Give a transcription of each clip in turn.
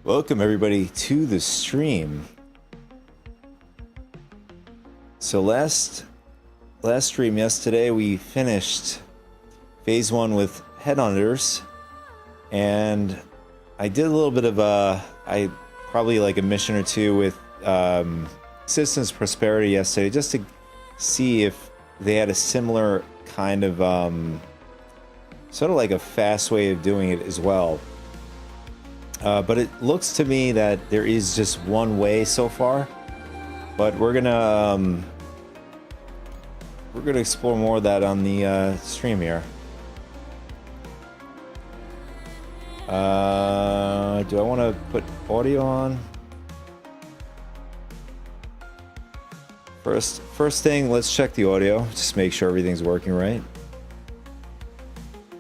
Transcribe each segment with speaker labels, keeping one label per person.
Speaker 1: Welcome everybody to the stream. So last stream yesterday we finished phase 1 with headhunters, and I did a little bit of probably like a mission or two with Systems Prosperity yesterday, just to see if they had a similar kind of sort of like a fast way of doing it as well. But it looks to me that there is just one way so far. But we're gonna explore more of that on the stream here. Do I want to put audio on? First thing, let's check the audio. Just make sure everything's working right.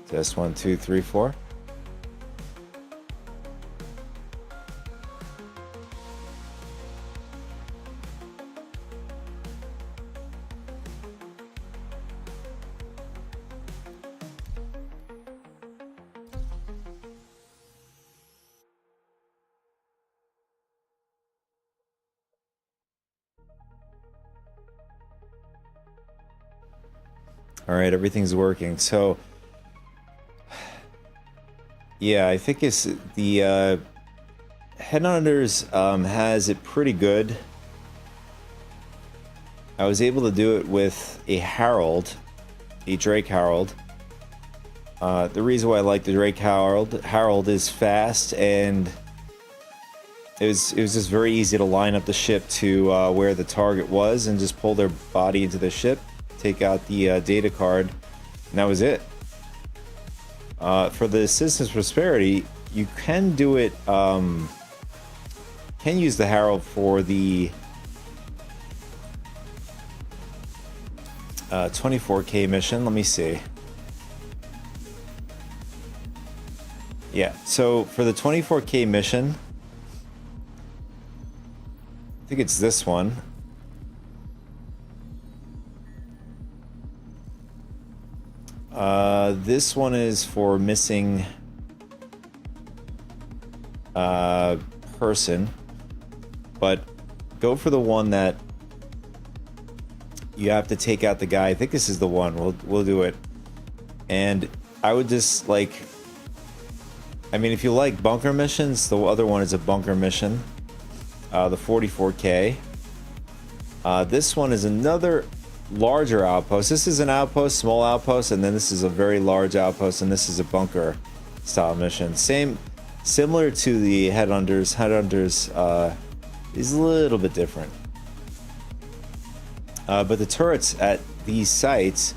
Speaker 1: Test 1, 2, 3, 4. All right, everything's working. So, yeah, I think it's the Headhunters has it pretty good. I was able to do it with a Harold, a Drake Harold. The reason why I like the Drake Harold is fast, and it was just very easy to line up the ship to where the target was and just pull their body into the ship, take out the data card, and that was it. For the Systems Prosperity, you can do it, can use the Harold for the 24K mission. Let me see. Yeah, so for the 24K mission, I think it's this one. This one is for missing person, but go for the one that you have to take out the guy. I think this is the one. We'll do it. And I would just like, I mean, if you like bunker missions, the other one is a bunker mission, the 44K. This one is another larger outpost. This is an outpost, small outpost, and then this is a very large outpost, and this is a bunker style mission. Similar to the Headhunters. Headhunters is a little bit different. But the turrets at these sites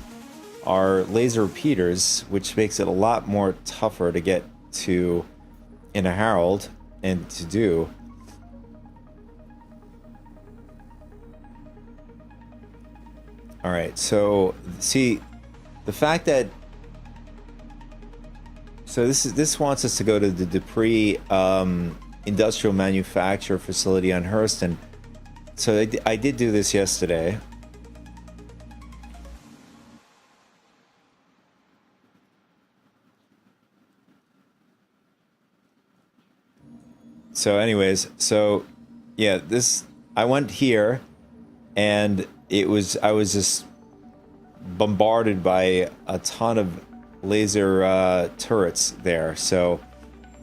Speaker 1: are laser repeaters, which makes it a lot more tougher to get to in a Harold and to do. All right, so see the fact that this wants us to go to the Dupree industrial manufacture facility on Hurston. So I did do this yesterday. So anyways, so yeah, I went here, and I was just bombarded by a ton of laser turrets there. So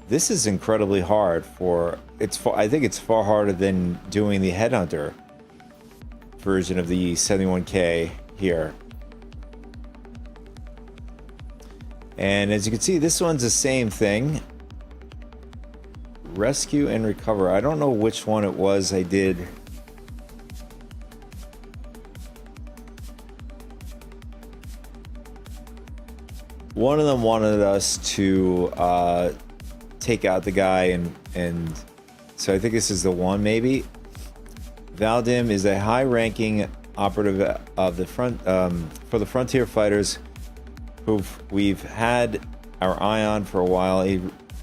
Speaker 1: this is incredibly hard I think it's far harder than doing the Headhunter version of the 71K here. And as you can see, this one's the same thing. Rescue and recover. I don't know which one it was I did. One of them wanted us to take out the guy, and so I think this is the one, maybe. Valdim is a high-ranking operative of the for the Frontier Fighters, who we've had our eye on for a while. A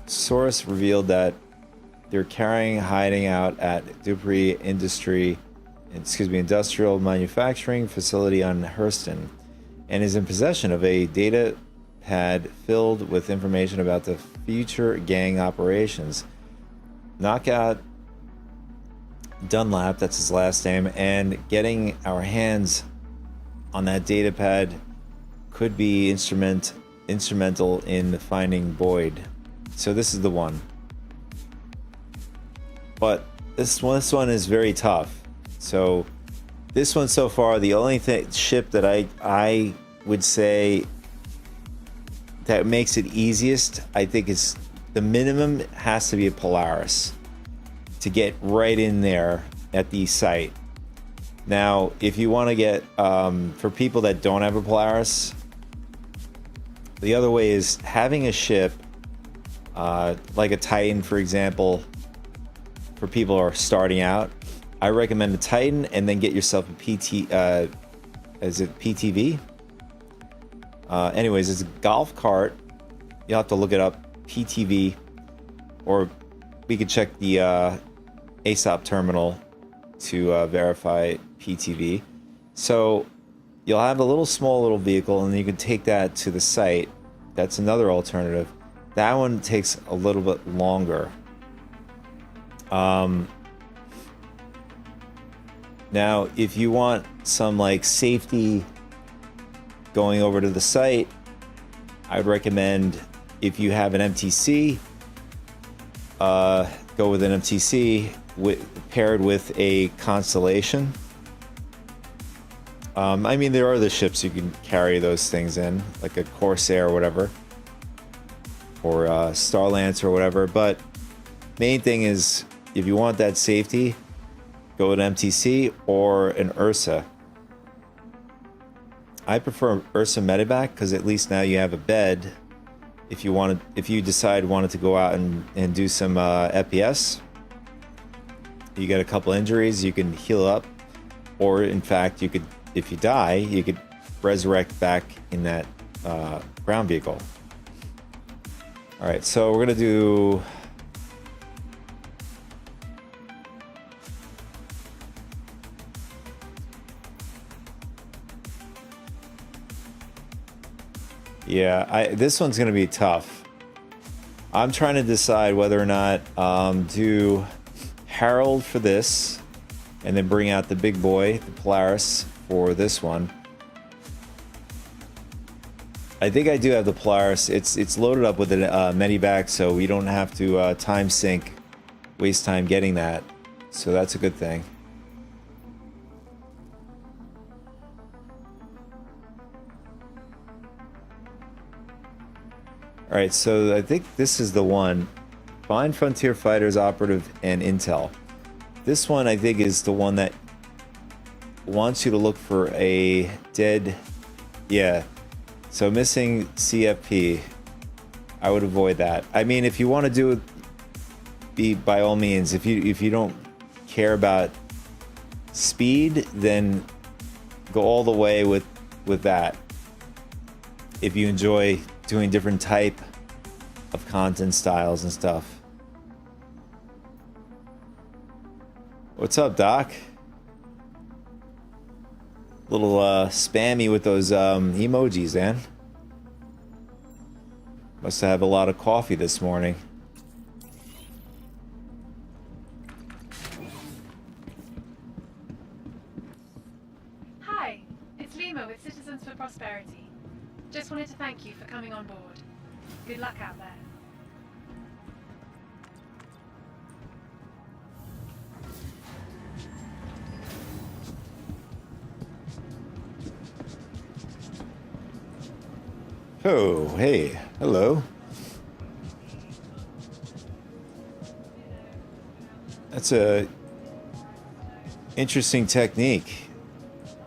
Speaker 1: source revealed that they're hiding out at Dupree Industrial Manufacturing Facility on Hurston, and is in possession of a data pad filled with information about the future gang operations. knock out Dunlap, that's his last name, and getting our hands on that data pad could be instrumental in finding Boyd. So this is the one. But this one is very tough. So this one so far, the only ship that I would say that makes it easiest, I think, is the minimum has to be a Polaris to get right in there at the site. Now, if you want to get, for people that don't have a Polaris, the other way is having a ship, like a Titan, for example, for people who are starting out. I recommend a Titan and then get yourself a is it PTV? Anyways, it's a golf cart. You'll have to look it up, PTV, or we could check the ASOP terminal to verify PTV. So you'll have a small little vehicle, and you can take that to the site. That's another alternative. That one takes a little bit longer. Now, if you want some like safety going over to the site, I would recommend, if you have an MTC, go with an MTC paired with a Constellation. I mean, there are other ships you can carry those things in, like a Corsair or whatever, or Starlance or whatever. But main thing is, if you want that safety, go with an MTC or an Ursa. I prefer Ursa Medevac because at least now you have a bed. If you decide wanted to go out and do some FPS, you get a couple injuries, you can heal up, or in fact, you could, if you die, you could resurrect back in that ground vehicle. All right, so we're gonna do. Yeah, this one's going to be tough. I'm trying to decide whether or not do Harold for this, and then bring out the big boy, the Polaris, for this one. I think I do have the Polaris. It's loaded up with a Medivac, so we don't have to time sync, waste time getting that. So that's a good thing. All right, so I think this is the one. Find Frontier Fighters Operative and Intel. This one, I think, is the one that wants you to look for a dead... Yeah, so missing CFP. I would avoid that. I mean, if you want to do it, by all means. If you don't care about speed, then go all the way with that. If you enjoy doing different type of content styles and stuff. What's up, Doc? Little spammy with those emojis, man. Must have a lot of coffee this morning.
Speaker 2: Hi, it's Lima with Citizens for Prosperity. Just wanted to thank you for coming on board. Good luck out there.
Speaker 1: Oh, hey, hello. That's a interesting technique.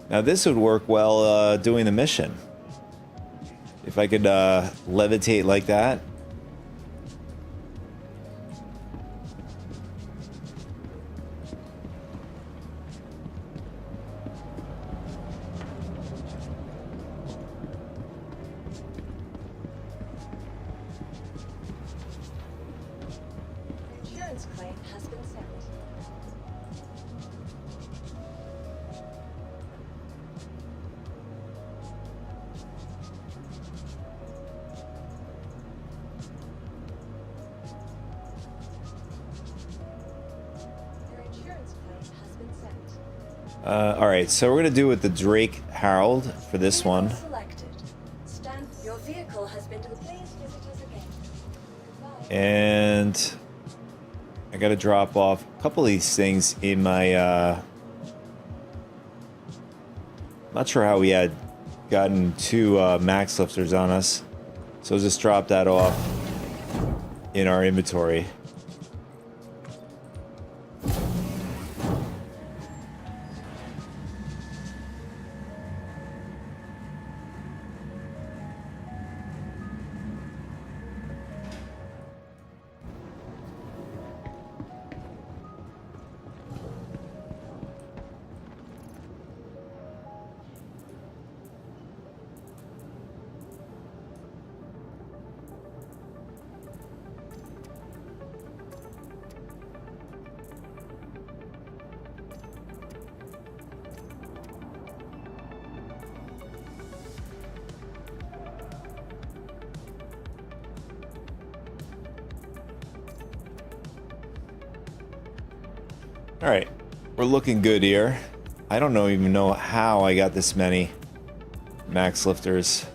Speaker 1: Now this would work well doing the mission. If I could levitate like that.
Speaker 3: Insurance claim has been sent.
Speaker 1: Alright, so we're going to do with the Drake Harold for this one.
Speaker 3: Selected. Stand. Your vehicle has been to the place. Visit us again. Goodbye.
Speaker 1: And I got to drop off a couple of these things in my... not sure how we had gotten two max lifters on us. So just drop that off in our inventory. Alright, we're looking good here. I don't even know how I got this many max lifters.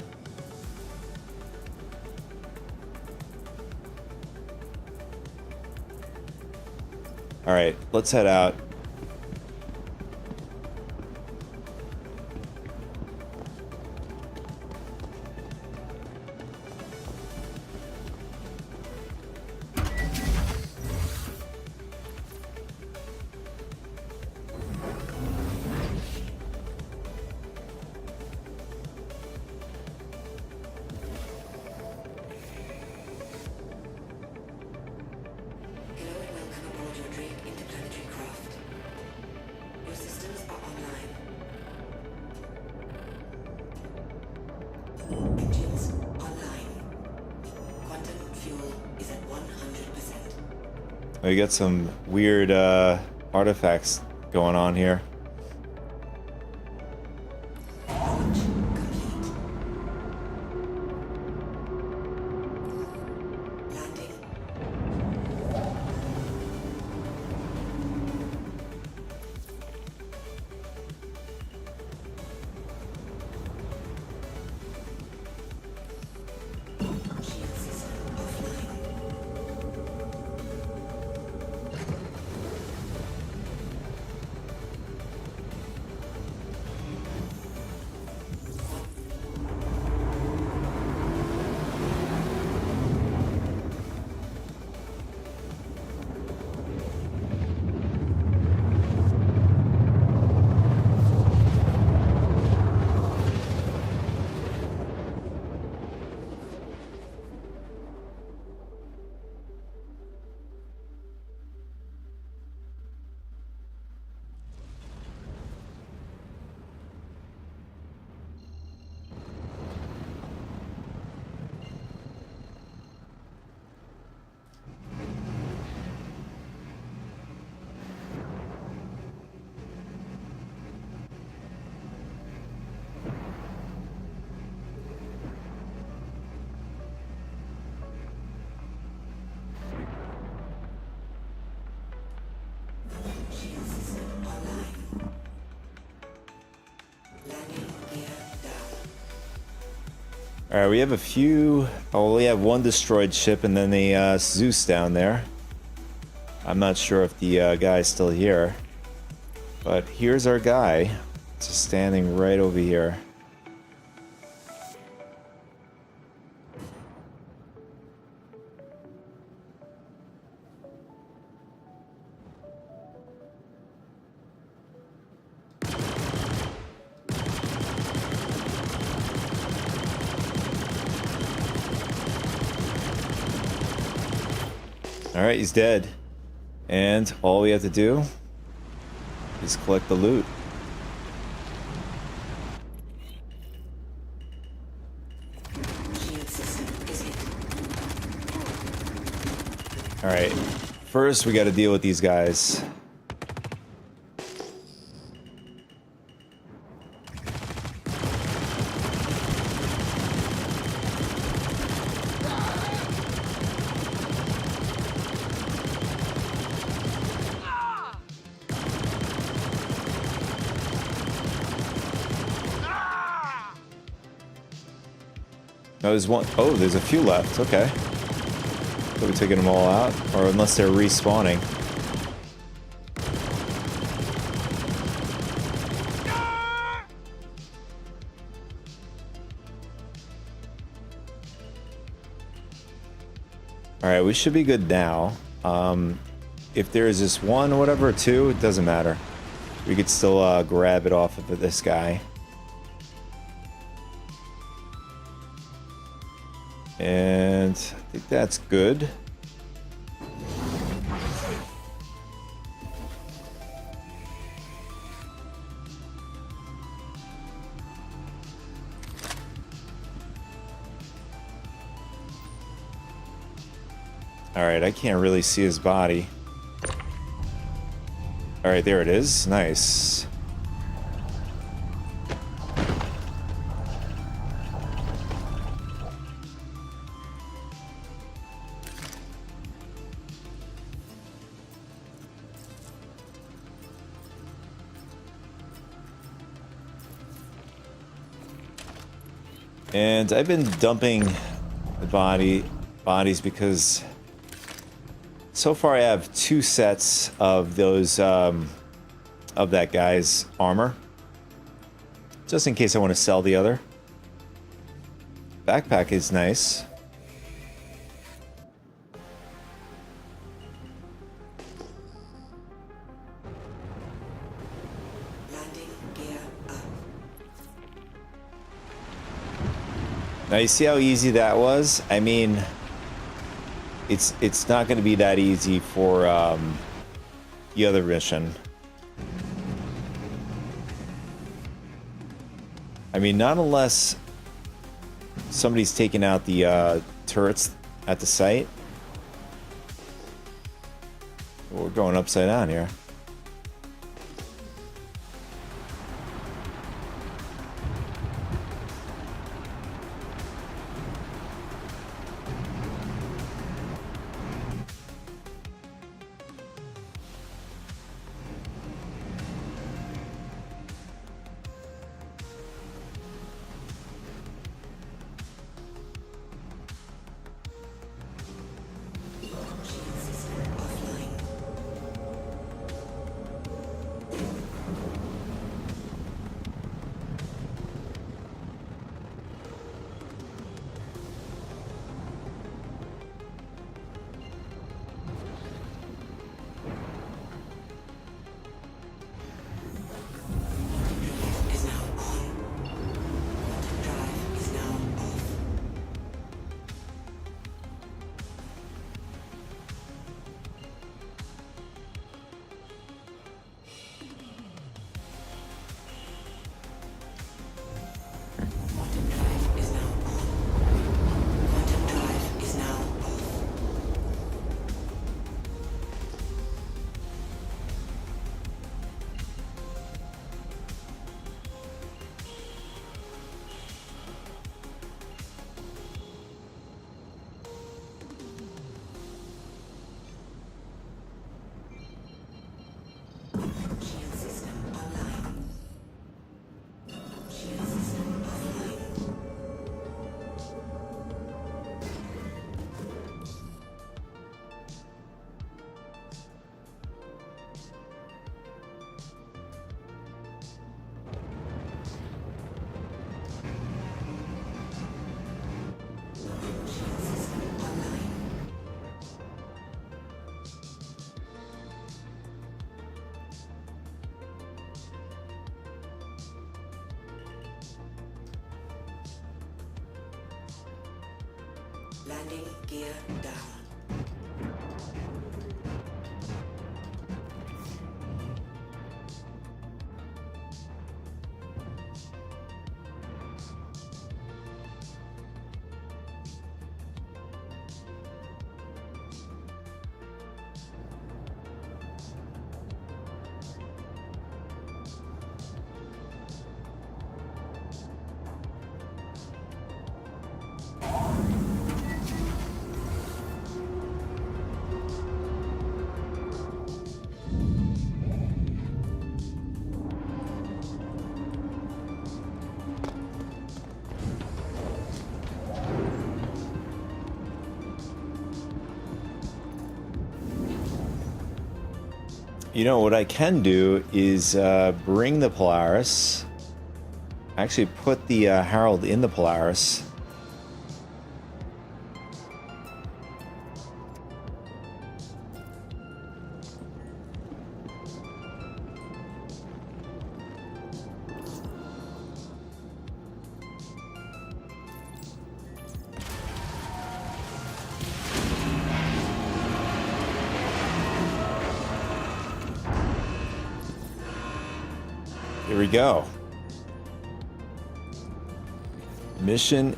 Speaker 1: Alright, let's head out. We got some weird artifacts going on here. Alright, we have a few... Oh, we have one destroyed ship and then the Zeus down there. I'm not sure if the guy's still here. But here's our guy. Just standing right over here. Alright, he's dead. And all we have to do is collect the loot. Alright, first we gotta deal with these guys. No, there's one. Oh, there's a few left. Okay. So we're taking them all out, or unless they're respawning. All right, we should be good now. If there is just one or whatever, or two, it doesn't matter. We could still grab it off of this guy. And I think that's good. Alright, I can't really see his body. Alright, there it is. Nice. And I've been dumping the bodies because so far I have 2 sets of those of that guy's armor, just in case I want to sell the other. Backpack is nice. Now you see how easy that was? I mean, it's not going to be that easy for the other mission. I mean, not unless somebody's taking out the turrets at the site. We're going upside down here.
Speaker 3: Landing gear down.
Speaker 1: You know, what I can do is bring the Polaris. Actually put the Herald in the Polaris. Here we go. Mission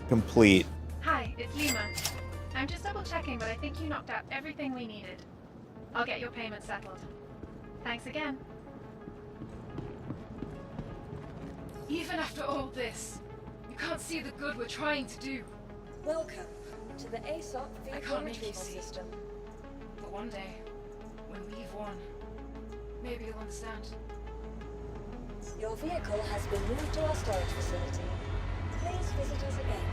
Speaker 1: complete.
Speaker 2: Hi, it's Lima. I'm just double checking, but I think you knocked out everything we needed. I'll get your payment settled. Thanks again.
Speaker 4: Even after all this, you can't see the good we're trying to do.
Speaker 3: Welcome to the ASOP
Speaker 4: I
Speaker 3: vehicle
Speaker 4: can't make you
Speaker 3: retrieval
Speaker 4: see.
Speaker 3: system.
Speaker 4: But one day, when we've won, maybe you'll understand.
Speaker 3: Your vehicle has been moved to our storage facility. Please visit us again.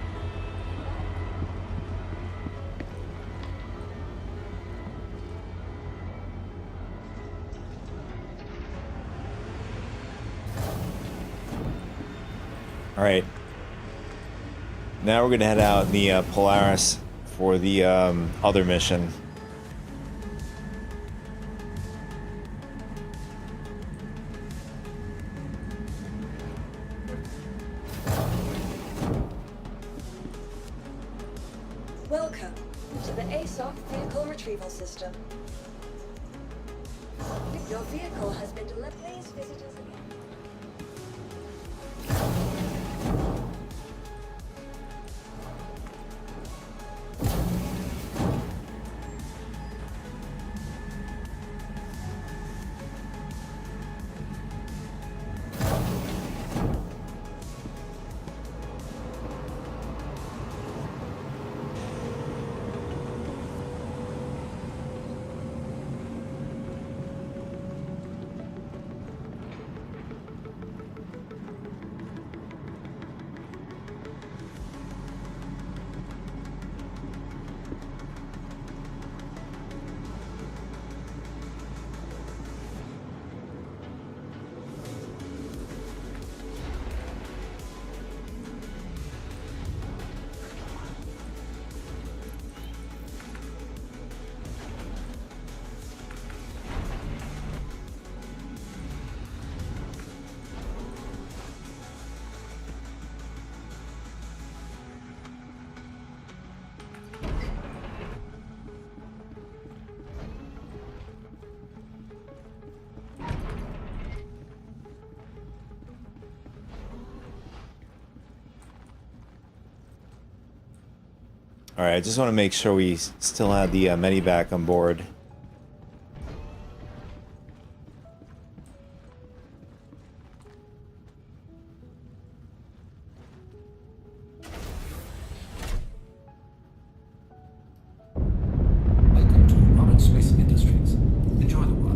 Speaker 1: All right. Now we're gonna head out in the Polaris for the other mission.
Speaker 3: Welcome to the ASOP vehicle retrieval system. Your vehicle has been delivered. Please visit us again.
Speaker 1: All right, I just want to make sure we still have the medivac on board.
Speaker 5: Welcome to Robert Space Industries. Enjoy the ride.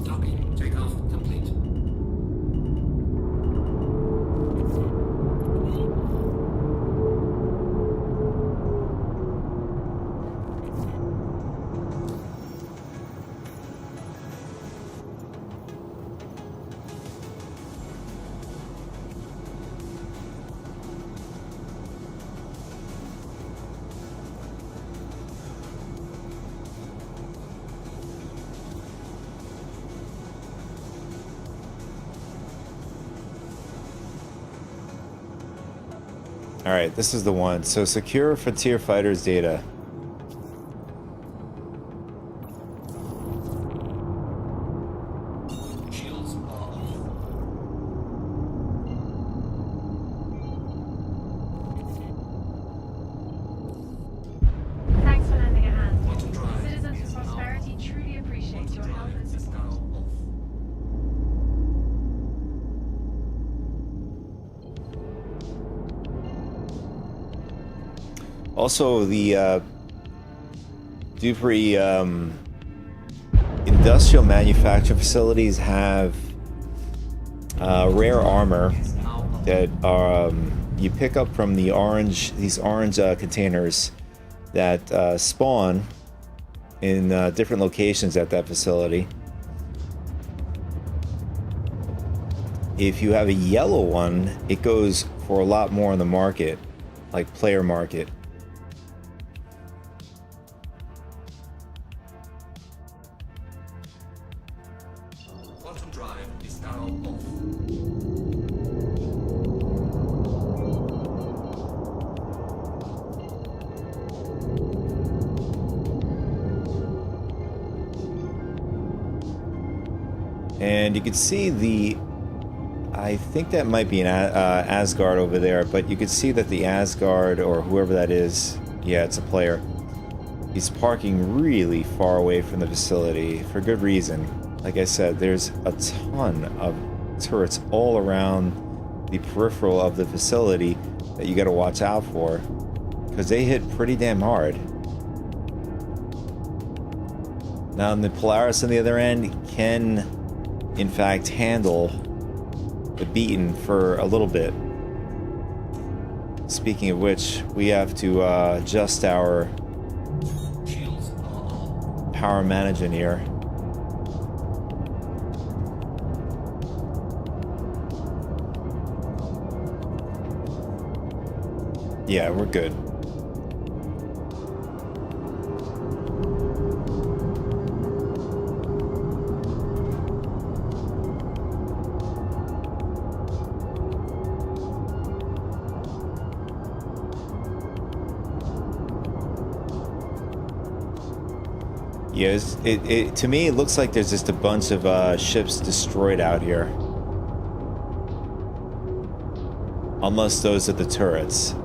Speaker 5: Docking. Takeoff complete.
Speaker 1: All right, this is the one. So secure Frontier Fighters data.
Speaker 5: Shields off.
Speaker 2: Thanks for lending a hand.
Speaker 5: Quantum drive
Speaker 2: Citizens
Speaker 5: is
Speaker 2: of Prosperity truly appreciate your help and
Speaker 5: is
Speaker 2: support.
Speaker 5: now off.
Speaker 1: Also, the Dupree industrial manufacturing facilities have rare armor
Speaker 5: Is now off.
Speaker 1: that are you pick up from the these orange containers that spawn in different locations at that facility. If you have a yellow one, it goes for a lot more in the market, like player market.
Speaker 5: Quantum drive is now off.
Speaker 1: And you can see I think that might be an Asgard over there, but you can see that the Asgard, or whoever that is, yeah, it's a player, he's parking really far away from the facility for good reason. Like I said, there's a ton of turrets all around the peripheral of the facility that you got to watch out for, because they hit pretty damn hard. Now, the Polaris on the other end can, in fact, handle the beaten for a little bit. Speaking of which, we have to adjust our
Speaker 5: Shields are on.
Speaker 1: power management here. Yeah, we're good. Yeah, to me, it looks like there's just a bunch of ships destroyed out here. Unless those are the turrets.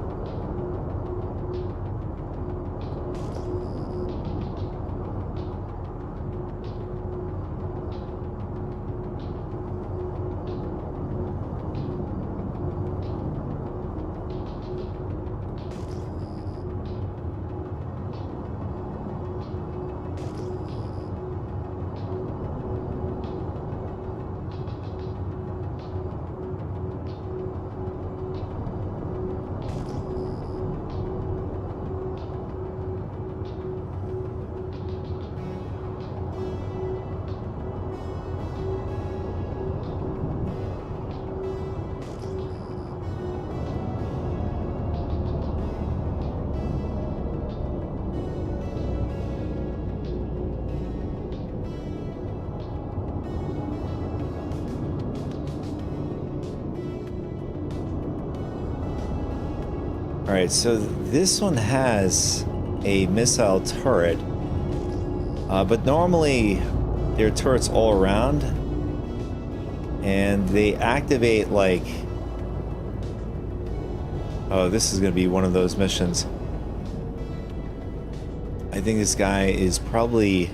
Speaker 1: Alright, so this one has a missile turret, but normally there are turrets all around, and they activate like... Oh, this is going to be one of those missions. I think this guy is probably...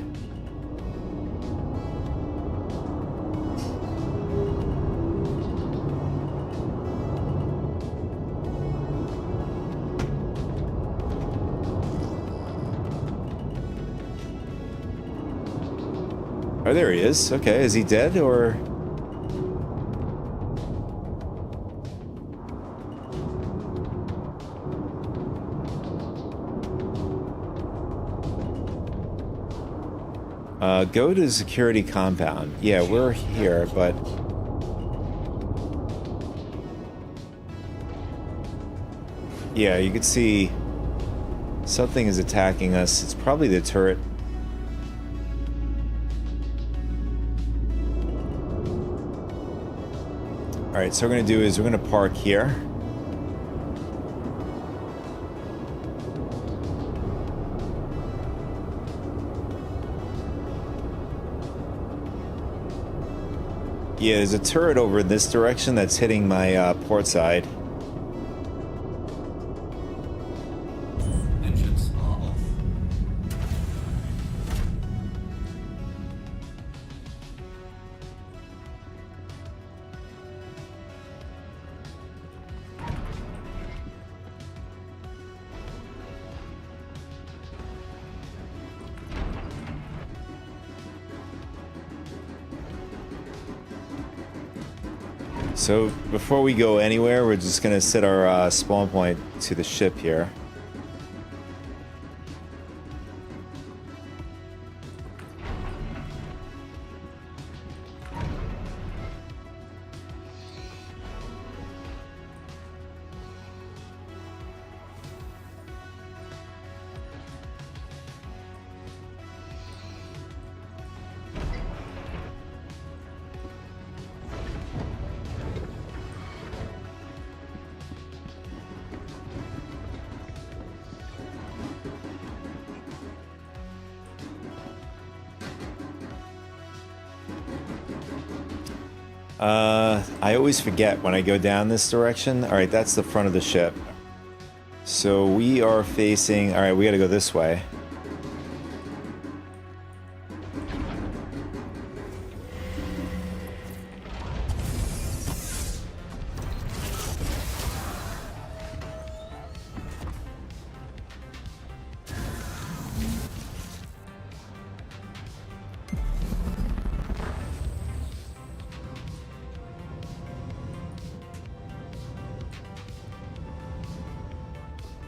Speaker 1: Oh, there he is. Okay, is he dead, or...? Go to security compound. Yeah, we're here, but... Yeah, you can see something is attacking us. It's probably the turret. Alright, so what we're going to do is we're going to park here. Yeah, there's a turret over in this direction that's hitting my port side.
Speaker 5: Engines are off.
Speaker 1: So before we go anywhere, we're just gonna set our spawn point to the ship here. I always forget when I go down this direction. All right, that's the front of the ship. So we are facing... All right, we got to go this way.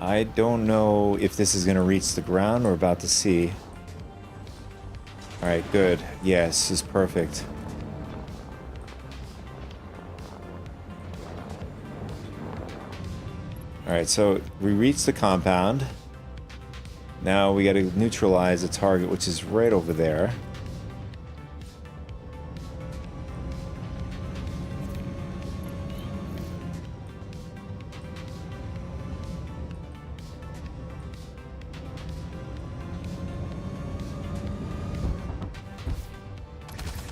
Speaker 1: I don't know if this is going to reach the ground. We're about to see. Alright, good. Yes, this is perfect. Alright, so we reached the compound. Now we got to neutralize the target, which is right over there.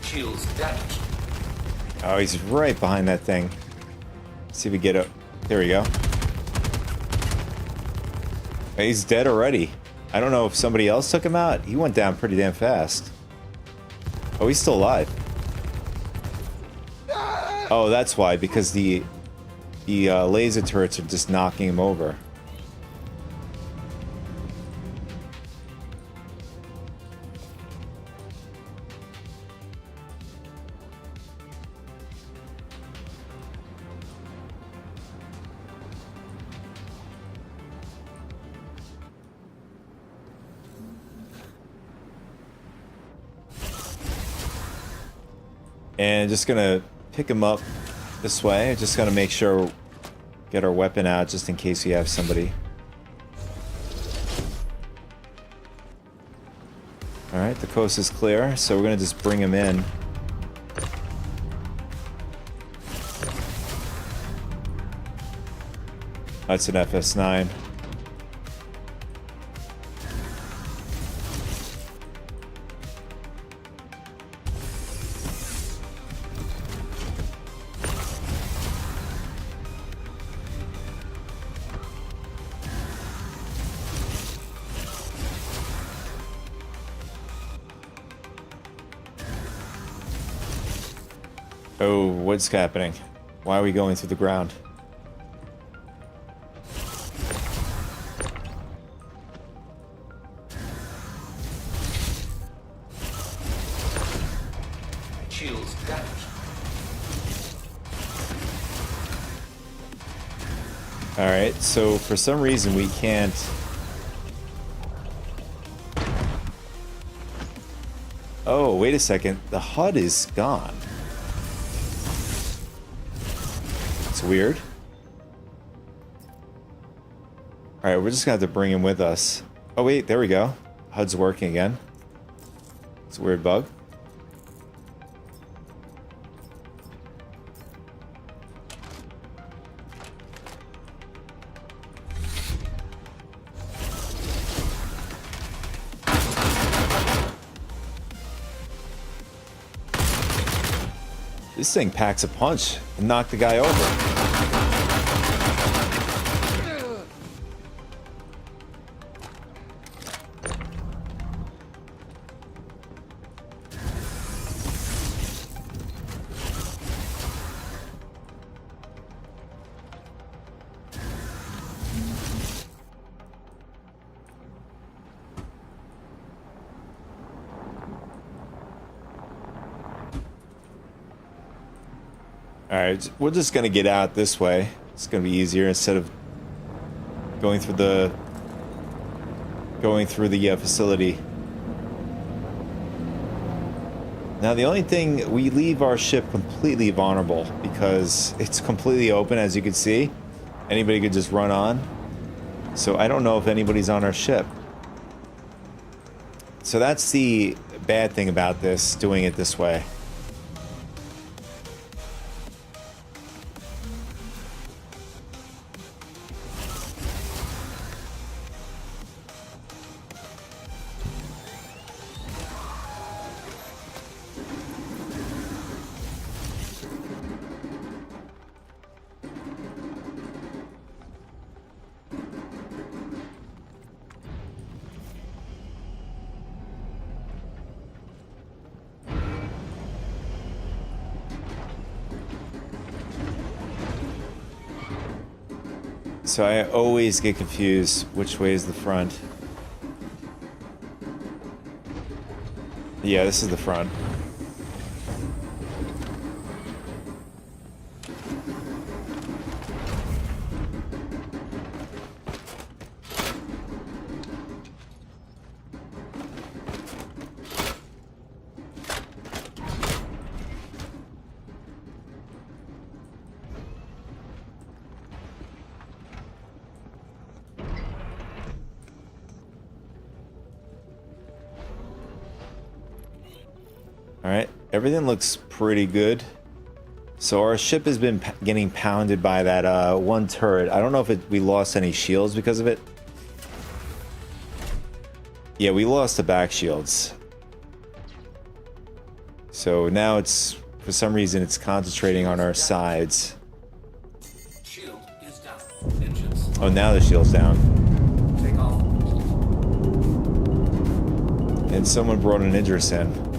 Speaker 5: Shields damaged.
Speaker 1: Oh, he's right behind that thing. Let's see if we get up. There we go. He's dead already. I don't know if somebody else took him out. He went down pretty damn fast. Oh, he's still alive. Oh, that's why, because the laser turrets are just knocking him over. And just gonna pick him up this way. Just gonna make sure, get our weapon out just in case we have somebody. Alright, the coast is clear, so we're gonna just bring him in. That's an FS9. Oh, what's happening? Why are we going through the ground?
Speaker 5: Shields damaged.
Speaker 1: Alright, so for some reason we can't... Oh, wait a second. The HUD is gone. It's weird. Alright, we're just gonna have to bring him with us. Oh wait, there we go. HUD's working again. It's a weird bug. This thing packs a punch and knocked the guy over. Alright, we're just gonna get out this way. It's gonna be easier instead of going through the facility. Now the only thing, we leave our ship completely vulnerable because it's completely open, as you can see. Anybody could just run on. So I don't know if anybody's on our ship. So that's the bad thing about this, doing it this way. So I always get confused which way is the front. Yeah, this is the front. Alright, everything looks pretty good. So our ship has been getting pounded by that one turret. I don't know if we lost any shields because of it. Yeah, we lost the back shields. So now it's, for some reason, it's concentrating on our sides.
Speaker 5: Shield is down. Engines.
Speaker 1: Oh, now the shield's down.
Speaker 5: Take off.
Speaker 1: And someone brought an Idris in.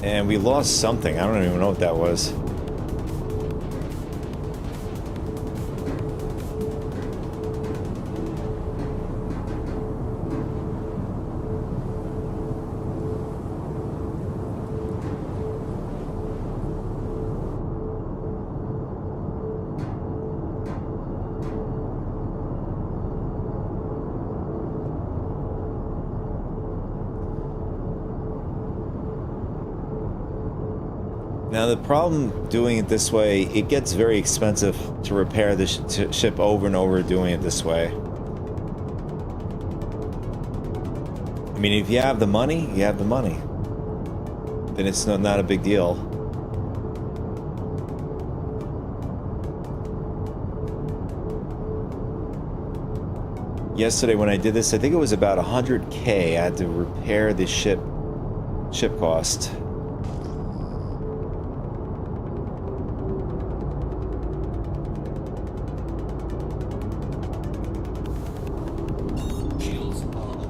Speaker 1: And we lost something. I don't even know what that was. Now the problem doing it this way, it gets very expensive to repair the ship over and over doing it this way. I mean, if you have the money, you have the money. Then it's not a big deal. Yesterday when I did this, I think it was about 100K I had to repair the ship cost.
Speaker 5: Shields off.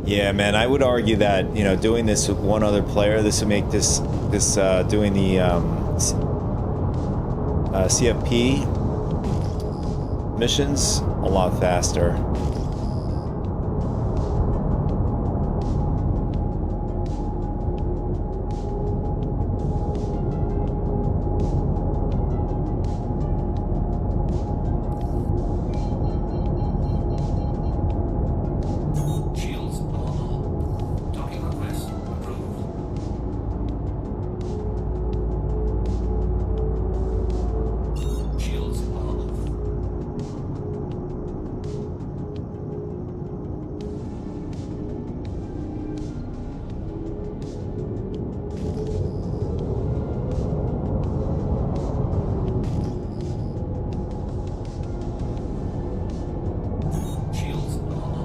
Speaker 1: Yeah, man, I would argue that, you know, doing this with one other player, this would make this doing the CFP missions a lot faster.
Speaker 5: Shields on. Docking request approved. Shields on. Shields on.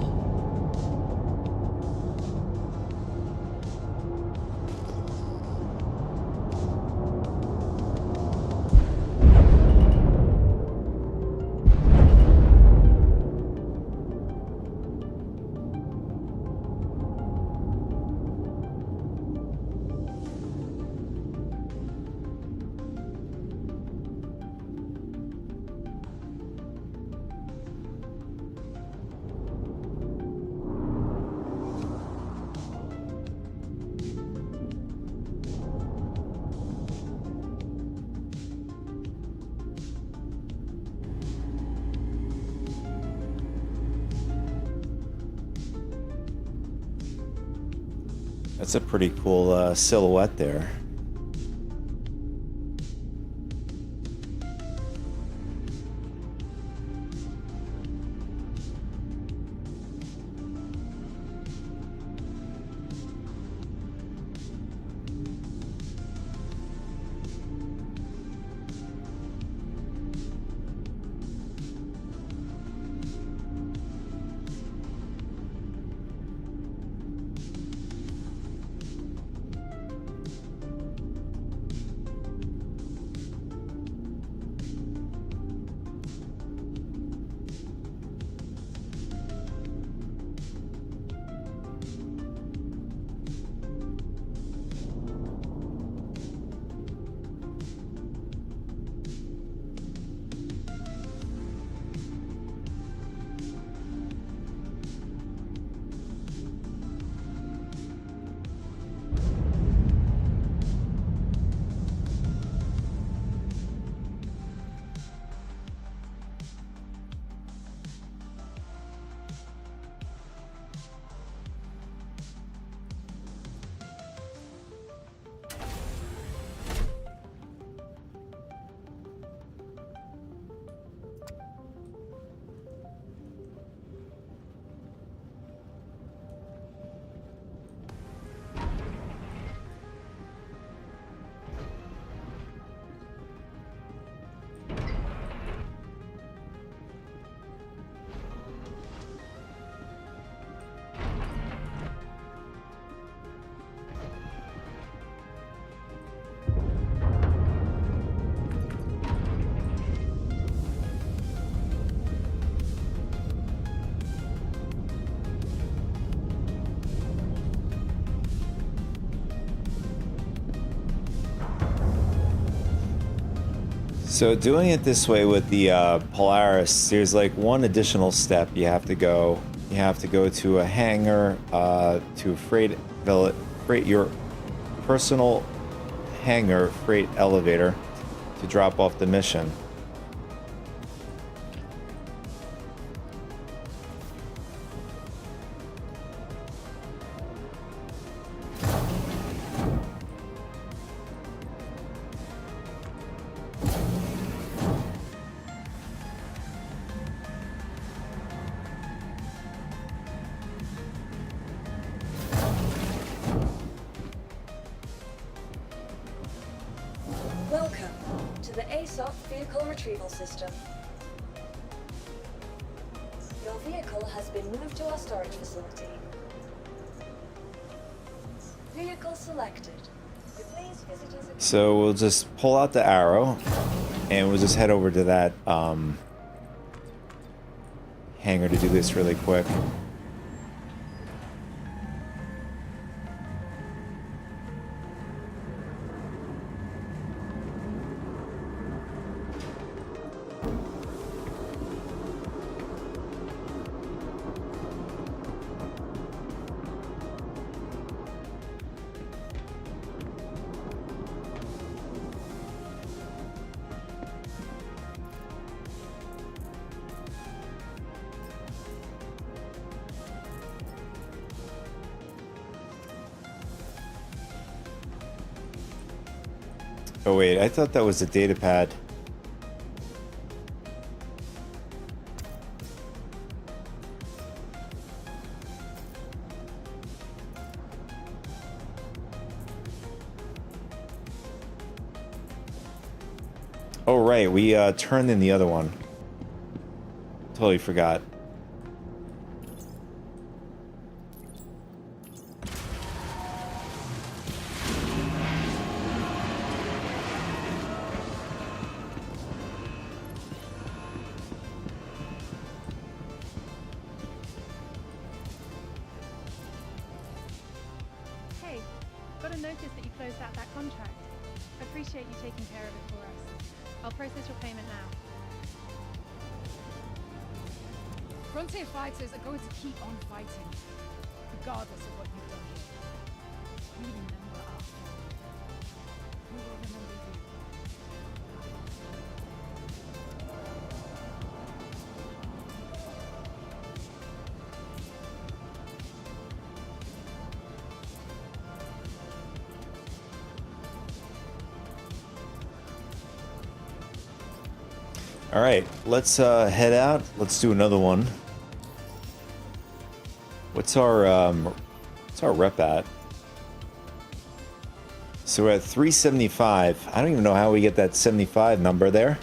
Speaker 1: That's a pretty cool silhouette there. So doing it this way with the Polaris, there's like one additional step you have to go. You have to go to a hangar, to freight your personal hangar freight elevator to drop off the mission.
Speaker 3: Welcome to the ASOP Vehicle Retrieval System. Your vehicle has been moved to our storage facility. Vehicle selected. Please visit us again.
Speaker 1: So we'll just pull out the arrow and we'll just head over to that hangar to do this really quick. Oh wait, I thought that was a data pad. Oh right, we turned in the other one. Totally forgot.
Speaker 2: Hey, got a notice that you closed out that contract. Appreciate you taking care of it for us. I'll process your payment now.
Speaker 4: Frontier fighters are going to keep on fighting, regardless of what you've done here. We remember our fallen. We will remember you.
Speaker 1: All right, let's head out. Let's do another one. What's our rep at? So we're at 375. I don't even know how we get that 75 number there.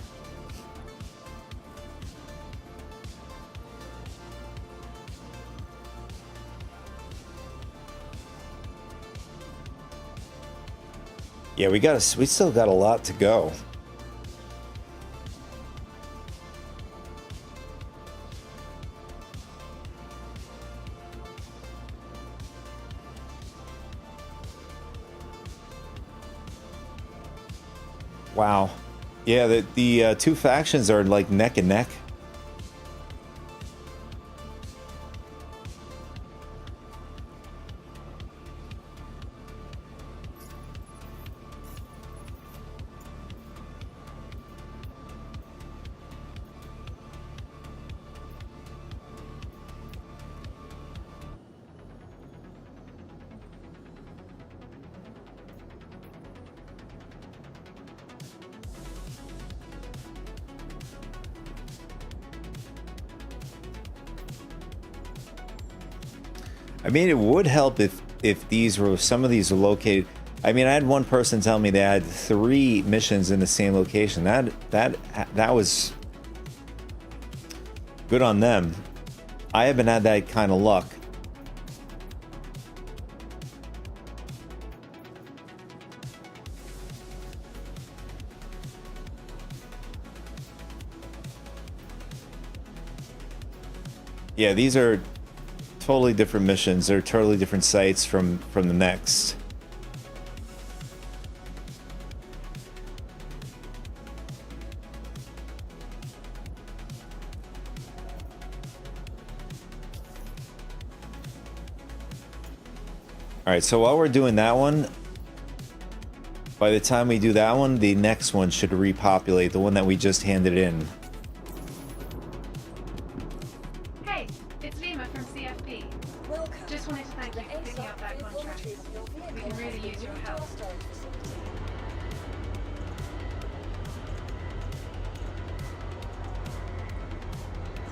Speaker 1: Yeah, we still got a lot to go. Wow. Yeah, the two factions are like neck and neck. I mean, it would help if some of these were located. I mean, I had one person tell me they had 3 missions in the same location. That was good on them. I haven't had that kind of luck. Yeah, these are totally different missions. They're totally different sites from the next. All right, so while we're doing that one, by the time we do that one, the next one should repopulate, the one that we just handed in.
Speaker 2: Hey, it's Lima from CFP.
Speaker 3: Welcome.
Speaker 2: Just wanted to thank you for picking up that contract. We can really use your help.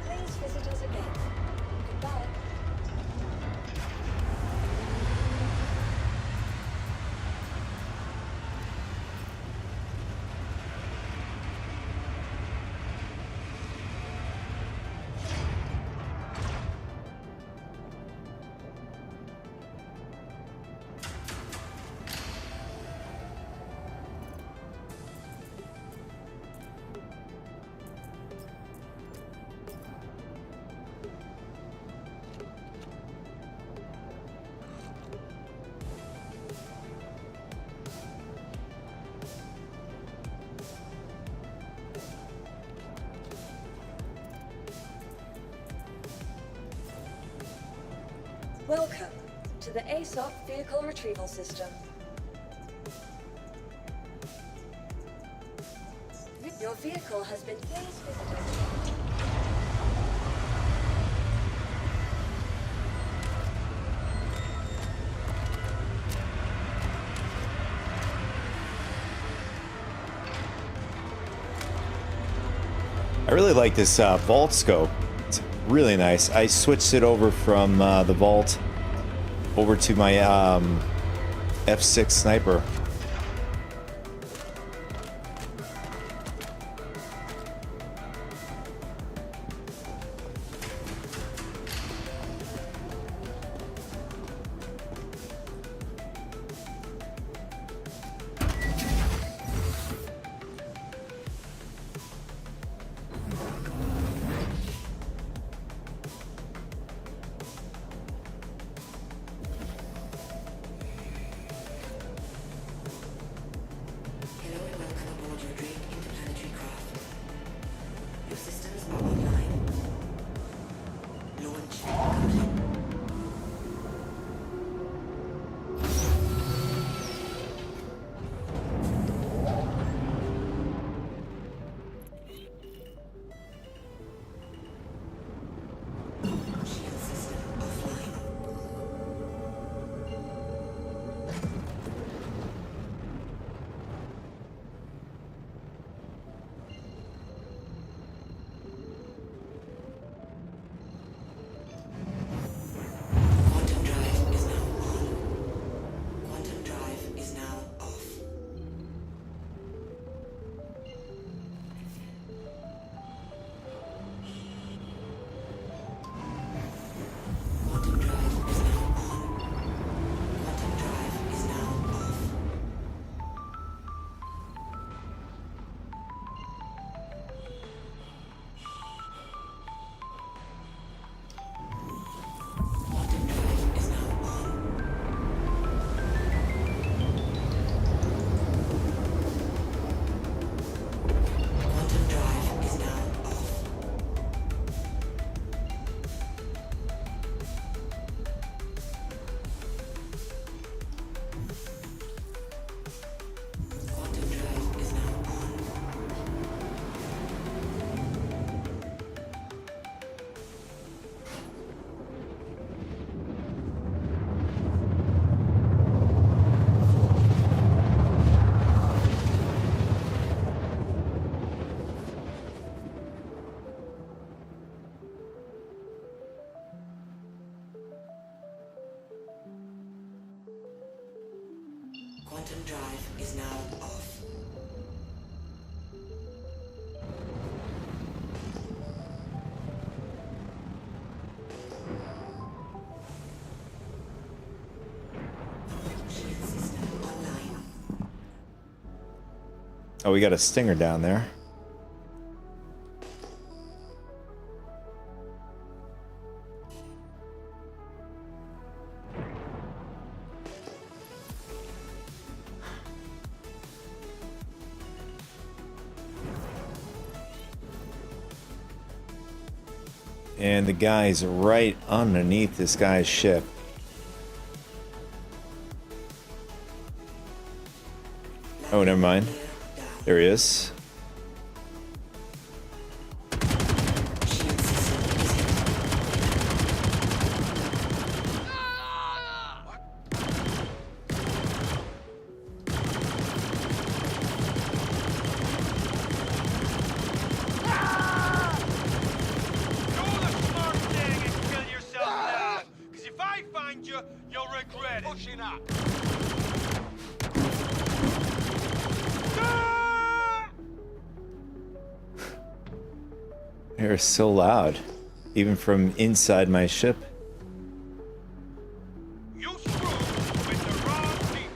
Speaker 3: Please visit us again. Goodbye. Welcome to the ASOP Vehicle Retrieval System. Your vehicle has been please visit us again.
Speaker 1: I really like this vault scope. It's really nice. I switched it over from the vault over to my F6 sniper.
Speaker 6: Hello and welcome aboard your Drake interplanetary craft. Your systems are online. Launch complete. Shield system offline. Quantum drive is now on. Quantum drive is now off. Quantum drive is now on. Quantum drive is now off. Quantum drive is now on. Quantum drive is now off. Quantum drive is now on. Quantum drive is now off. Shield system online.
Speaker 1: Oh, we got a stinger down there. And the guy's right underneath this guy's ship. Oh, never mind. There he is.
Speaker 6: Shield system is hit.
Speaker 7: Do the smart thing and kill yourself now. Because if I find you, you'll regret it. Pushing up.
Speaker 1: They're so loud, even from inside my ship.
Speaker 7: You screwed with the wrong people.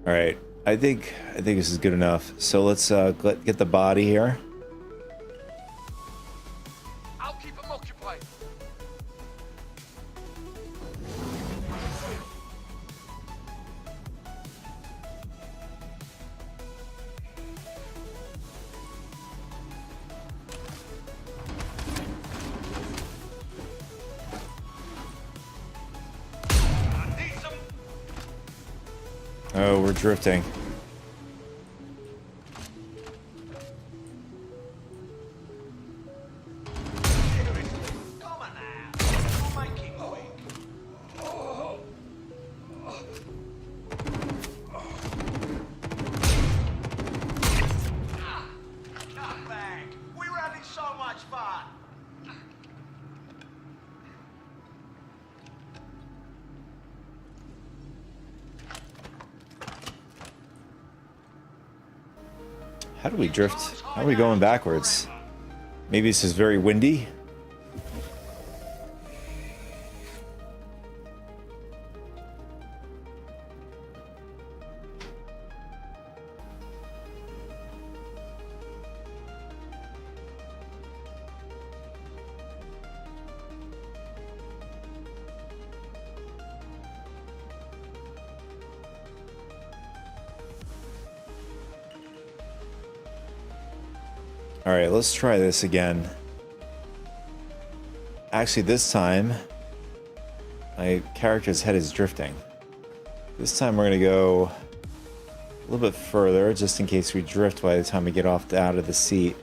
Speaker 1: All right, I think this is good enough. So let's get the body here.
Speaker 7: I'll keep them occupied. I need some.
Speaker 1: Oh, we're drifting.
Speaker 7: Come on now. Don't make it quick.
Speaker 1: How do we drift? How are we going backwards? Maybe this is very windy. Alright, let's try this again. Actually, this time, my character's head is drifting. This time we're going to go a little bit further, just in case we drift by the time we get out of the seat.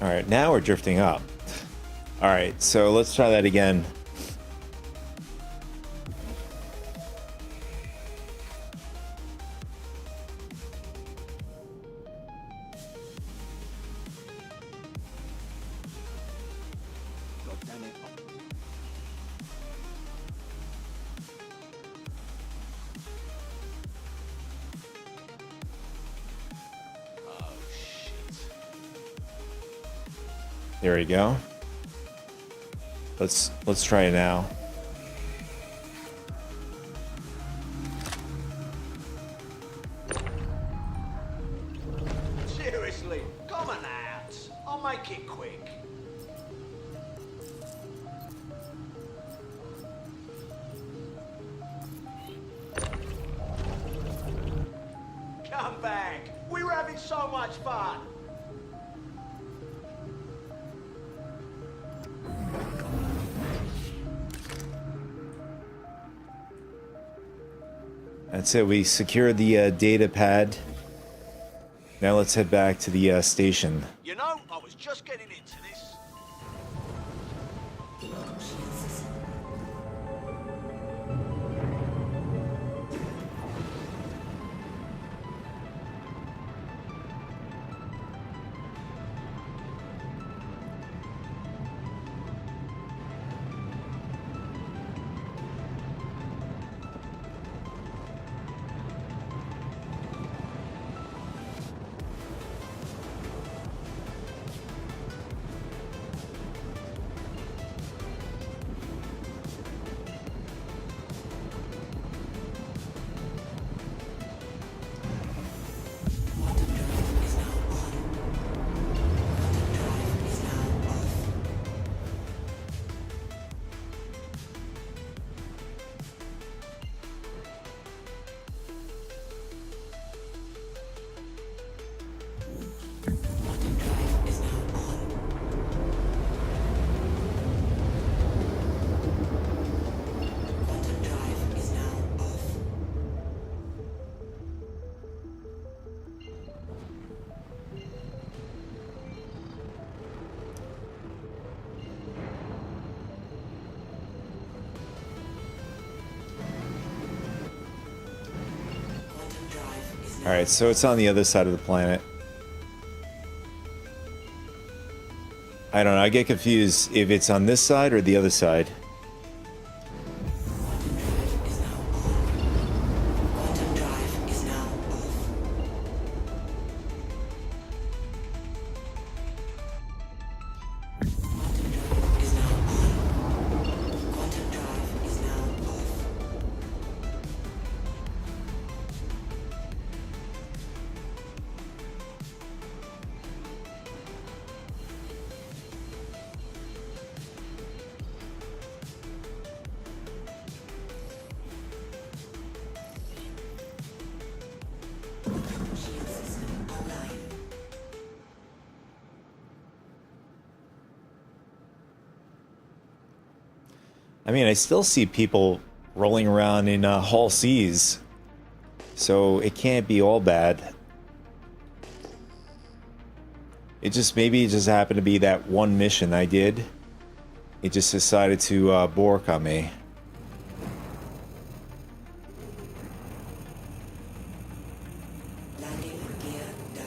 Speaker 1: Alright, now we're drifting up. Alright, so let's try that again. There we go. Let's try it now.
Speaker 7: Seriously, come on out. I'll make it quick. Come back. We were having so much fun.
Speaker 1: That's it, we secured the data pad. Now let's head back to the station.
Speaker 7: You know, I was just getting into this.
Speaker 1: Alright, so it's on the other side of the planet. I don't know, I get confused if it's on this side or the other side. I mean, I still see people rolling around in Hull Seas, so it can't be all bad. Maybe it just happened to be that one mission I did He just decided to bork on me.
Speaker 6: Landing gear down.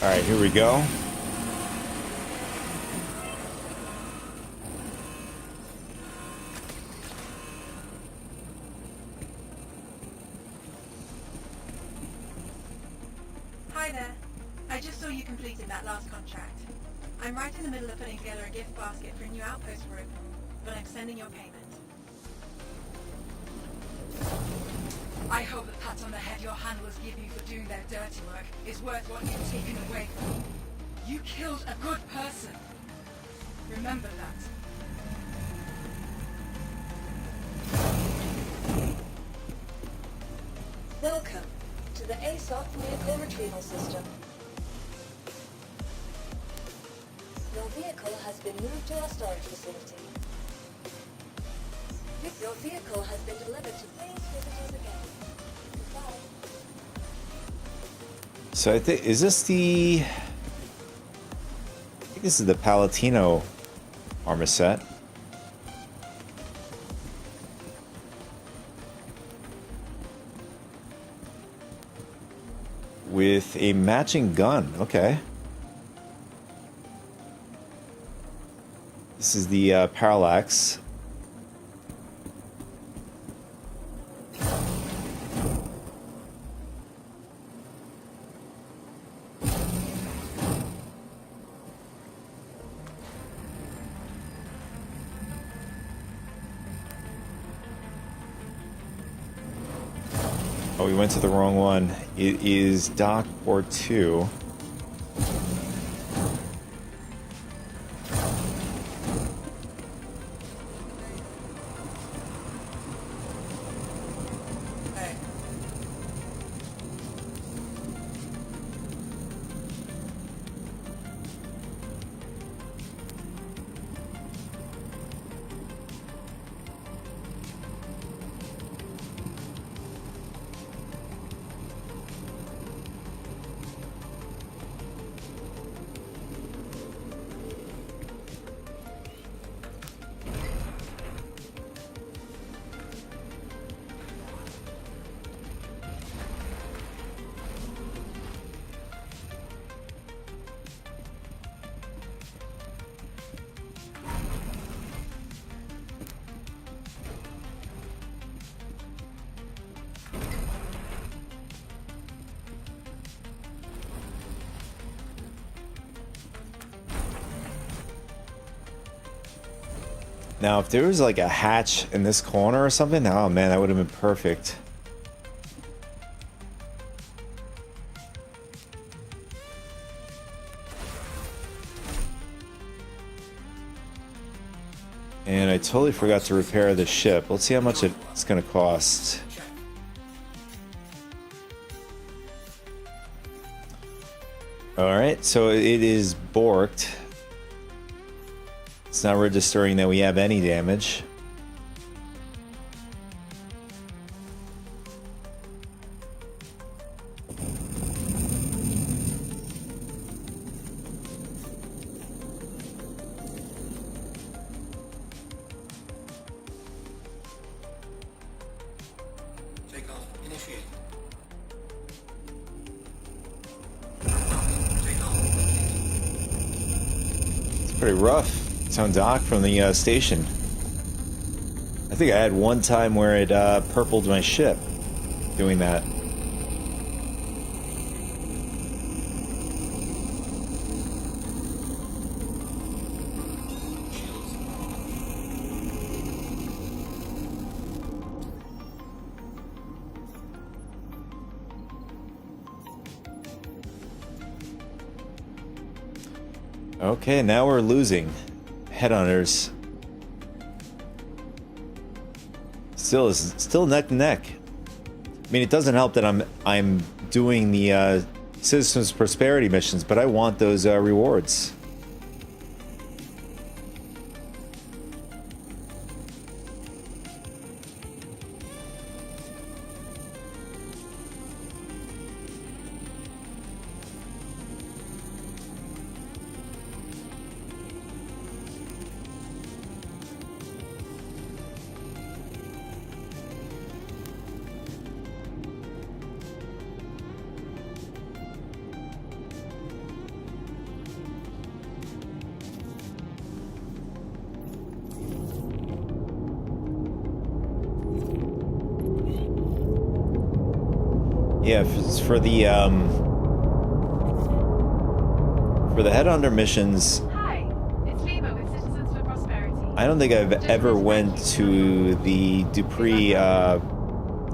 Speaker 1: All right, here we go.
Speaker 8: Hi there. I just saw you completed that last contract. I'm right in the middle of putting together a gift basket for a new outpost we're opening, but I'm sending your payment.
Speaker 4: I hope the pat on the head your handlers give you for doing their dirty work is worth what you've taken away from them. You killed a good person. Remember that.
Speaker 3: Welcome to the ASOC vehicle retrieval system. Your vehicle has been moved to our storage facility. Your vehicle has been delivered to please visit us again. Goodbye.
Speaker 1: So I think, is this the... I think this is the Palatino armor set. With a matching gun, okay. This is the Parallax. Oh, we went to the wrong one. It is Dock Port 2.
Speaker 8: Hey.
Speaker 1: Now, if there was like a hatch in this corner or something, oh man, that would have been perfect. And I totally forgot to repair the ship. Let's see how much it's going to cost. Alright, so it is borked. It's not registering that we have any damage.
Speaker 5: Takeoff initiated.
Speaker 1: Pretty rough. It's on dock from the station. I think I had one time where it purpled my ship doing that. Okay, now we're losing. Headhunters. Still neck to neck. I mean, it doesn't help that I'm doing the Citizens Prosperity missions, but I want those rewards. Yeah, for the headhunter missions,
Speaker 2: Hi, it's Lima with Citizens for Prosperity.
Speaker 1: I don't think I've ever went to the Dupree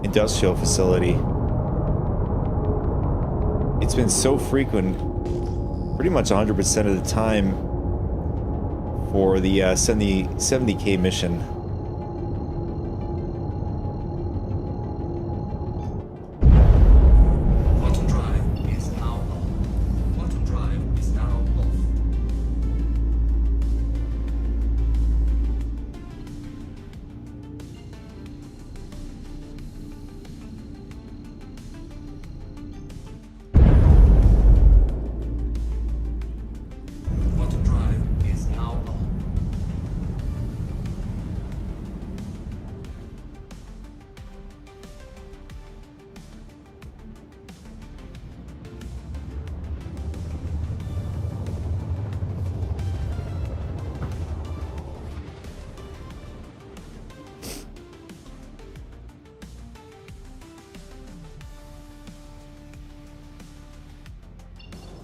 Speaker 1: industrial facility. It's been so frequent, pretty much 100% of the time for the 70K mission.
Speaker 5: Quantum drive is now on. Quantum drive is now off.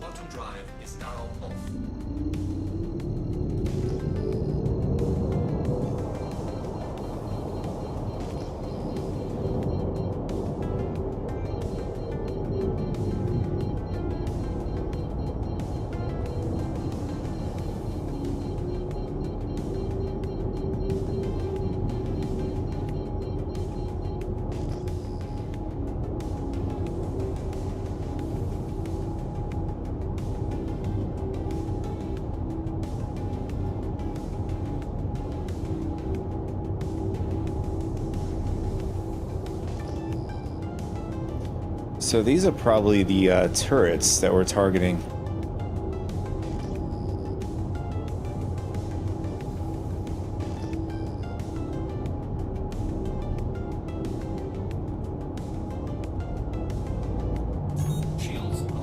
Speaker 5: Quantum drive is now on. Quantum drive is now off.
Speaker 1: So these are probably the turrets that we're targeting.
Speaker 5: Shields are on.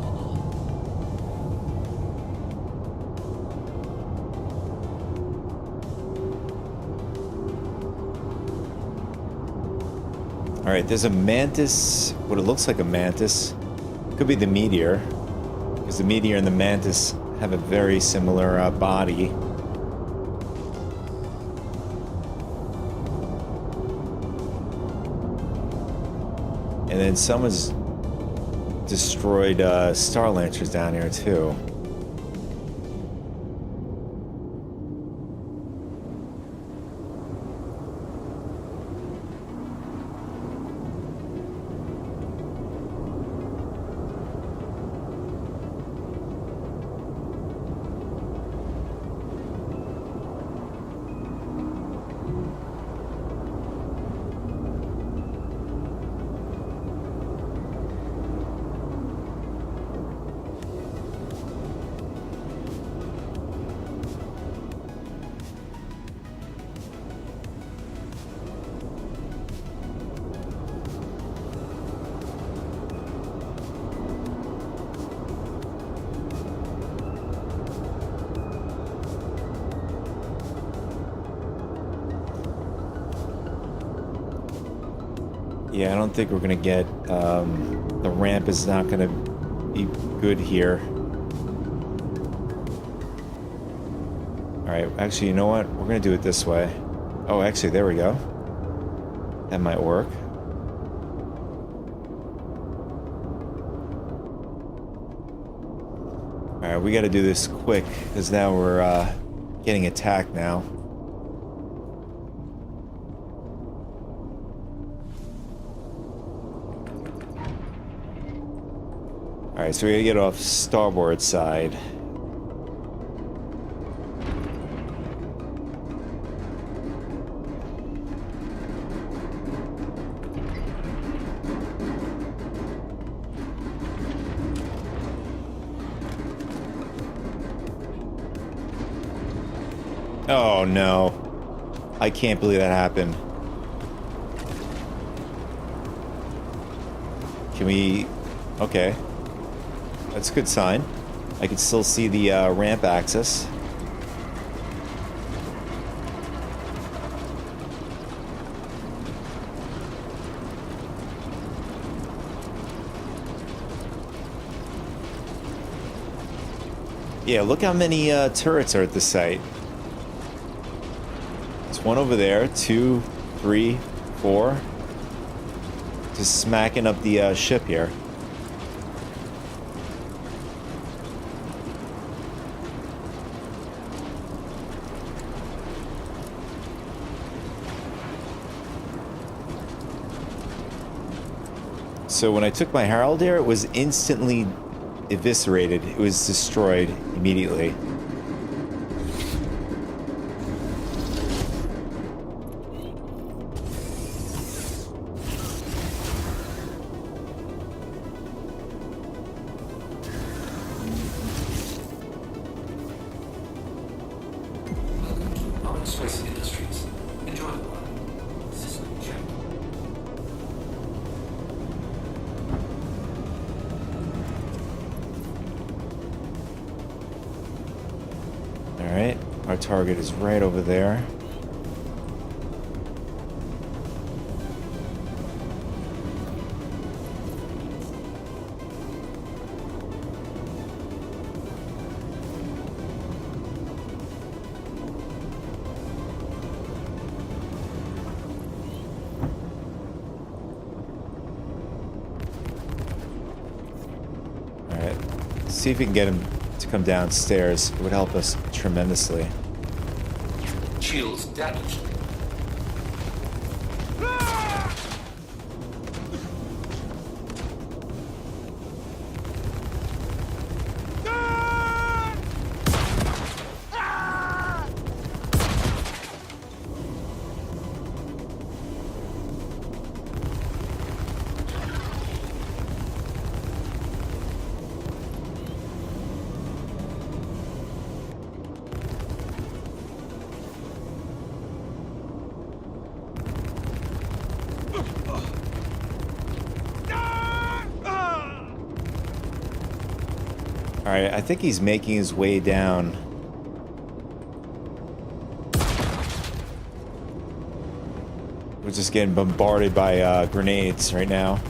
Speaker 1: All right, there's a mantis, what it looks like a mantis. Could be the meteor, because the meteor and the mantis have a very similar body. And then someone's destroyed Star Lancers down here too. Yeah, I don't think we're gonna get, the ramp is not gonna be good here. Alright, actually, you know what? We're gonna do it this way. Oh, actually, there we go. That might work. Alright, we gotta do this quick, because now we're, getting attacked now. Alright, so we gotta get off starboard side. Oh no. I can't believe that happened. Can we... Okay. That's a good sign. I can still see the ramp axis. Yeah, look how many turrets are at the site. There's one over there, 2, 3, 4. Just smacking up the ship here. So when I took my Herald here, it was instantly eviscerated. It was destroyed immediately.
Speaker 5: Welcome to Space Industries. Enjoy the ride. System check.
Speaker 1: Alright, our target is right over there. Alright, see if we can get him to come downstairs. It would help us tremendously.
Speaker 5: Shields damaged.
Speaker 1: Alright, I think he's making his way down. We're just getting bombarded by grenades right now.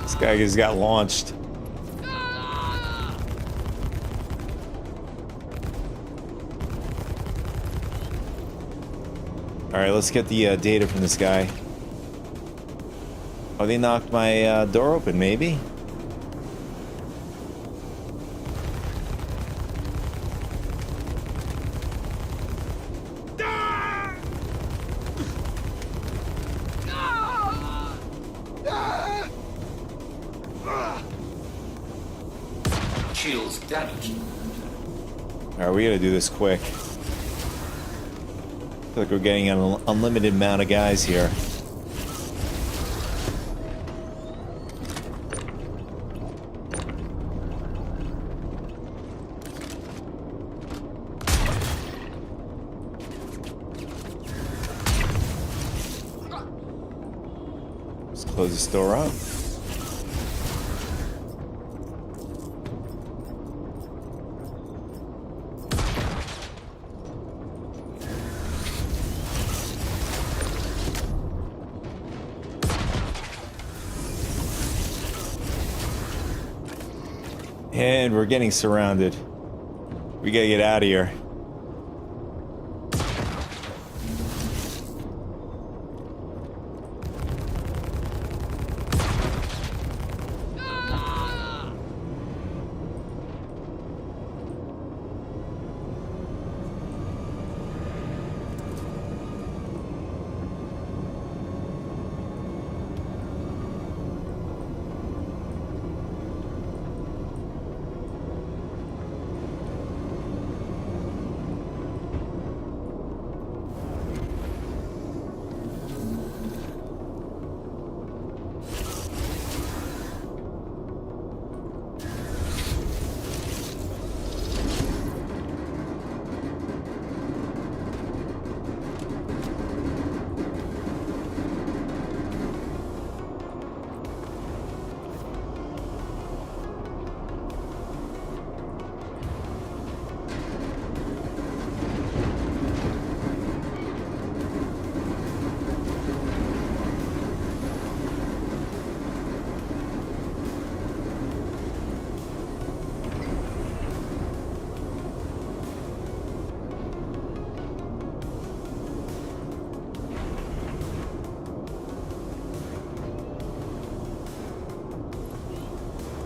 Speaker 1: This guy just got launched. Alright, let's get the data from this guy. Oh, they knocked my door open, maybe?
Speaker 5: Shields damaged.
Speaker 1: Alright, we gotta do this quick. I feel like we're getting an unlimited amount of guys here. Close the store up. And we're getting surrounded. We gotta get out of here.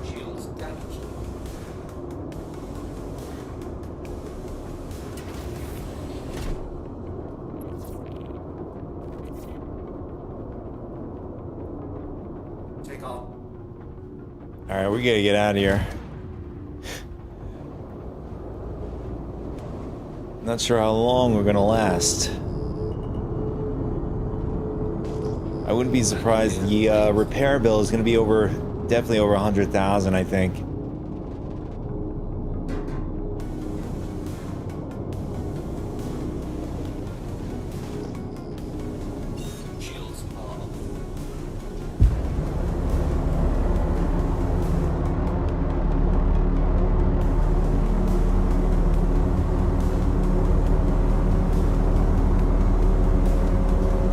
Speaker 5: Shields damaged. Take off.
Speaker 1: Alright, we gotta get out of here. Not sure how long we're gonna last. I wouldn't be surprised. The repair bill is gonna be definitely over 100,000, I think.
Speaker 5: Shields are off.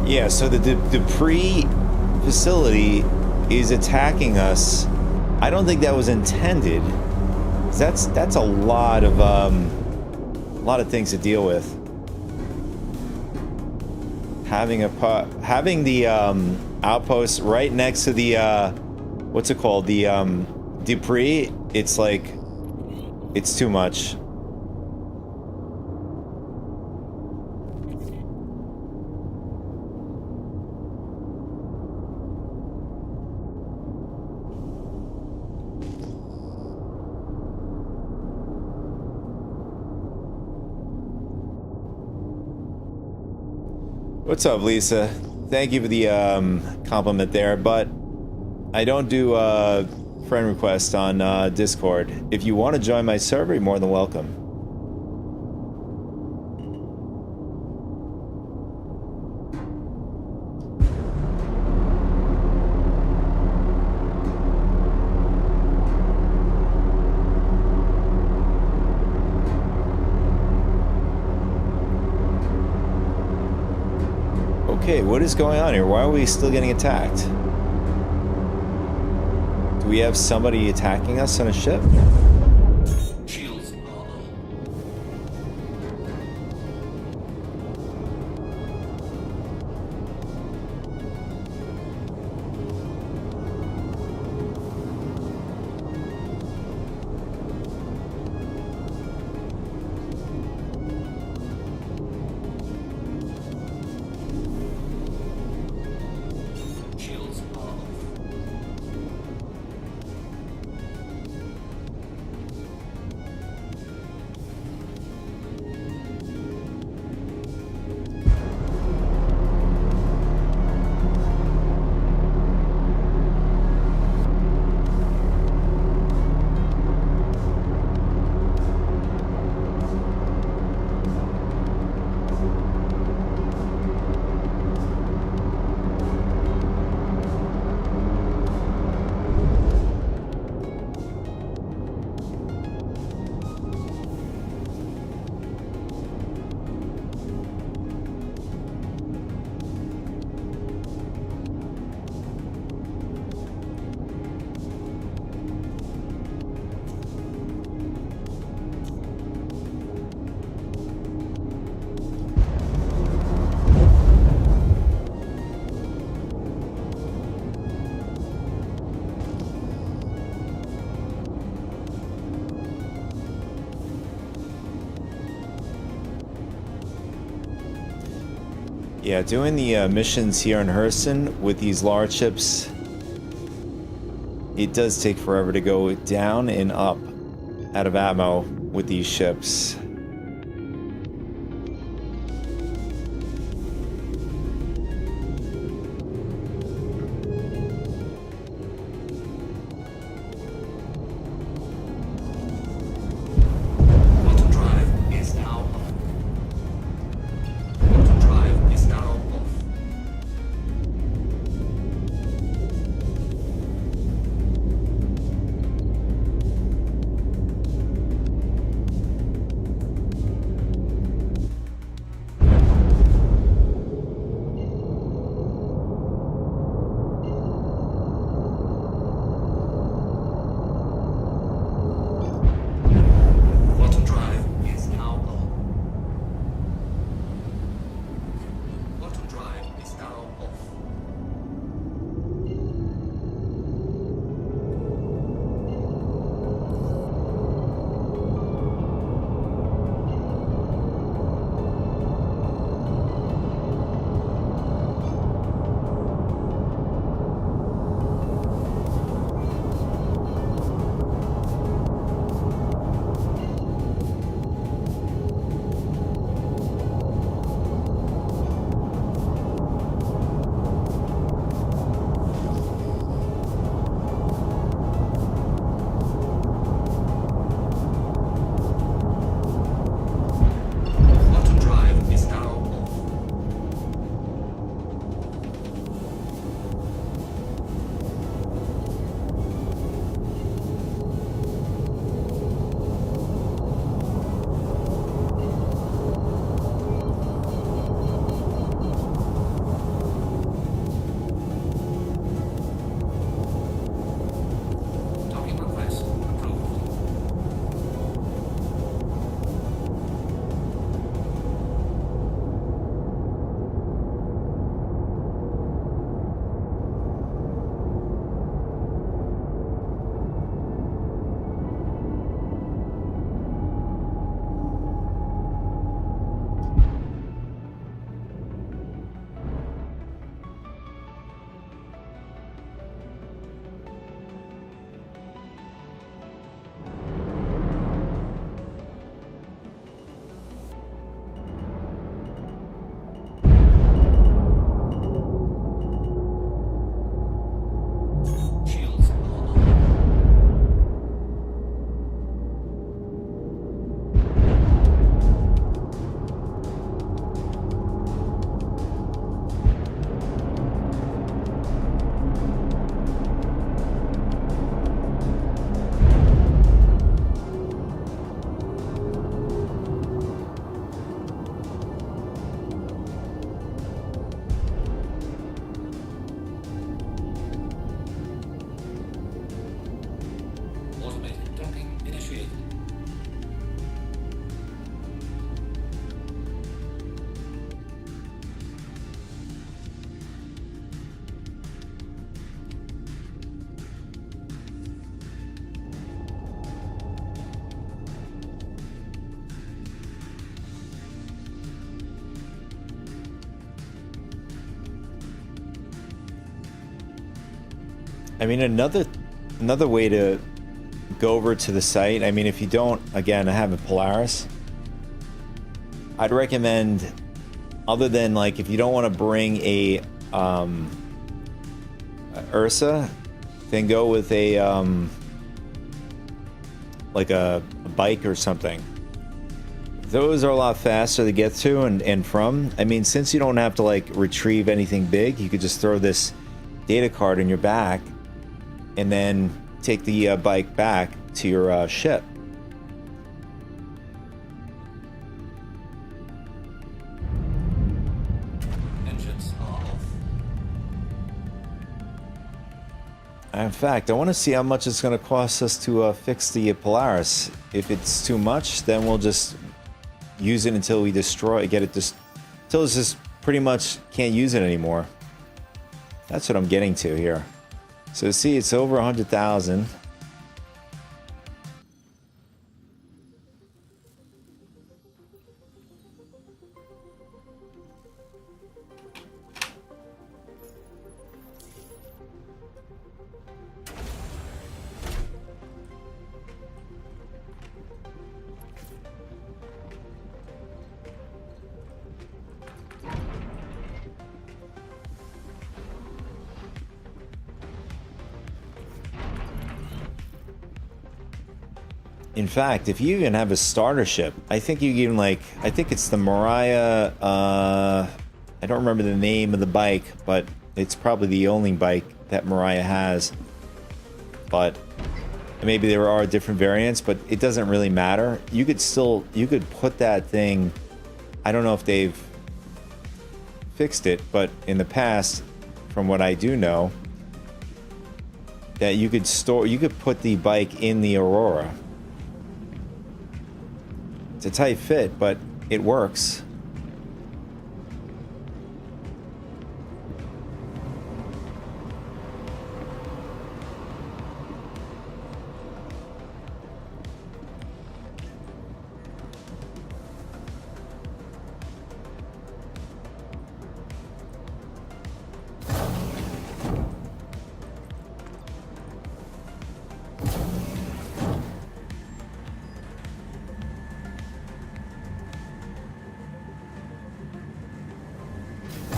Speaker 1: Yeah, so the Dupree facility is attacking us. I don't think that was intended. That's a lot of things to deal with. Having the outpost right next to the what's it called, the Dupree, it's like it's too much. What's up, Lisa? Thank you for the compliment there, but I don't do friend requests on Discord. If you want to join my server, you're more than welcome. Okay, what is going on here? Why are we still getting attacked? Do we have somebody attacking us on a ship?
Speaker 5: Shields are low. Shields are off.
Speaker 1: Yeah, doing the missions here in Hurston with these large ships, it does take forever to go down and up out of ammo with these ships.
Speaker 5: Auto drive is now on. Auto drive is now off. Auto drive is now on. Auto drive is now off. Auto drive is now off. Docking request approved. Shields are on. Automated docking initiated.
Speaker 1: I mean, another way to go over to the site. I mean, if you don't, again, I have a Polaris. I'd recommend, other than like if you don't want to bring a Ursa, then go with a like a bike or something. Those are a lot faster to get to and from. I mean, since you don't have to like retrieve anything big, you could just throw this data card in your back and then take the bike back to your ship.
Speaker 5: Engines are off.
Speaker 1: In fact, I want to see how much it's going to cost us to fix the Polaris. If it's too much, then we'll just use it until we destroy it, until it's just pretty much can't use it anymore. That's what I'm getting to here. So see, it's over 100,000. In fact, if you even have a starter ship, I think you even like, I think it's the Mariah, I don't remember the name of the bike, but it's probably the only bike that Mariah has. But maybe there are different variants, but it doesn't really matter. You could still, you could put that thing, I don't know if they've fixed it, but in the past, from what I do know, that you could store, you could put the bike in the Aurora. It's a tight fit, but it works.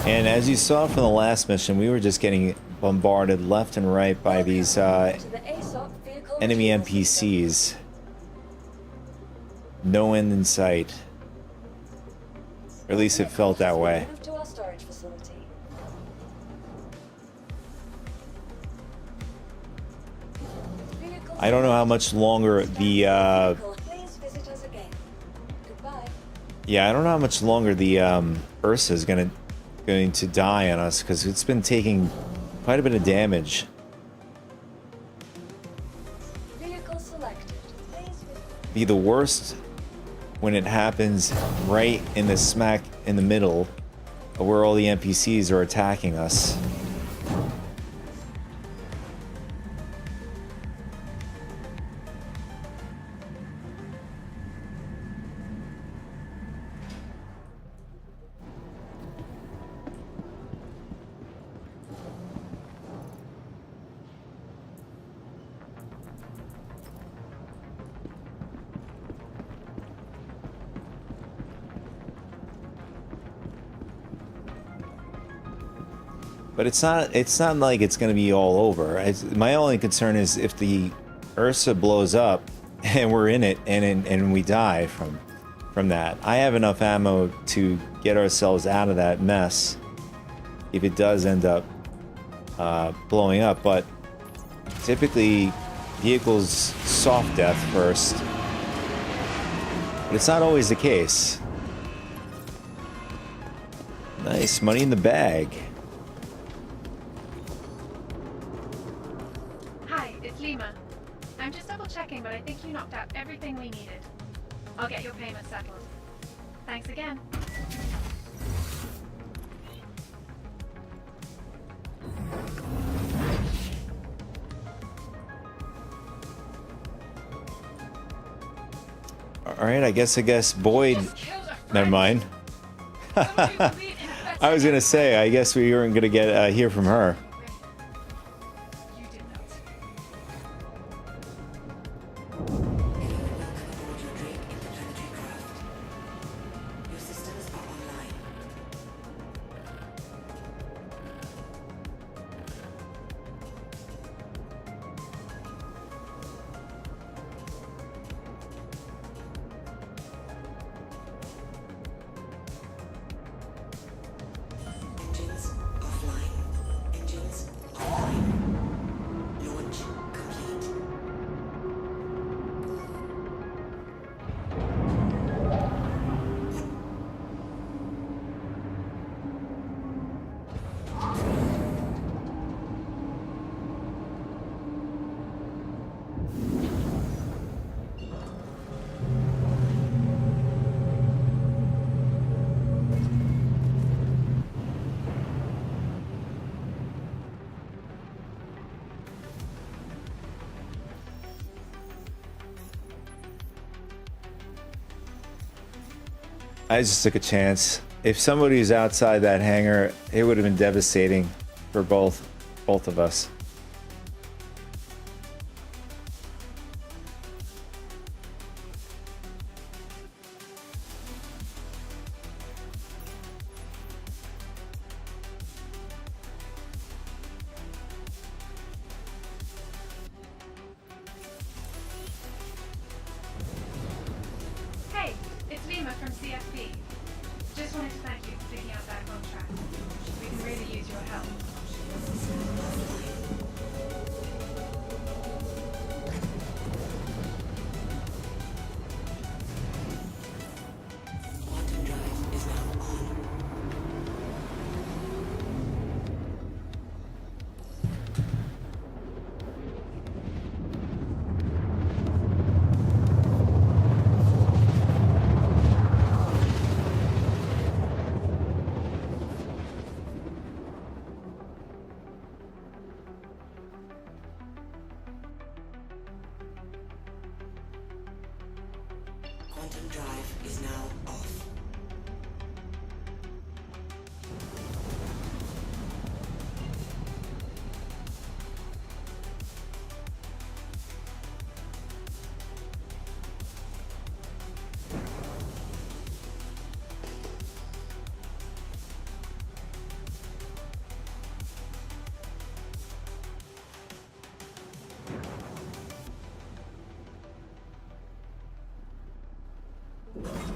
Speaker 1: And as you saw from the last mission, we were just getting bombarded left and right by these enemy NPCs. No end in sight. Or at least it felt that way.
Speaker 3: To our storage facility.
Speaker 1: I don't know how much longer the
Speaker 3: Please visit us again. Goodbye.
Speaker 1: yeah, I don't know how much longer the Ursa is going to die on us, because it's been taking quite a bit of damage.
Speaker 3: Vehicle selected. Please visit.
Speaker 1: Be the worst when it happens right in the smack in the middle of where all the NPCs are attacking us. But it's not like it's going to be all over. My only concern is if the Ursa blows up and we're in it and we die from that. I have enough ammo to get ourselves out of that mess if it does end up blowing up. But typically vehicles soft death first. But it's not always the case. Nice, money in the bag.
Speaker 2: Hi, it's Lima. I'm just double checking, but I think you knocked out everything we needed. I'll get your payment settled. Thanks again.
Speaker 1: Alright, I guess Boyd...
Speaker 2: Just killed a friend.
Speaker 1: Never mind.
Speaker 2: Somebody who beat him better.
Speaker 1: I was gonna say, I guess we weren't gonna get hear from her.
Speaker 2: You did not.
Speaker 6: Your systems are online. Engines offline. Engines online. Launch complete.
Speaker 1: I just took a chance. If somebody was outside that hangar, it would have been devastating for both of us.
Speaker 2: CFP. Just wanted to thank you for picking out that contract. We can really use your help.
Speaker 6: Quantum drive is now on. Quantum drive is now off.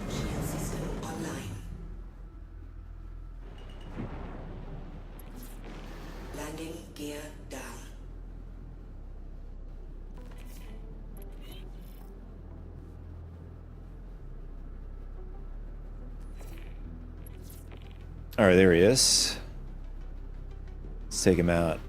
Speaker 6: Shield system online. Landing gear down.
Speaker 1: All right, there he is. Let's take him out.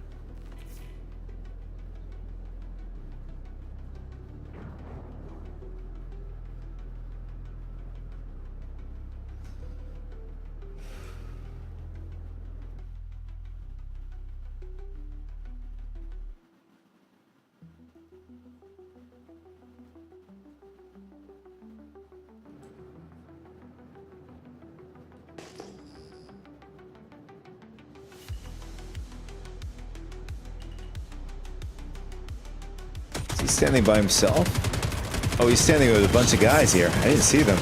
Speaker 1: Is he standing by himself? Oh, he's standing with a bunch of guys here. I didn't see them.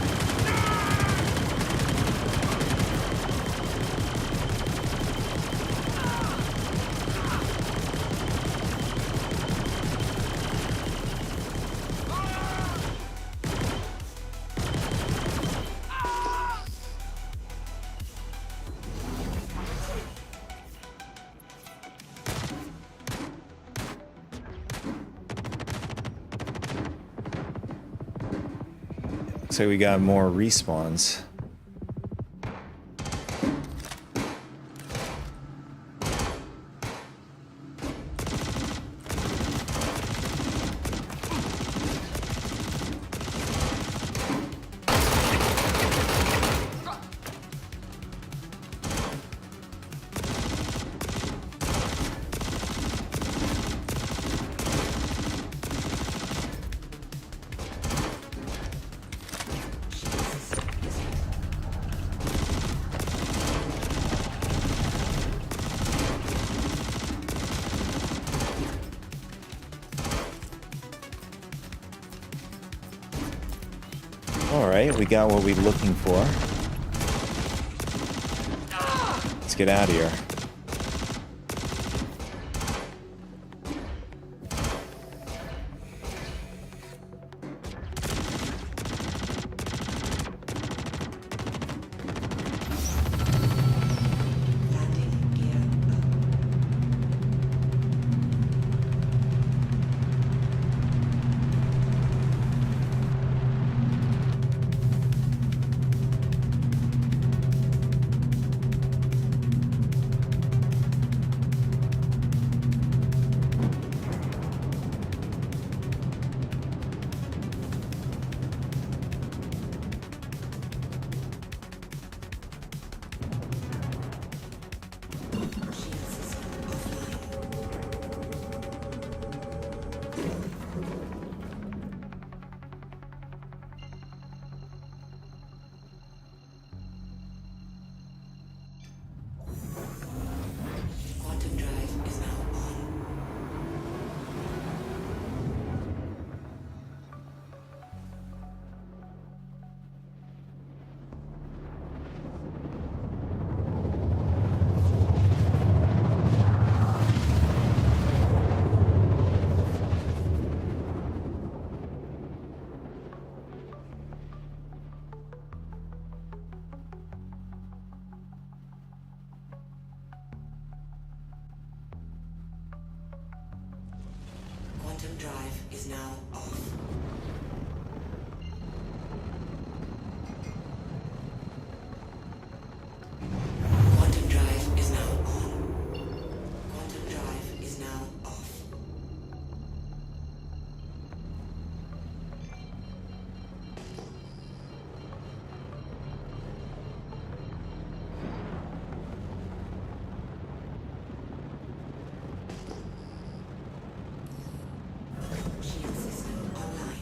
Speaker 1: So we got more respawns. Alright, we got what we're looking for. Let's get out of here.
Speaker 6: Landing gear up. drive is now off. Quantum drive is now on. Quantum drive is now off. Shield system online.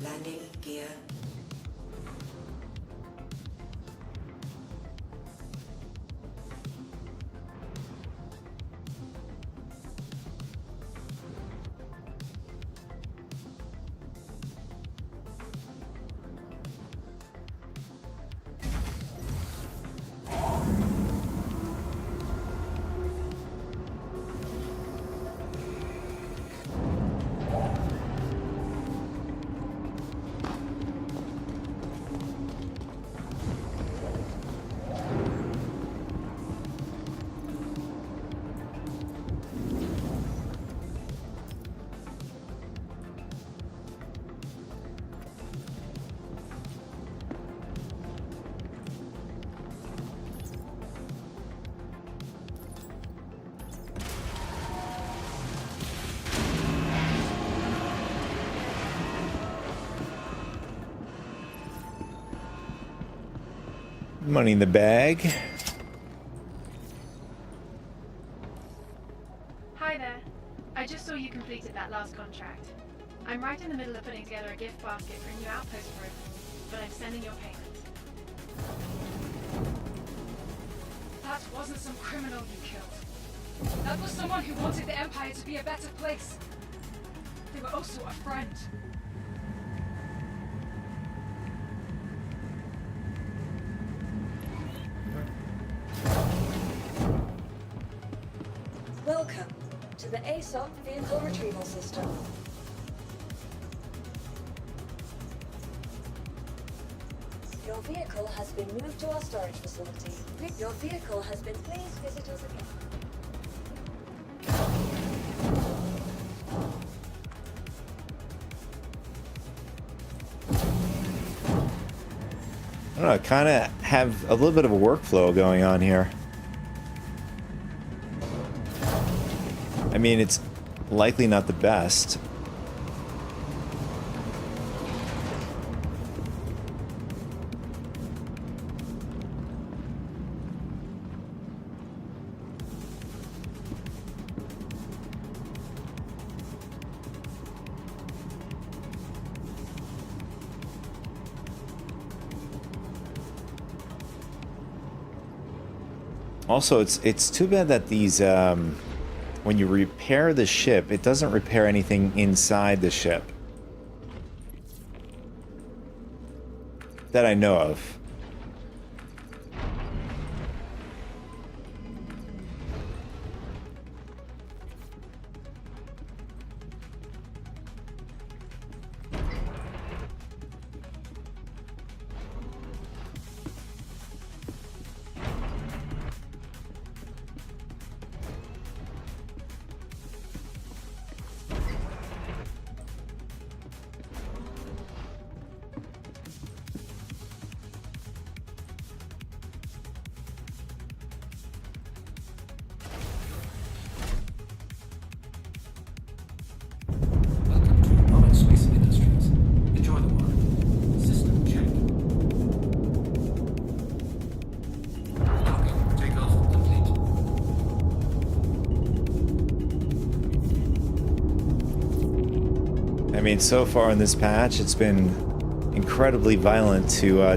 Speaker 6: Landing gear.
Speaker 1: Money in the bag.
Speaker 2: Hi there. I just saw you completed that last contract. I'm right in the middle of putting together a gift basket for a new outpost room, but I'm sending your payment.
Speaker 4: That wasn't some criminal you killed. That was someone who wanted the Empire to be a better place. They were also a friend.
Speaker 3: Welcome to the ASOP Vehicle Retrieval System. Your vehicle has been moved to our storage facility. Your vehicle has been. Please visit us again.
Speaker 1: I don't know, I kind of have a little bit of a workflow going on here. I mean, it's likely not the best. Also, it's too bad that these when you repair the ship, it doesn't repair anything inside the ship that I know of.
Speaker 5: Welcome to Space Industries. Enjoy the ride. System check. Docking. Takeoff complete.
Speaker 1: I mean, so far in this patch, it's been incredibly violent to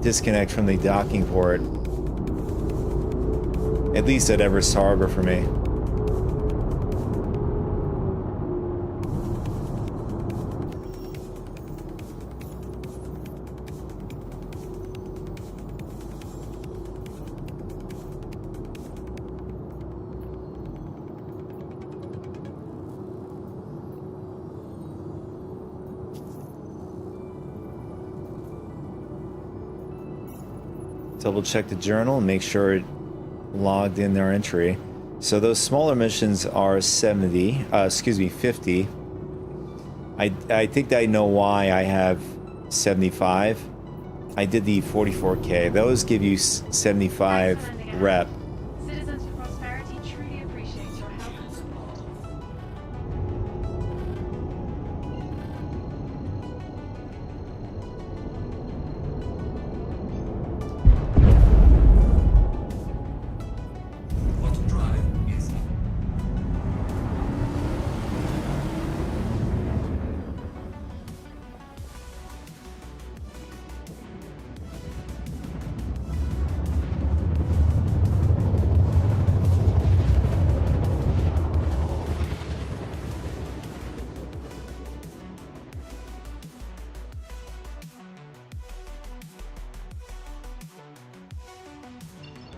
Speaker 1: disconnect from the docking port. At least at Everest Harbor for me. double check the journal and make sure it logged in their entry. So those smaller missions are 50. I think I know why I have 75. I did the 44K. Those give you 75 rep.
Speaker 2: Citizens for Prosperity truly appreciate your help and support.
Speaker 5: Quantum drive is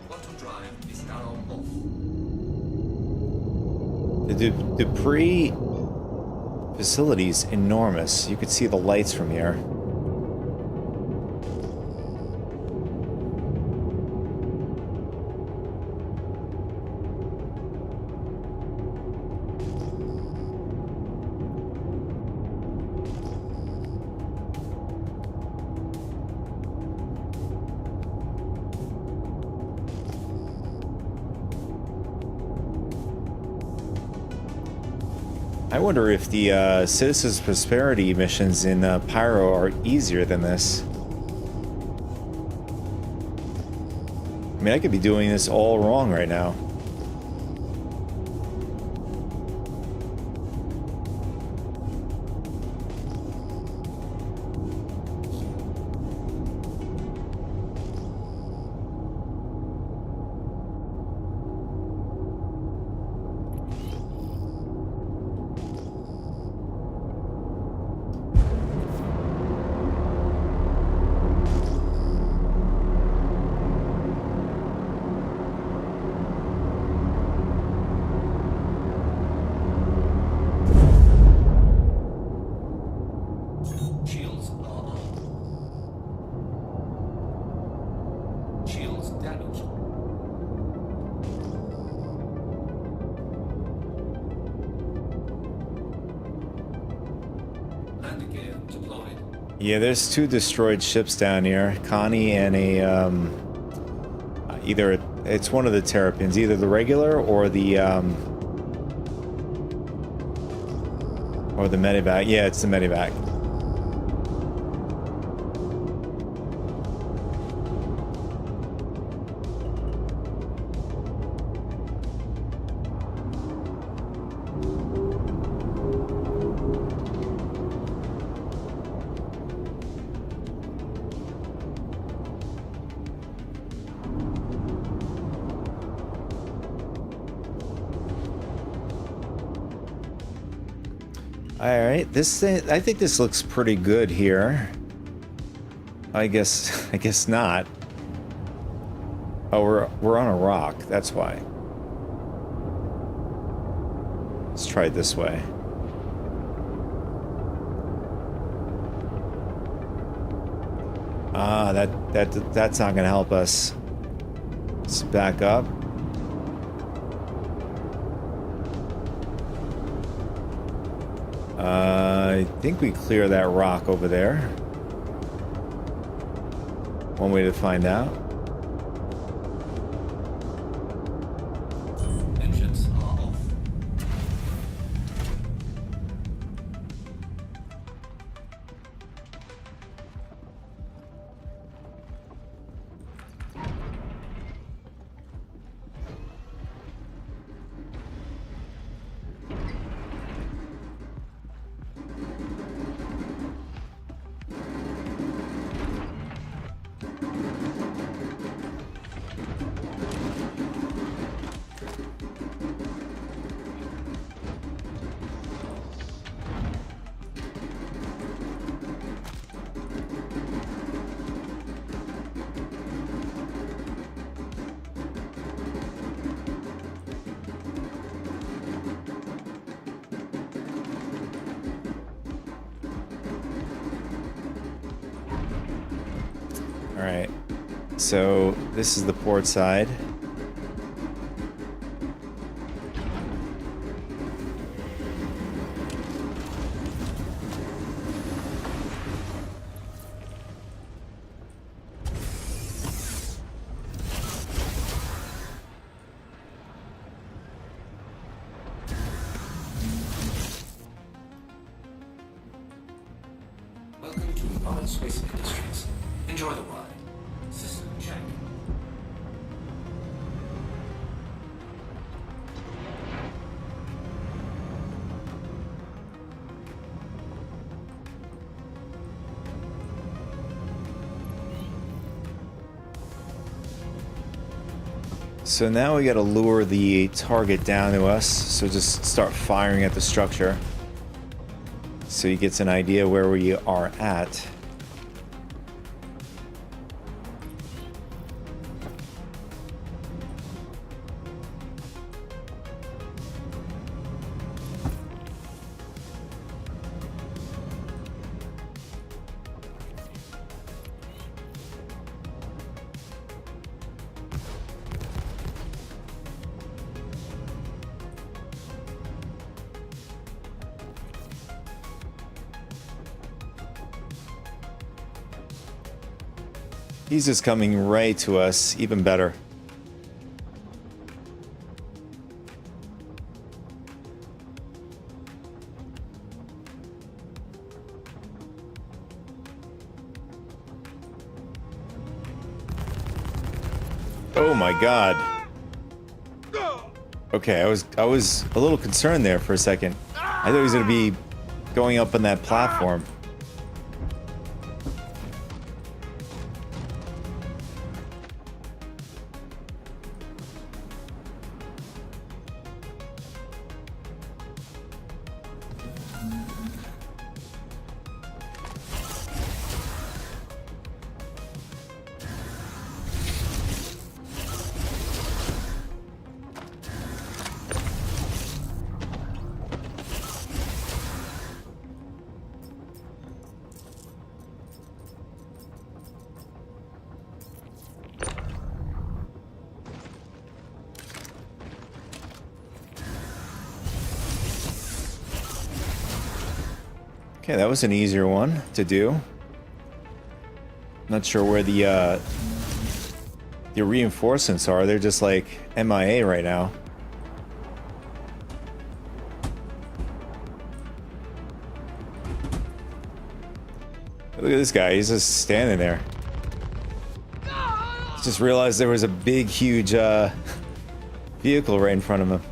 Speaker 5: quantum drive is now off.
Speaker 1: The debris facility is enormous. You could see the lights from here. I wonder if the Citizens Prosperity missions in Pyro are easier than this. I mean, I could be doing this all wrong right now.
Speaker 5: Shields are on. Shields damaged. Landing gear deployed.
Speaker 1: Yeah, there's 2 destroyed ships down here. Connie and a either it's one of the Terrapins, either the regular or the medevac. Yeah, it's the medevac. All right, I think this looks pretty good here. I guess not. Oh, we're on a rock. That's why. Let's try it this way. Ah, that's not gonna help us. Let's back up. I think we clear that rock over there. One way to find out.
Speaker 5: Engines are off.
Speaker 1: So this is the port side.
Speaker 5: Welcome to Armored Space Industries. Enjoy the ride. System check.
Speaker 1: So now we gotta lure the target down to us. So just start firing at the structure. So he gets an idea where we are at. He's just coming right to us, even better. Oh my god. Okay, I was a little concerned there for a second. I thought he was gonna be going up on that platform. Okay, that was an easier one to do. Not sure where the reinforcements are. They're just like MIA right now. Look at this guy. He's just standing there. Just realized there was a big, huge vehicle right in front of him.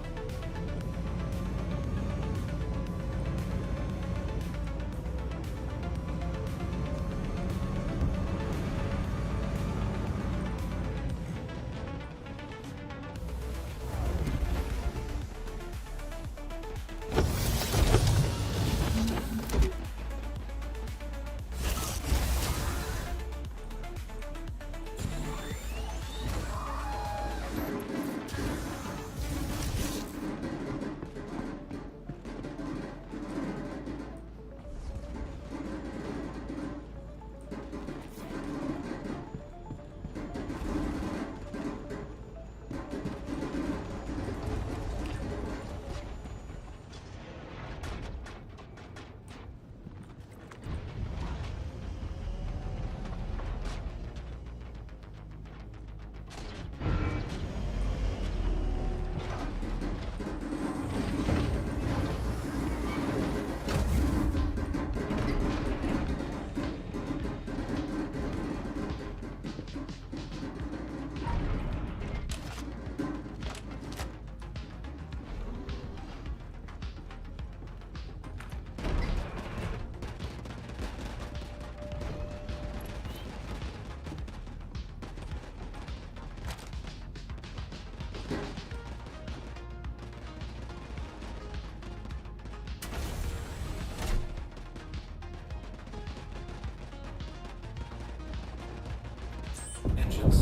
Speaker 5: Engines.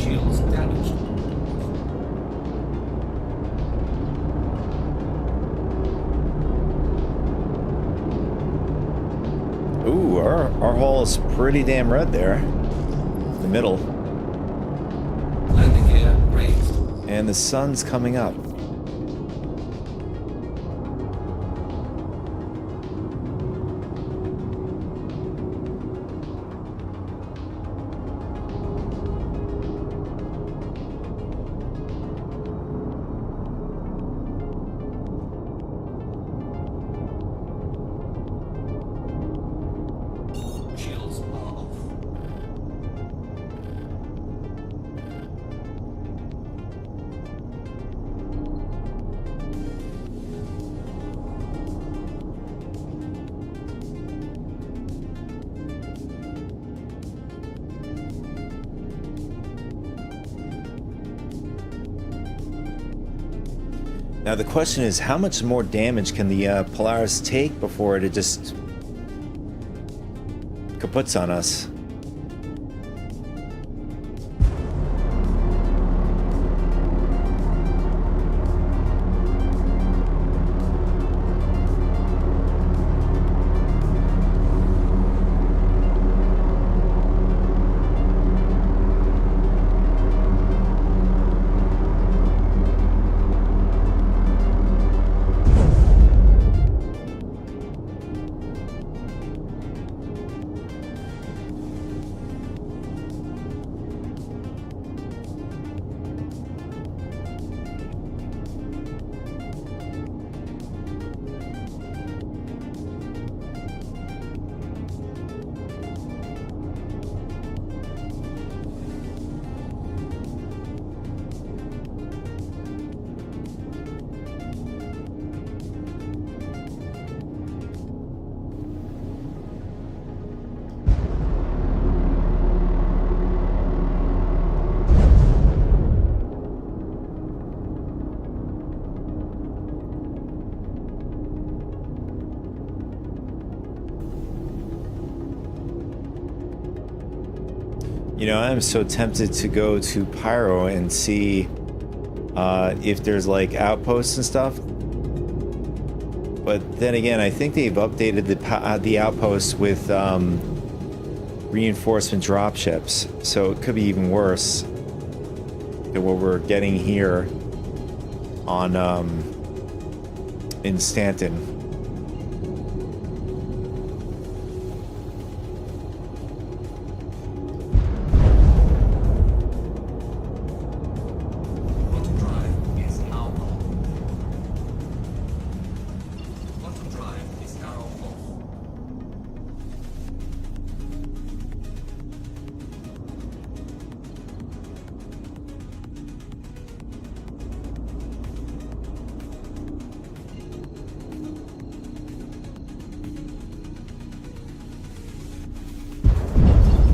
Speaker 5: Shields damaged.
Speaker 1: Ooh, Our hull is pretty damn red there. The middle.
Speaker 5: Landing gear raised.
Speaker 1: And the sun's coming up.
Speaker 5: Shields are off.
Speaker 1: Now the question is, how much more damage can the Polaris take before it just kaputs on us? You know, I'm so tempted to go to Pyro and see if there's like outposts and stuff. But then again, I think they've updated the outposts with reinforcement dropships, so it could be even worse than what we're getting here on in Stanton.
Speaker 5: Quantum drive is now off. Quantum drive is now off. Quantum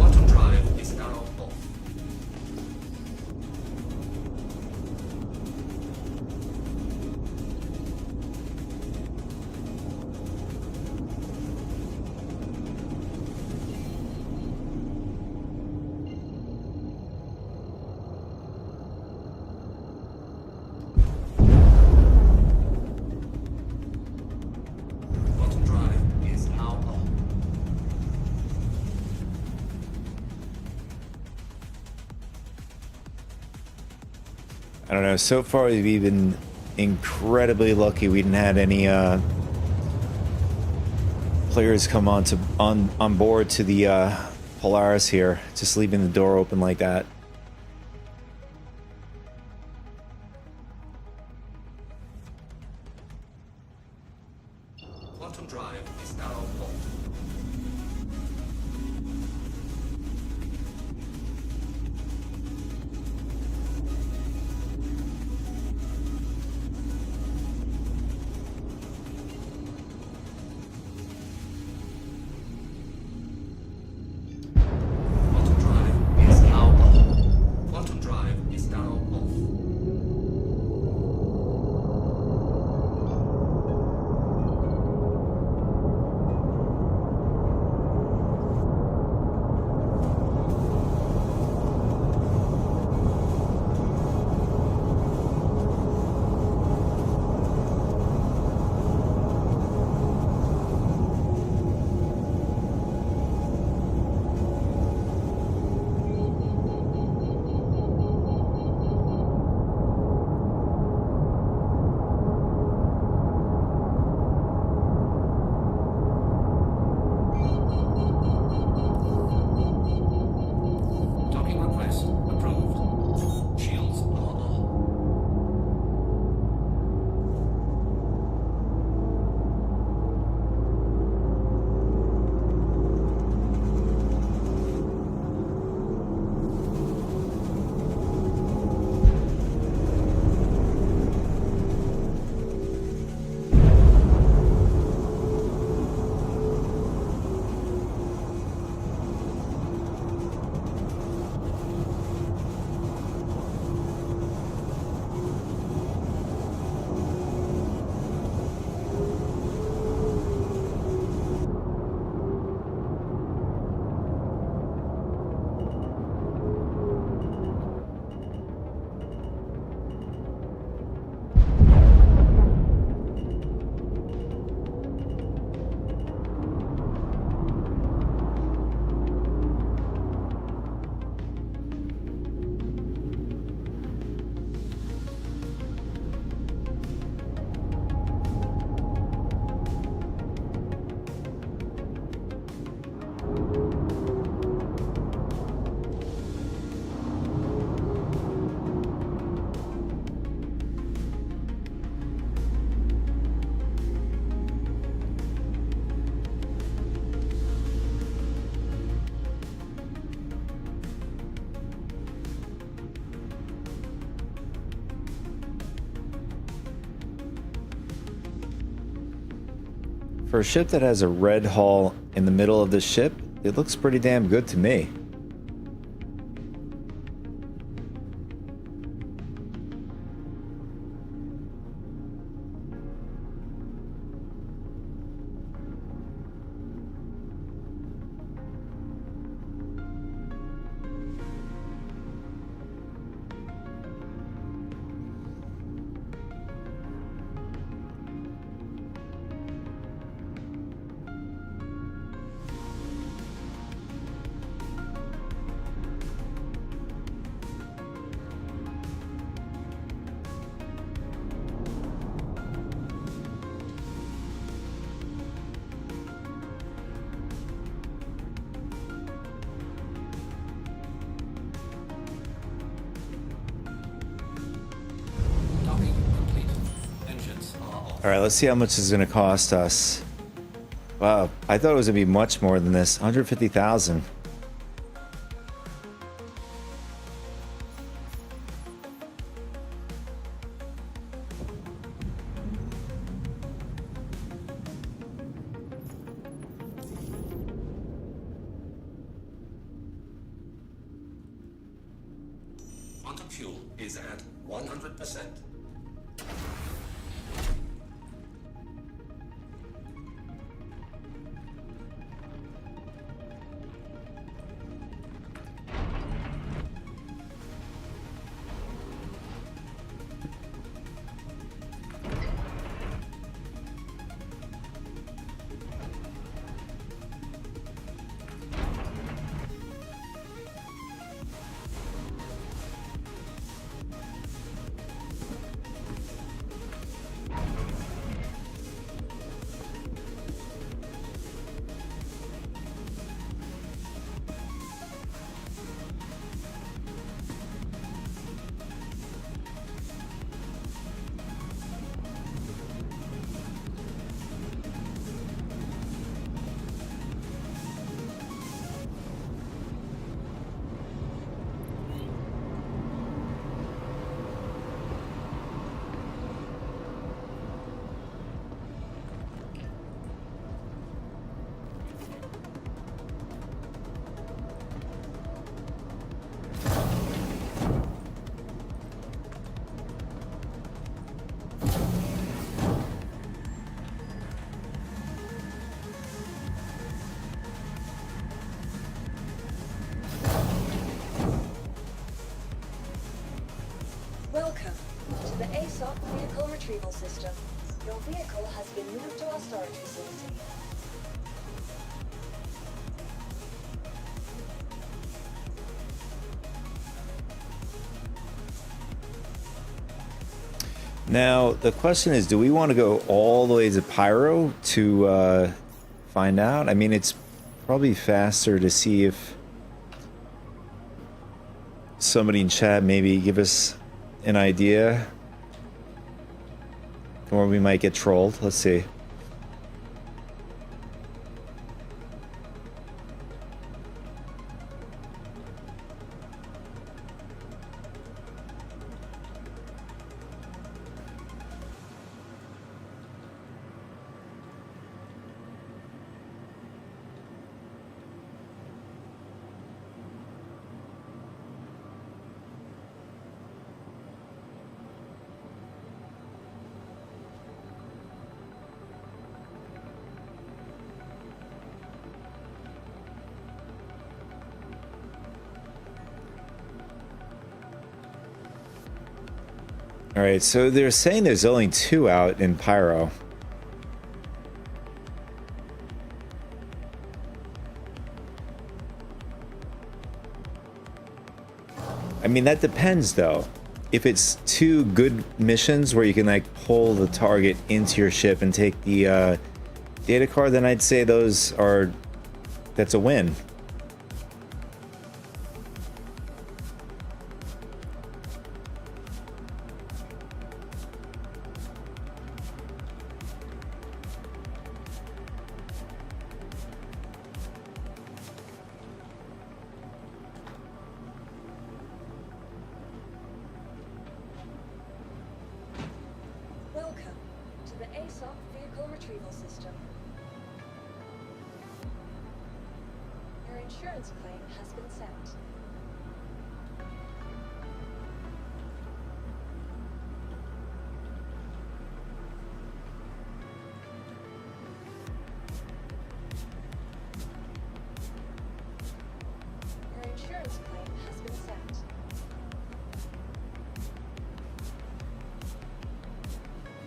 Speaker 5: drive is now off. Quantum drive is now off.
Speaker 1: I don't know. So far, we've been incredibly lucky. We didn't have any players come on board to the Polaris here, just leaving the door open like that.
Speaker 5: Quantum drive is now off. Quantum drive is now off. Quantum drive is now off.
Speaker 1: For a ship that has a red hull in the middle of the ship, it looks pretty damn good to me.
Speaker 5: Docking complete. Engines are off.
Speaker 1: All right, let's see how much this is going to cost us. Wow, I thought it was going to be much more than this. 150,000.
Speaker 5: Quantum fuel is at 100%.
Speaker 3: Welcome to the ASOP Vehicle Retrieval System. Your vehicle has been moved to our storage facility.
Speaker 1: Now, the question is, do we want to go all the way to Pyro to find out? I mean, it's probably faster to see if somebody in chat maybe give us an idea, or we might get trolled. Let's see. All right, so they're saying there's only 2 out in Pyro. I mean, that depends though. If it's 2 good missions where you can like pull the target into your ship and take the data card, then I'd say that's a win.
Speaker 3: Welcome to the ASOP Vehicle Retrieval System. insurance claim has been sent. Your insurance claim has been sent.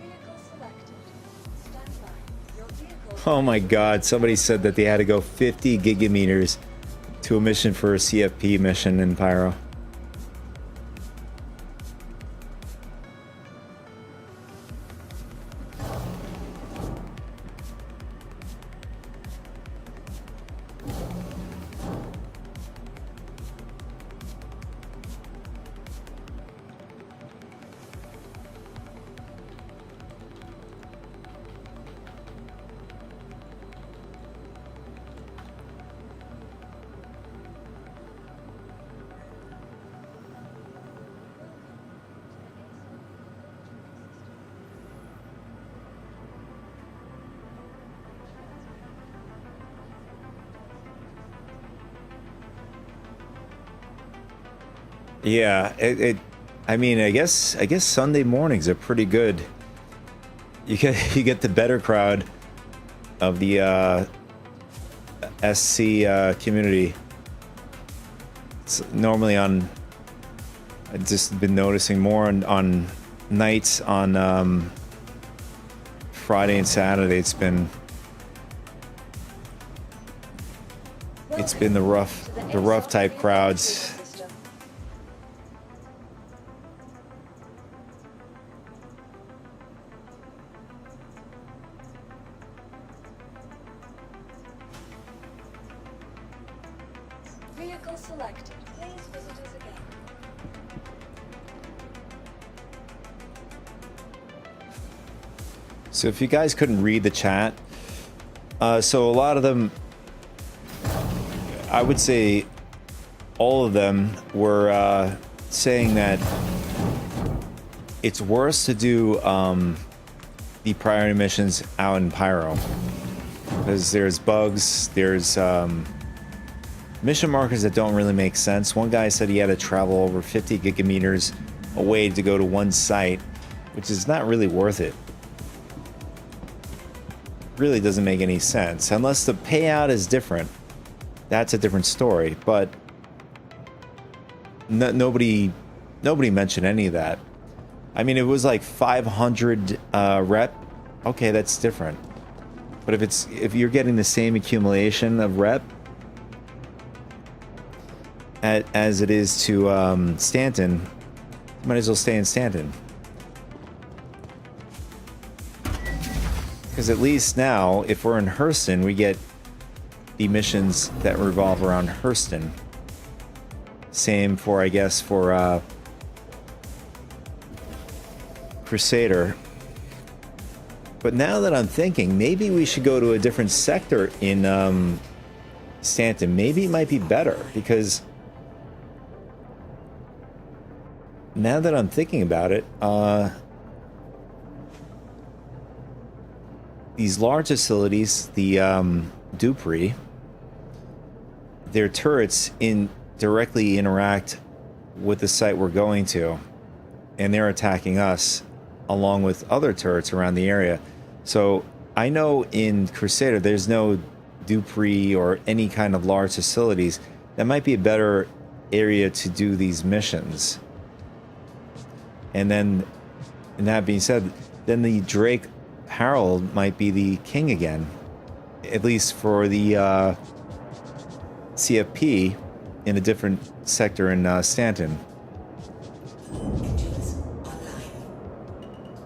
Speaker 3: Vehicle selected. Stand by. Your vehicle.
Speaker 1: Oh my god, somebody said that they had to go 50 gigameters to a mission for a CFP mission in Pyro. Yeah, I mean, I guess Sunday mornings are pretty good. You get the better crowd of the SC community. It's normally on. I've just been noticing more on nights on Friday and Saturday. It's been the rough type crowds.
Speaker 3: Vehicle selected. Please visit us again.
Speaker 1: So if you guys couldn't read the chat, so a lot of them, I would say all of them were saying that it's worse to do the priority missions out in Pyro. Because there's bugs, there's mission markers that don't really make sense. One guy said he had to travel over 50 gigameters away to go to one site, which is not really worth it. Really doesn't make any sense. Unless the payout is different, that's a different story. But nobody mentioned any of that. I mean, it was like 500 rep. Okay, that's different. But if you're getting the same accumulation of rep as it is to Stanton, you might as well stay in Stanton. Because at least now, if we're in Hurston, we get the missions that revolve around Hurston. Same for, I guess, for Crusader. But now that I'm thinking, maybe we should go to a different sector in Stanton. Maybe it might be better, because now that I'm thinking about it, these large facilities, the Dupree, their turrets directly interact with the site we're going to, and they're attacking us along with other turrets around the area. So I know in Crusader there's no Dupree or any kind of large facilities. That might be a better area to do these missions. And then, and that being said, then the Drake Harold might be the king again, at least for the CFP in a different sector in Stanton.
Speaker 6: Engines online.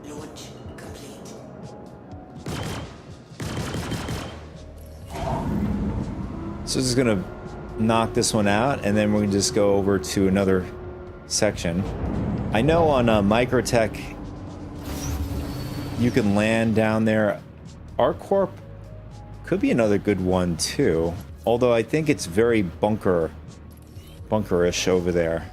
Speaker 6: Launch complete.
Speaker 1: So this is gonna knock this one out, and then we can just go over to another section. I know on Microtech you can land down there. ArcCorp could be another good one too, although I think it's very bunkerish over there.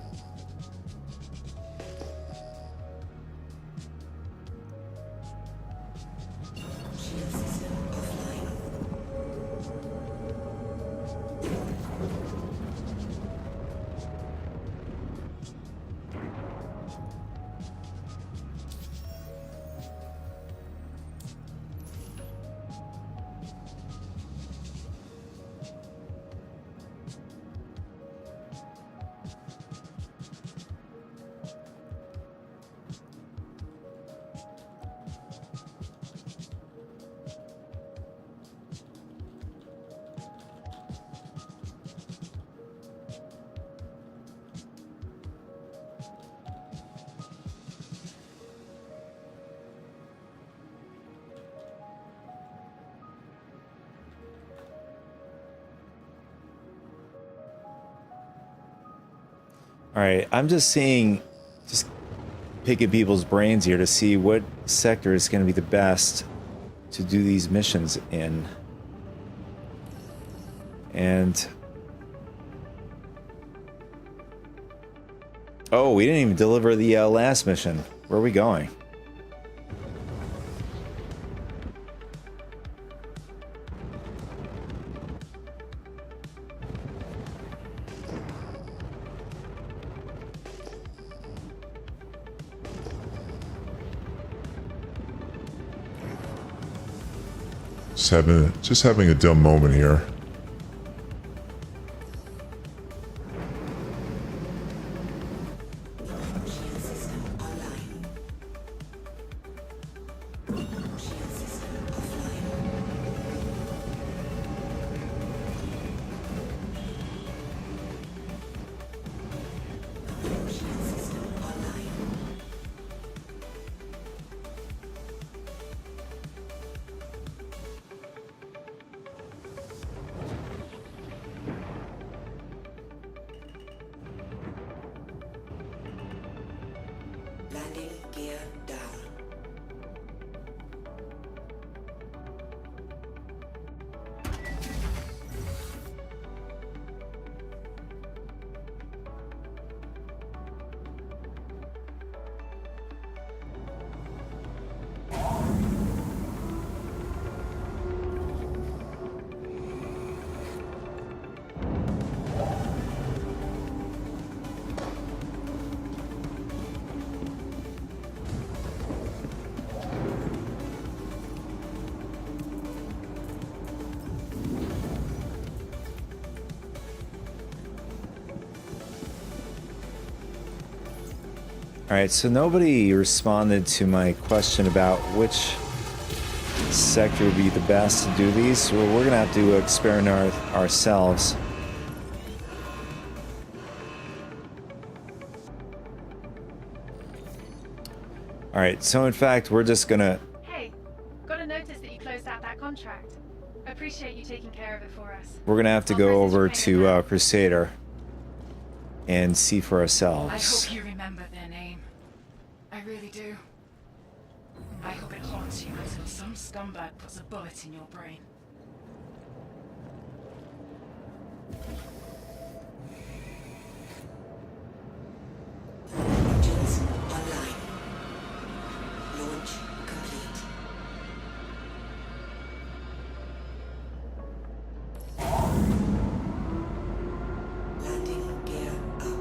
Speaker 6: Shield system offline.
Speaker 1: Alright, I'm just seeing, just picking people's brains here to see what sector is going to be the best to do these missions in. And... oh, we didn't even deliver the last mission. Where are we going?
Speaker 9: Just having a dumb moment here.
Speaker 6: Shield system online. Shield system offline. Shield system online. Landing gear down.
Speaker 1: Alright, so nobody responded to my question about which sector would be the best to do these, so we're gonna have to experiment ourselves. Alright, so in fact, we're just gonna...
Speaker 2: Hey, got a notice that you closed out that contract. Appreciate you taking care of it for us.
Speaker 1: we're gonna have to
Speaker 2: I'll
Speaker 1: go
Speaker 2: message
Speaker 1: over
Speaker 2: Raina
Speaker 1: to
Speaker 2: now.
Speaker 1: Crusader and see for
Speaker 4: I
Speaker 1: ourselves.
Speaker 4: hope you remember their name. I really do. I hope it haunts you until some scumbag puts a bullet in your brain.
Speaker 6: Engines online. Launch complete. Landing gear up.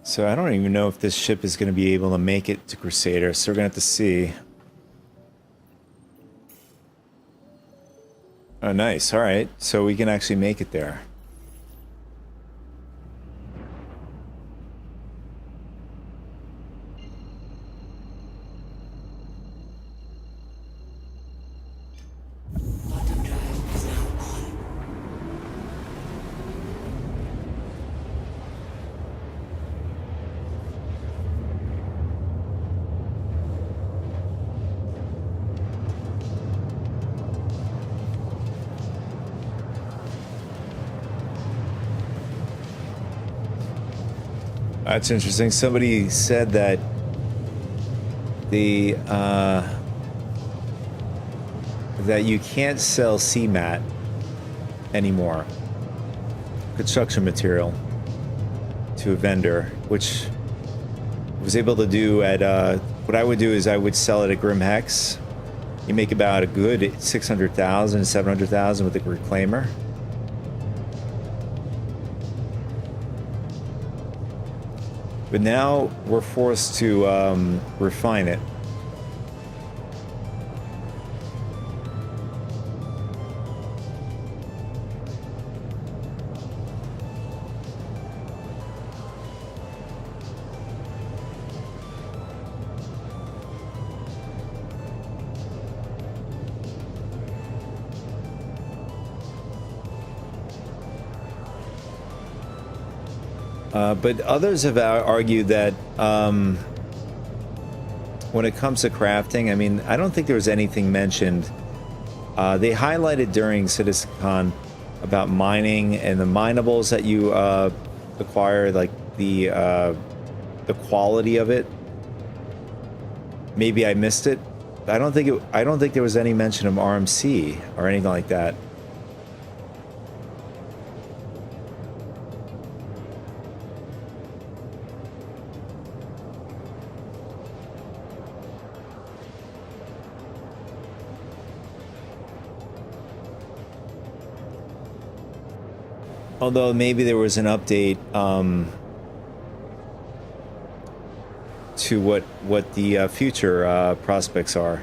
Speaker 1: So I don't even know if this ship is gonna be able to make it to Crusader, so we're gonna have to see. Oh, nice. Alright, so we can actually make it there.
Speaker 6: Quantum drive is now on.
Speaker 1: That's interesting. Somebody said that the that you can't sell CMAT anymore, construction material, to a vendor, which I was able to do at what I would do is I would sell it at Grim Hex. You make about a good 600,000, 700,000 with the reclaimer. But now we're forced to refine it. But others have argued that when it comes to crafting, I mean, I don't think there was anything mentioned. They highlighted during CitizenCon about mining and the minables that you acquire, like the quality of it. Maybe I missed it. I don't think there was any mention of RMC or anything like that. Although maybe there was an update to what the future prospects are.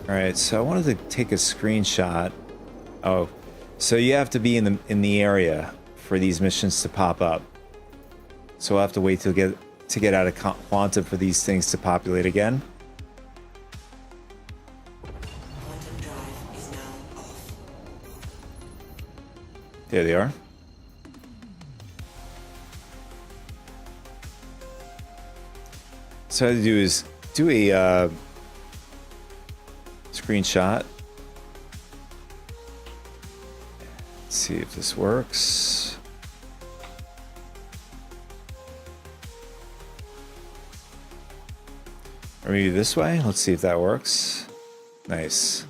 Speaker 1: Alright, so I wanted to take a screenshot. Oh, so you have to be in the area for these missions to pop up. So we'll have to wait to get out of quantum for these things to populate again.
Speaker 6: Quantum drive is now off.
Speaker 1: There they are. So what I have to do is do a screenshot. Let's see if this works. Or maybe this way. Let's see if that works. Nice.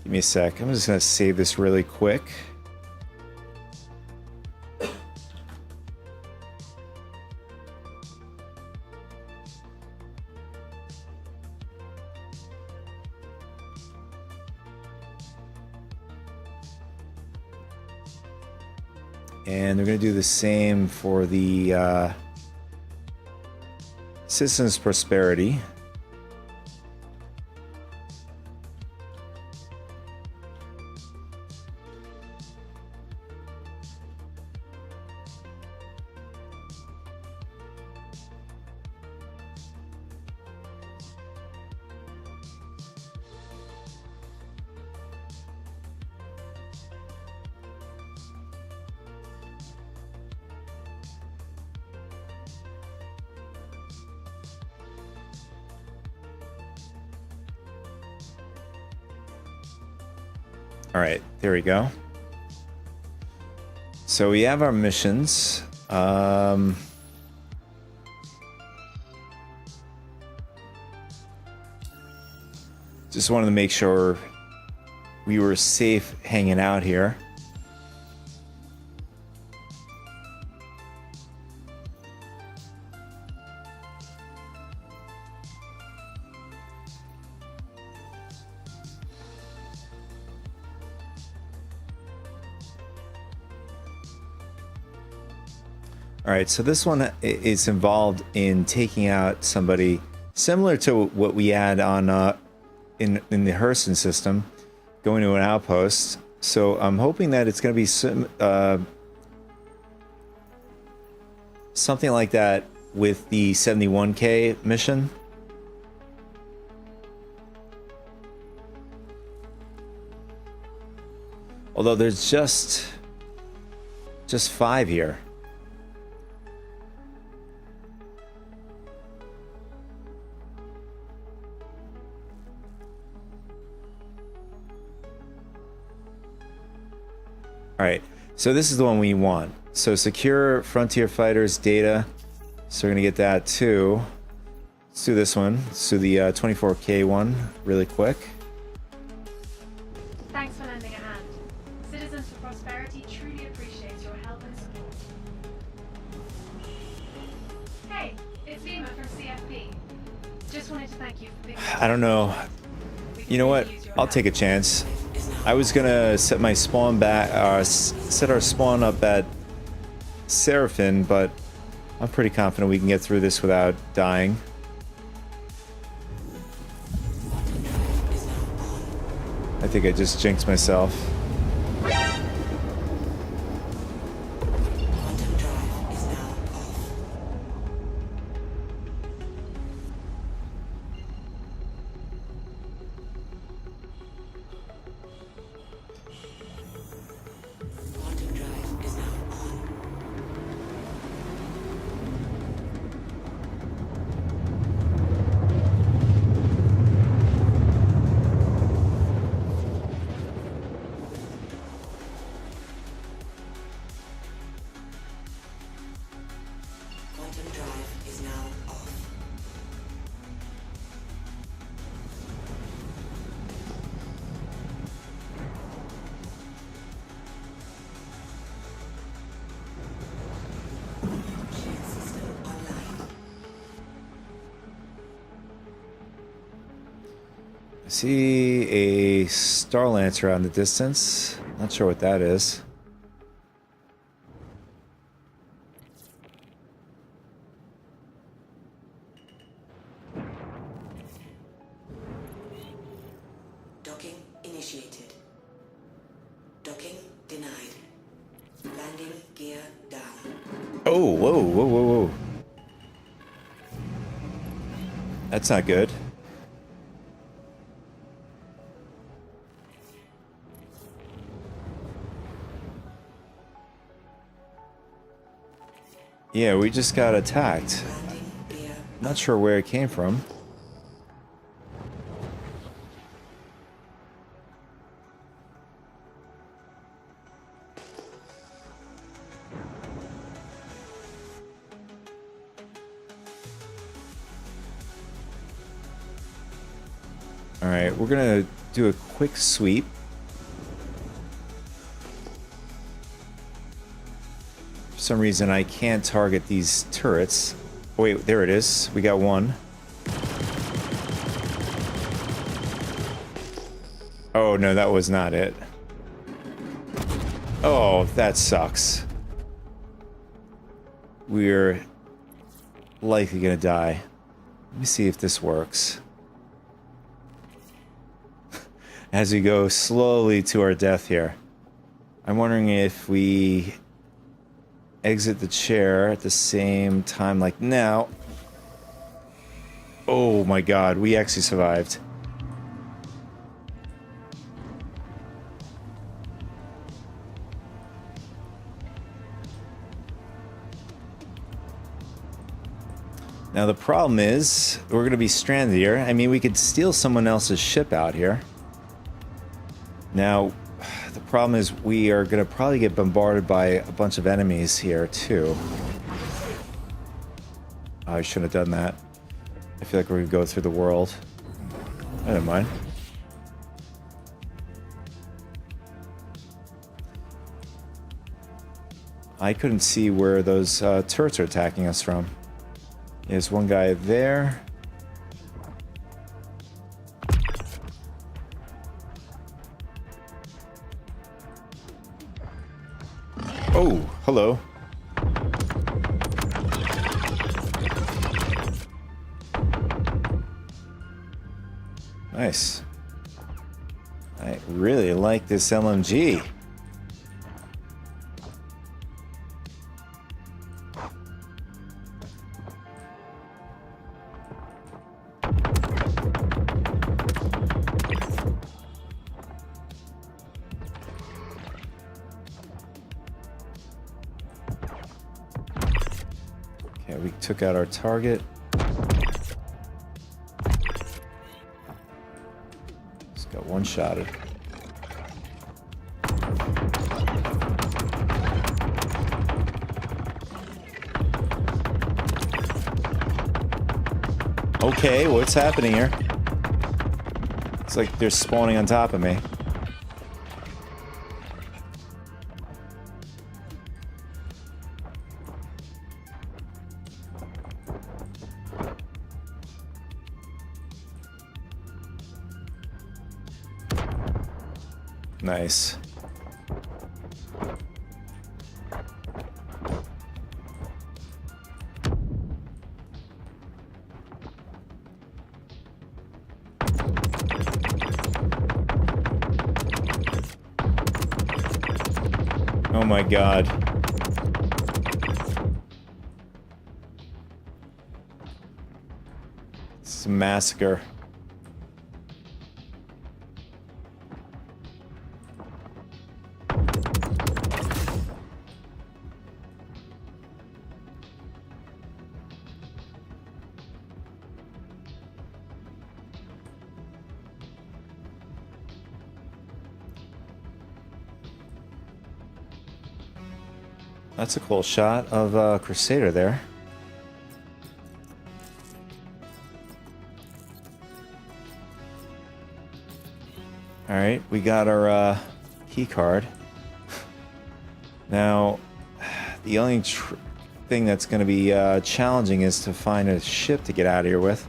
Speaker 1: Give me a sec. I'm just gonna save this really quick. And we're gonna do the same for the Citizens Prosperity. All right, there we go. So we have our missions. Just wanted to make sure we were safe hanging out here. All right, so this one is involved in taking out somebody similar to what we had on in the Hurston system, going to an outpost. So I'm hoping that it's going to be something like that with the 71K mission. Although there's just 5 here. Alright, so this is the one we want. So secure Frontier Fighters data. So we're going to get that too. Let's do this one. Let's do the 24K one really quick.
Speaker 2: Thanks for lending a hand. Citizens for Prosperity truly appreciates your help and support. Hey, it's Lima from CFP. Just wanted to thank you for being...
Speaker 1: I don't know. You know what? I'll take a chance. I was gonna set my spawn back, set our spawn up at Seraphim, but I'm pretty confident we can get through this without dying. I think I just jinxed myself. I see a Star Lancer out in the distance. Not sure what that is.
Speaker 6: Docking initiated. Docking denied. Landing gear down.
Speaker 1: Oh, whoa, whoa, whoa, whoa. That's not good. Yeah, we just got attacked. Not sure where it came from. Alright, we're gonna do a quick sweep. For some reason I can't target these turrets. Oh, wait, there it is. We got one. Oh no, that was not it. Oh, that sucks. We're likely gonna die. Let me see if this works. As we go slowly to our death here. I'm wondering if we exit the chair at the same time like now. Oh my god, we actually survived. Now the problem is, we're going to be stranded here. I mean, we could steal someone else's ship out here. Now, the problem is we are going to probably get bombarded by a bunch of enemies here, too. Oh, I shouldn't have done that. I feel like we're going to go through the world. I don't mind. I couldn't see where those turrets are attacking us from. There's one guy there. Oh, hello. Nice. I really like this LMG. Okay, we took out our target. Just got one shot at it. Okay, what's happening here? It's like they're spawning on top of me. Nice. Oh my God. It's a massacre. That's a cool shot of Crusader there. Alright, we got our key card. Now, the only thing that's going to be challenging is to find a ship to get out of here with.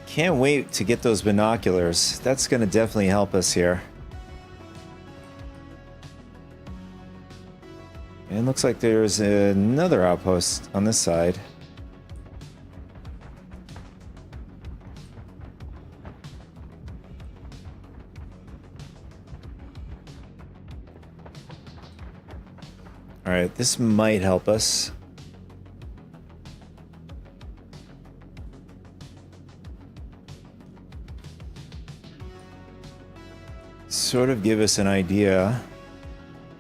Speaker 1: Can't wait to get those binoculars. That's going to definitely help us here. And it looks like there's another outpost on this side. All right, this might help us. Sort of give us an idea.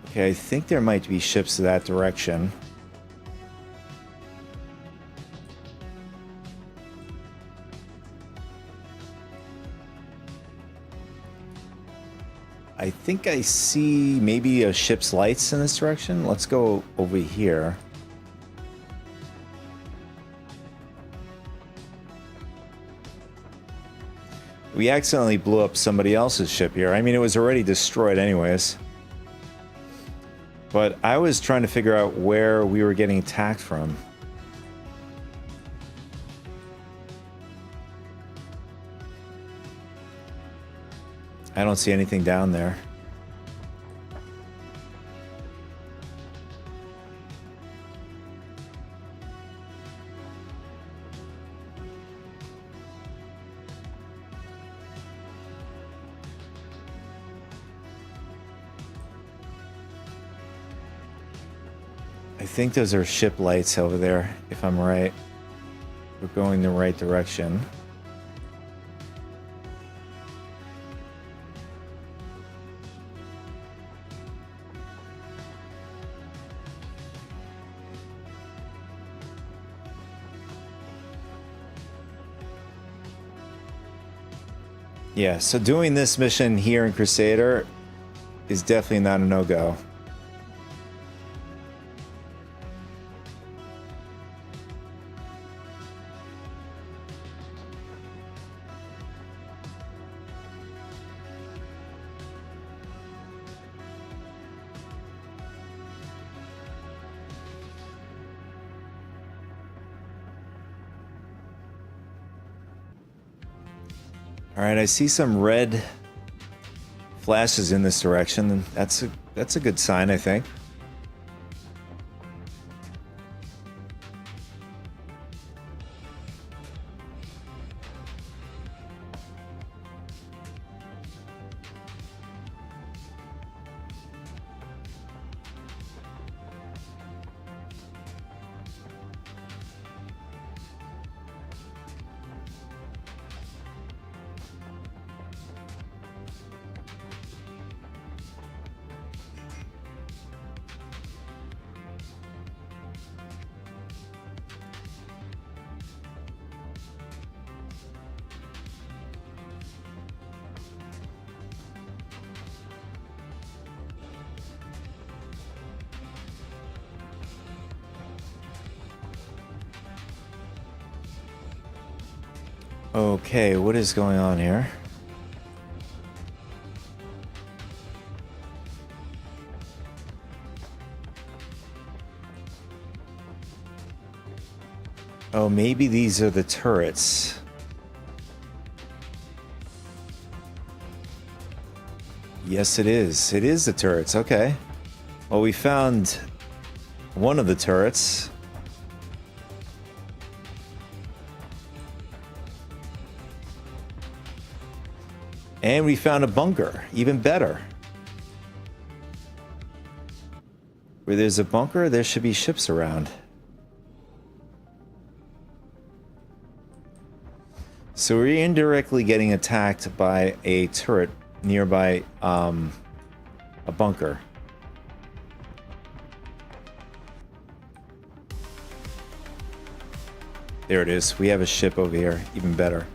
Speaker 1: Okay, I think there might be ships to that direction. I think I see maybe a ship's lights in this direction. Let's go over here. We accidentally blew up somebody else's ship here. I mean, it was already destroyed anyways. But I was trying to figure out where we were getting attacked from. I don't see anything down there. I think those are ship lights over there, if I'm right. We're going the right direction. Yeah, so doing this mission here in Crusader is definitely not a no-go. All right, I see some red flashes in this direction. That's a good sign, I think. Okay, what is going on here? Oh, maybe these are the turrets. Yes, it is. It is the turrets. Okay. Well, we found one of the turrets. And we found a bunker. Even better. Where there's a bunker, there should be ships around. So we're indirectly getting attacked by a turret nearby a bunker. There it is. We have a ship over here. Even better.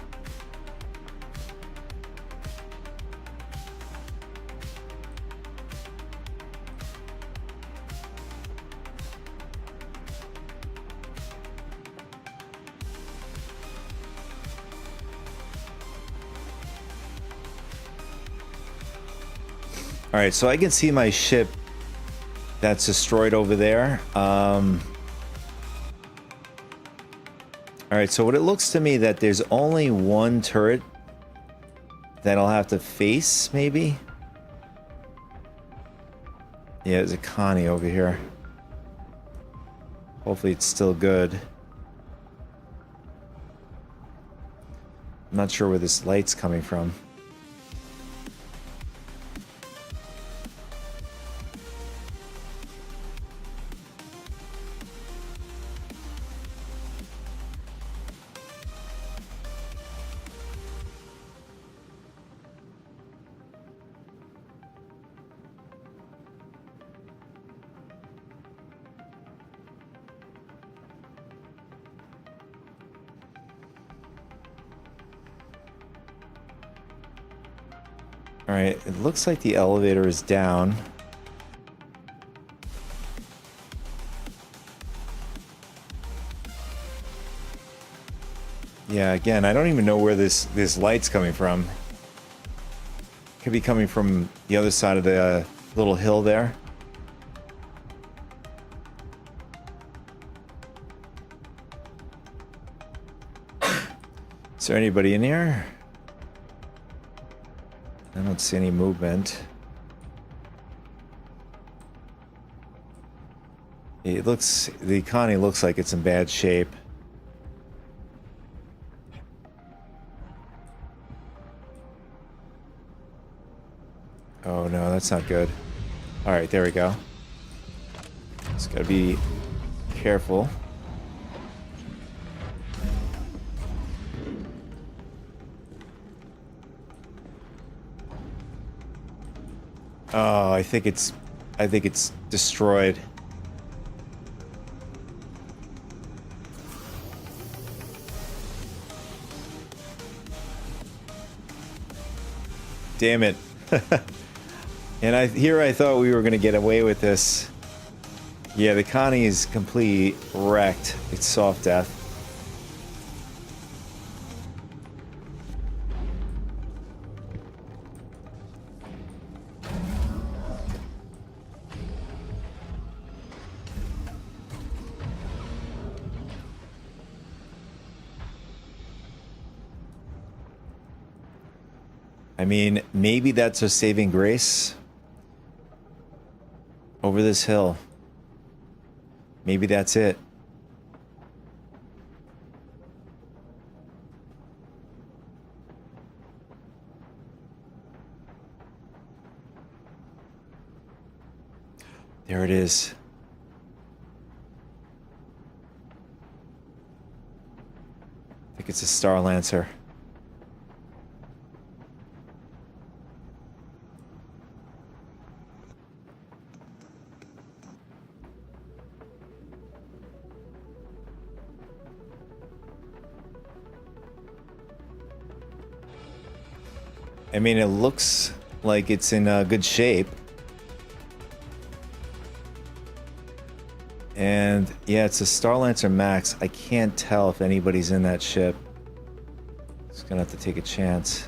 Speaker 1: All right, so I can see my ship that's destroyed over there. All right, so what it looks to me that there's only one turret that I'll have to face, maybe? Yeah, there's a Connie over here. Hopefully it's still good. I'm not sure where this light's coming from. Alright, it looks like the elevator is down. Yeah, again, I don't even know where this light's coming from. Could be coming from the other side of the little hill there. Is there anybody in here? I don't see any movement. It looks, the Connie looks like it's in bad shape. Oh no, that's not good. All right, there we go. Just gotta be careful. Oh, I think it's destroyed. Damn it. And I thought we were going to get away with this. Yeah, the Connie is completely wrecked. It's soft death. I mean, maybe that's a saving grace over this hill. Maybe that's it. There it is. I think it's a Star Lancer. I mean, it looks like it's in good shape. And yeah, it's a Star Lancer Max. I can't tell if anybody's in that ship. Just gonna have to take a chance.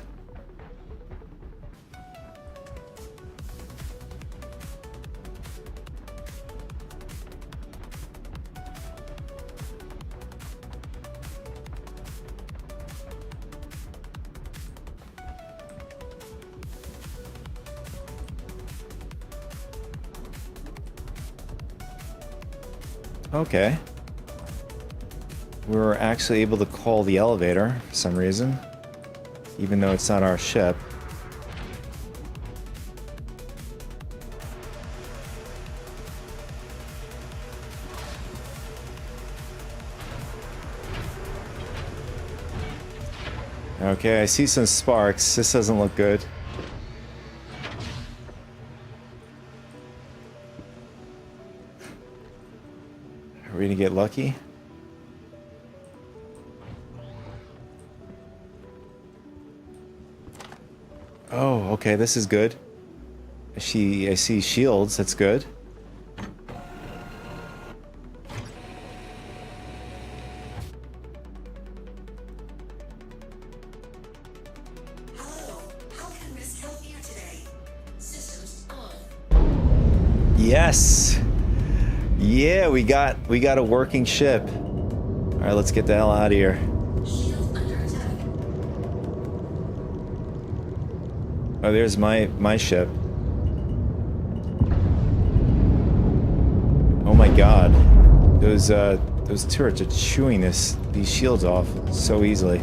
Speaker 1: Okay. We were actually able to call the elevator for some reason, even though it's not our ship. Okay, I see some sparks. This doesn't look good. Are we gonna get lucky? Oh, okay, this is good. I see shields, that's good.
Speaker 6: Hello, how can Miss help you today? Systems on.
Speaker 1: Yes! Yeah, we got a working ship. Alright, let's get the hell out of here.
Speaker 6: Shield under attack.
Speaker 1: Oh, there's my ship. Oh my god. Those turrets are chewing these shields off so easily.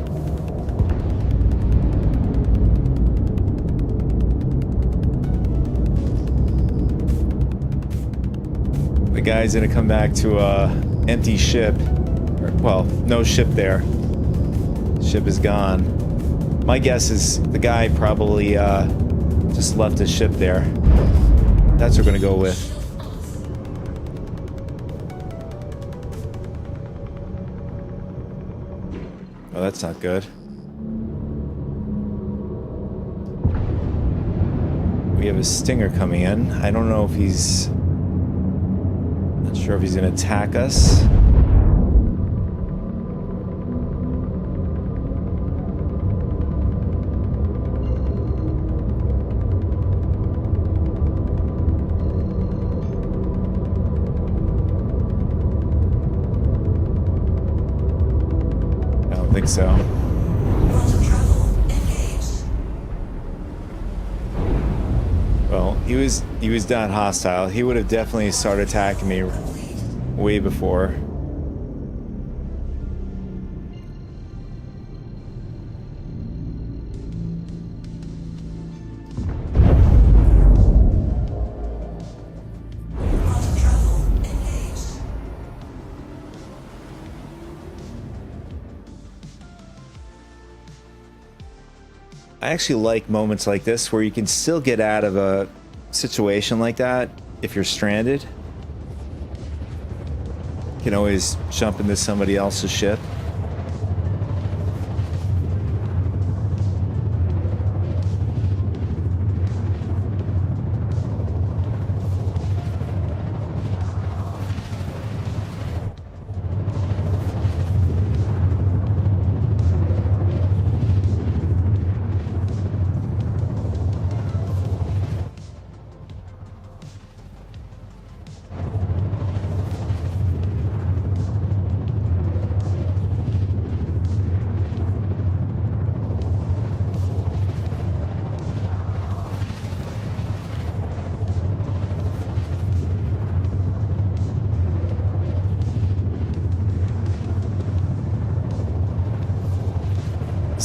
Speaker 1: The guy's gonna come back to a empty ship. Well, no ship there. Ship is gone. My guess is the guy probably just left his ship there. That's what we're gonna go with. Oh, that's not good. We have a Stinger coming in. I don't know if he's... Not sure if he's gonna attack us. I don't think so.
Speaker 6: Quantum travel engaged.
Speaker 1: Well, he was not hostile. He would have definitely started attacking me way before.
Speaker 6: Quantum travel engaged.
Speaker 1: I actually like moments like this where you can still get out of a situation like that if you're stranded. You can always jump into somebody else's ship.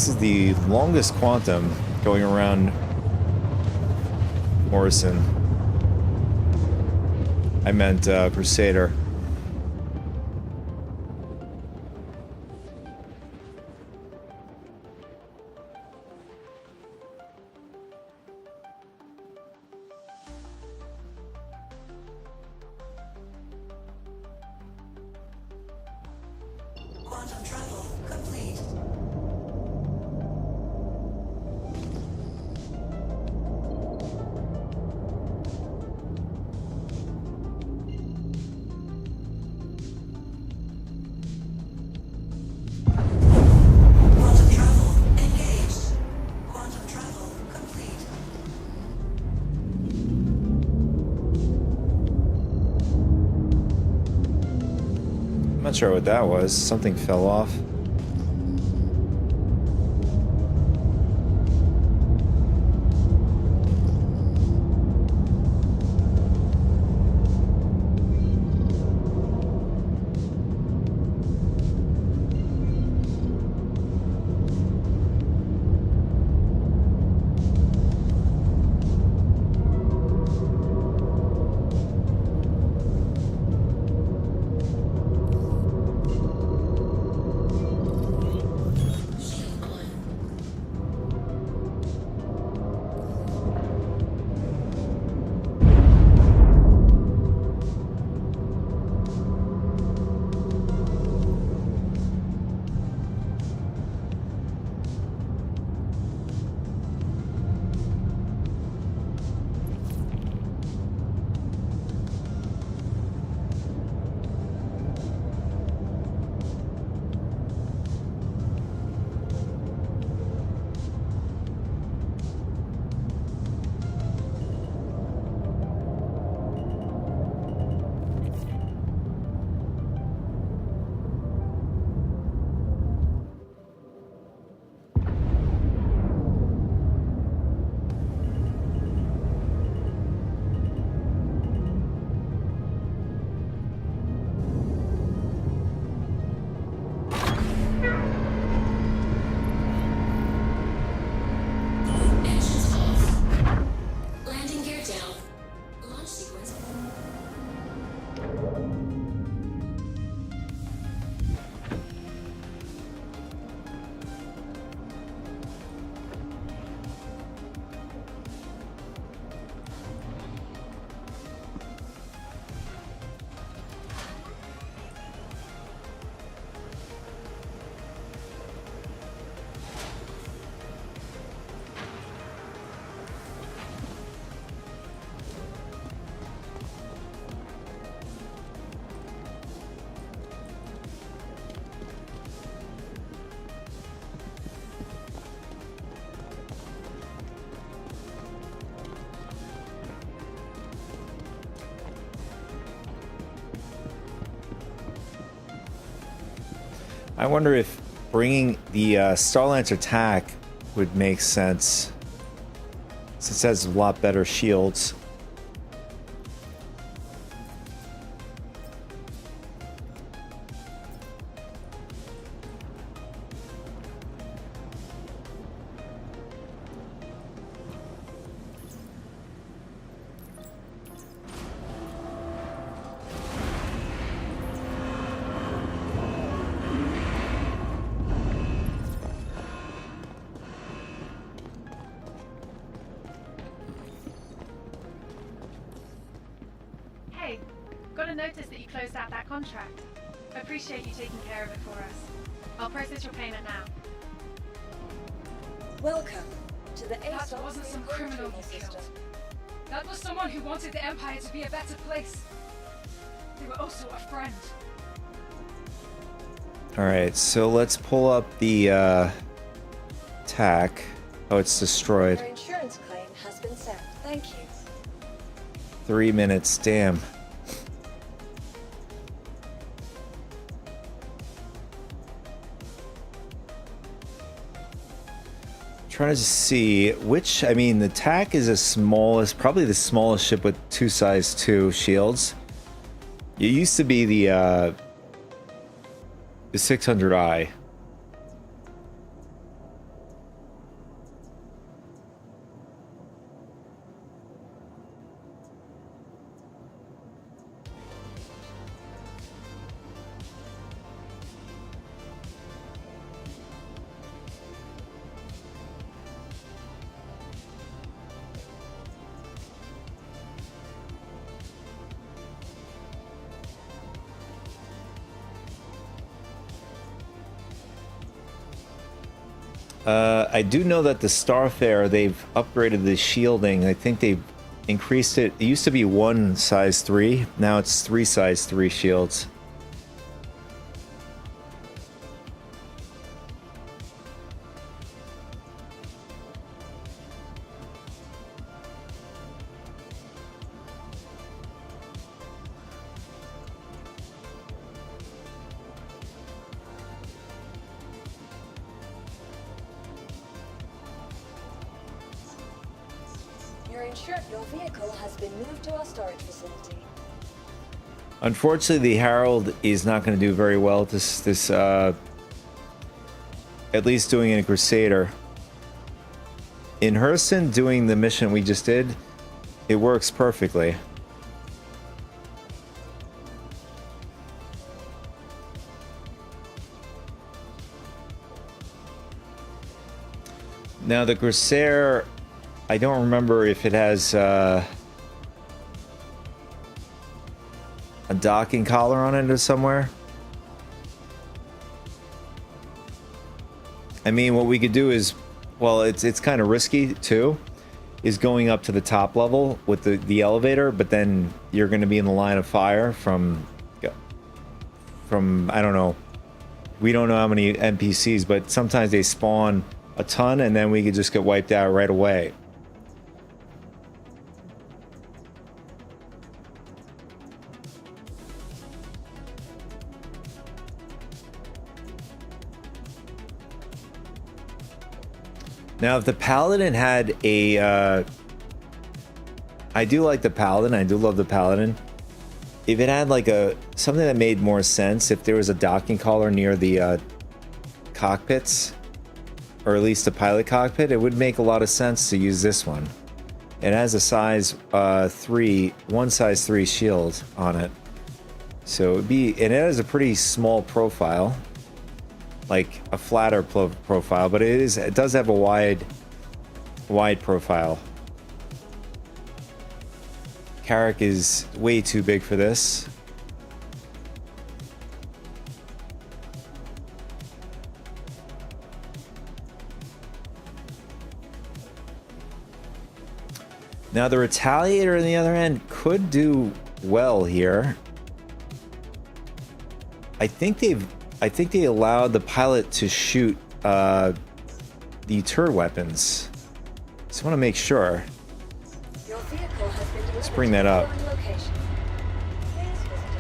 Speaker 1: This is the longest quantum going around Morrison. I meant Crusader.
Speaker 6: Quantum travel complete. Quantum travel engaged. Quantum travel complete.
Speaker 1: I'm not sure what that was. Something fell off.
Speaker 6: Engines off. Landing gear down. Launch sequence.
Speaker 1: I wonder if bringing the Starlancer attack would make sense, since it has a lot better shields.
Speaker 2: Hey, got a notice that you closed out that contract. Appreciate you taking care of it for us. I'll process your payment now.
Speaker 3: Welcome to the
Speaker 4: That
Speaker 3: ASOP
Speaker 4: wasn't some
Speaker 3: vehicle
Speaker 4: criminal
Speaker 3: retrieval
Speaker 4: you killed.
Speaker 3: system.
Speaker 4: That was someone who wanted the Empire to be a better place. They were also a friend.
Speaker 1: Alright, so let's pull up the attack. Oh, it's destroyed.
Speaker 3: Your insurance claim has been sent. Thank you.
Speaker 1: 3 minutes, damn. Trying to see which, I mean, the TAC is the smallest, probably the smallest ship with two size 2 shields. It used to be the 600i. I do know that the Starfare, they've upgraded the shielding. I think they've increased it. It used to be 1 size 3. Now it's 3 size 3 shields.
Speaker 3: Your vehicle has been moved to our storage facility.
Speaker 1: Unfortunately, the Herald is not going to do very well. At least doing a Crusader. In Hurston, doing the mission we just did, it works perfectly. Now the Crusader, I don't remember if it has a docking collar on it or somewhere. I mean, what we could do is, well, it's kind of risky too, is going up to the top level with the elevator, but then you're going to be in the line of fire from I don't know. We don't know how many NPCs, but sometimes they spawn a ton, and then we could just get wiped out right away. Now, if the Paladin had a... I do like the Paladin. I do love the Paladin. If it had like something that made more sense, if there was a docking collar near the cockpits, or at least the pilot cockpit, it would make a lot of sense to use this one. It has a size 3, 1 size 3 shield on it. So it'd be... And it has a pretty small profile. Like a flatter profile, but it does have a wide profile. Carrack is way too big for this. Now the Retaliator on the other end could do well here. I think they allowed the pilot to shoot the turret weapons. Just want to make sure.
Speaker 3: Your vehicle has been delivered.
Speaker 1: Let's bring that up.
Speaker 3: to your location. Please visit us.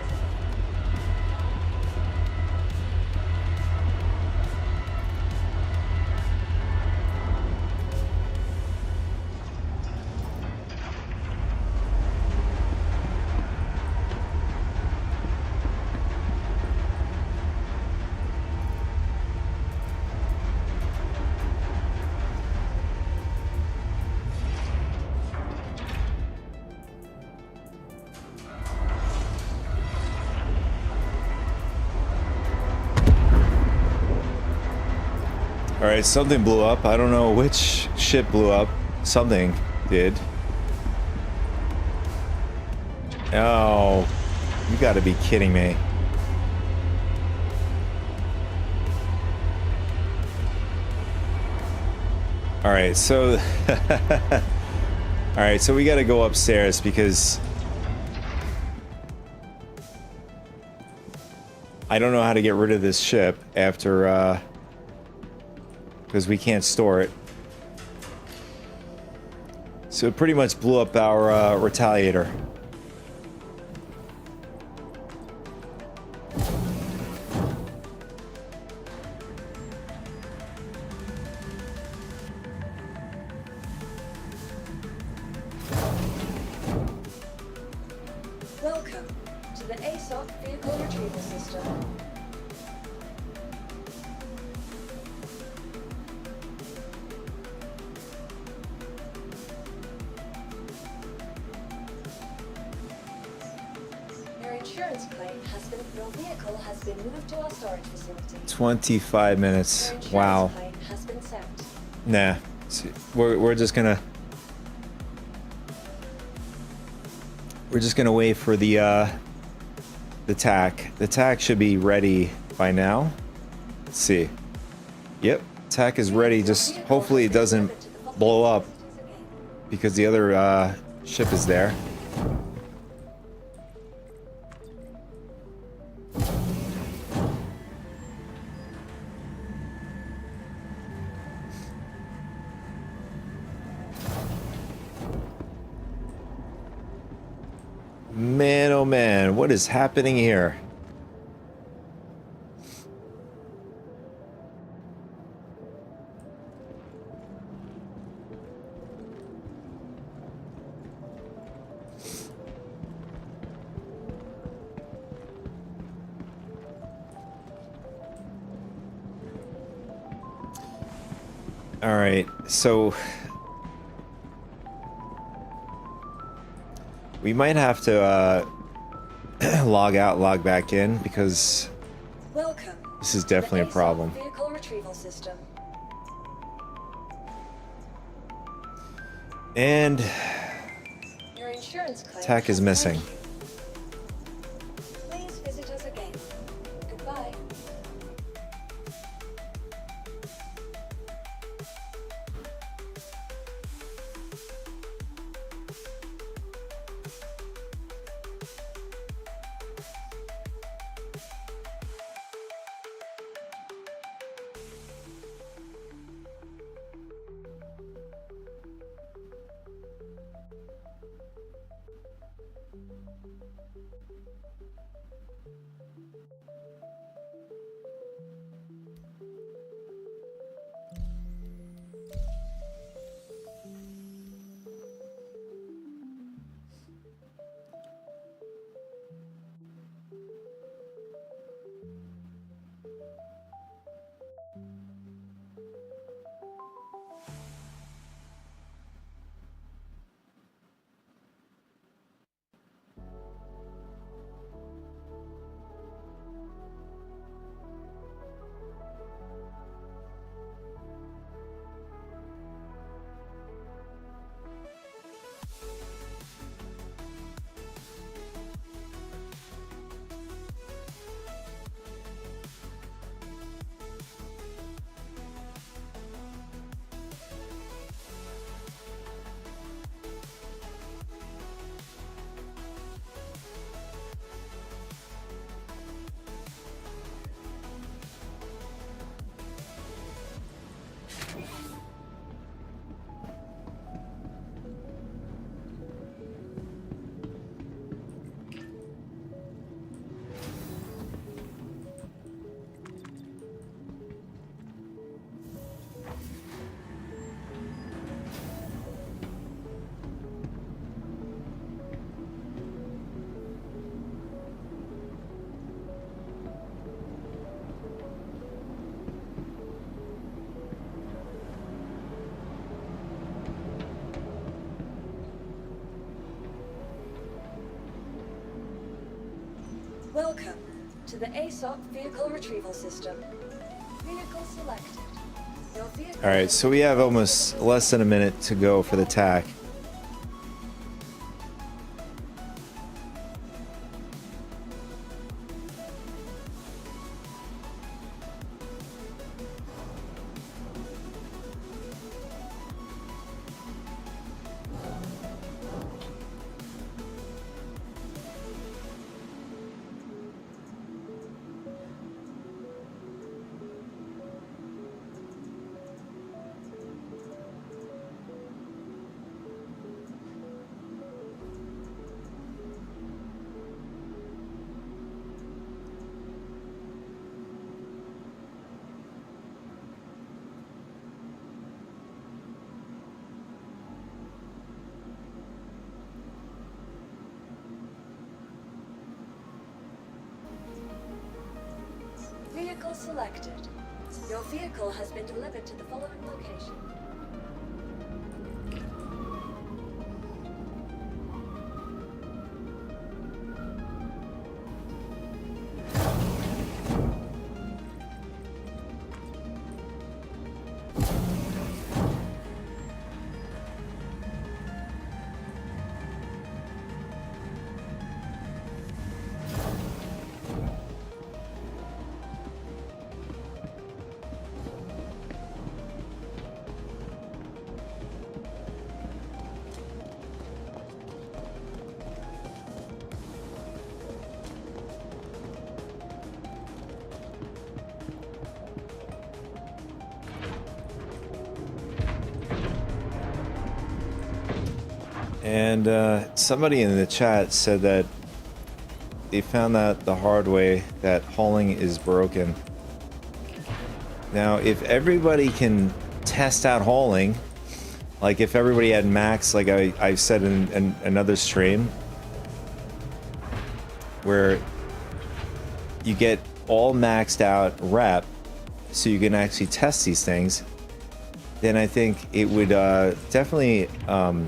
Speaker 1: Alright, something blew up. I don't know which ship blew up. Something did. Oh, you gotta be kidding me. Alright, so... Alright, so we gotta go upstairs because... I don't know how to get rid of this ship after, because we can't store it. So it pretty much blew up our Retaliator.
Speaker 3: Welcome to the ASOC vehicle retrieval system. Your vehicle has been moved to our storage facility.
Speaker 1: 25 minutes.
Speaker 3: Your insurance
Speaker 1: Wow.
Speaker 3: claim has been sent.
Speaker 1: Nah. We're just gonna wait for the TAC. The TAC should be ready by now. Let's see. Yep. Tech is ready. Just hopefully it doesn't blow up because the other ship is there. Man, oh man, what is happening here? All right, so we might have to log out, log back in, because
Speaker 3: Welcome.
Speaker 1: this is definitely a problem.
Speaker 3: Vehicle retrieval system.
Speaker 1: And
Speaker 3: Your insurance claim
Speaker 1: Tech is
Speaker 3: has
Speaker 1: missing.
Speaker 3: paid you. Please visit us again. Goodbye. Welcome to the ASOP Vehicle Retrieval System. Vehicle selected. Your vehicle
Speaker 1: all right, so we have almost less than a minute to go for the TAC.
Speaker 3: Vehicle selected. Your vehicle has been delivered to the following location.
Speaker 1: And somebody in the chat said that they found out the hard way that hauling is broken. Now, if everybody can test out hauling, like if everybody had max, like I said in another stream, where you get all maxed out rep, so you can actually test these things, then I think it would definitely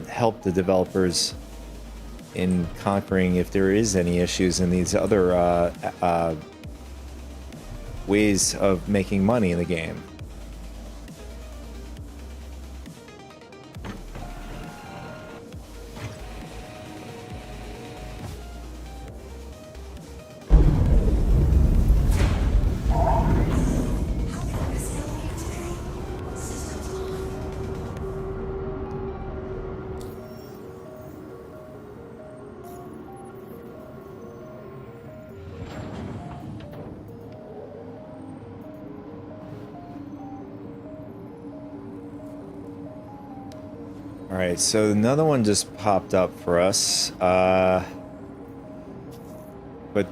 Speaker 1: help the developers in conquering if there is any issues in these other ways of making money in the game. Alright, so another one just popped up for us. But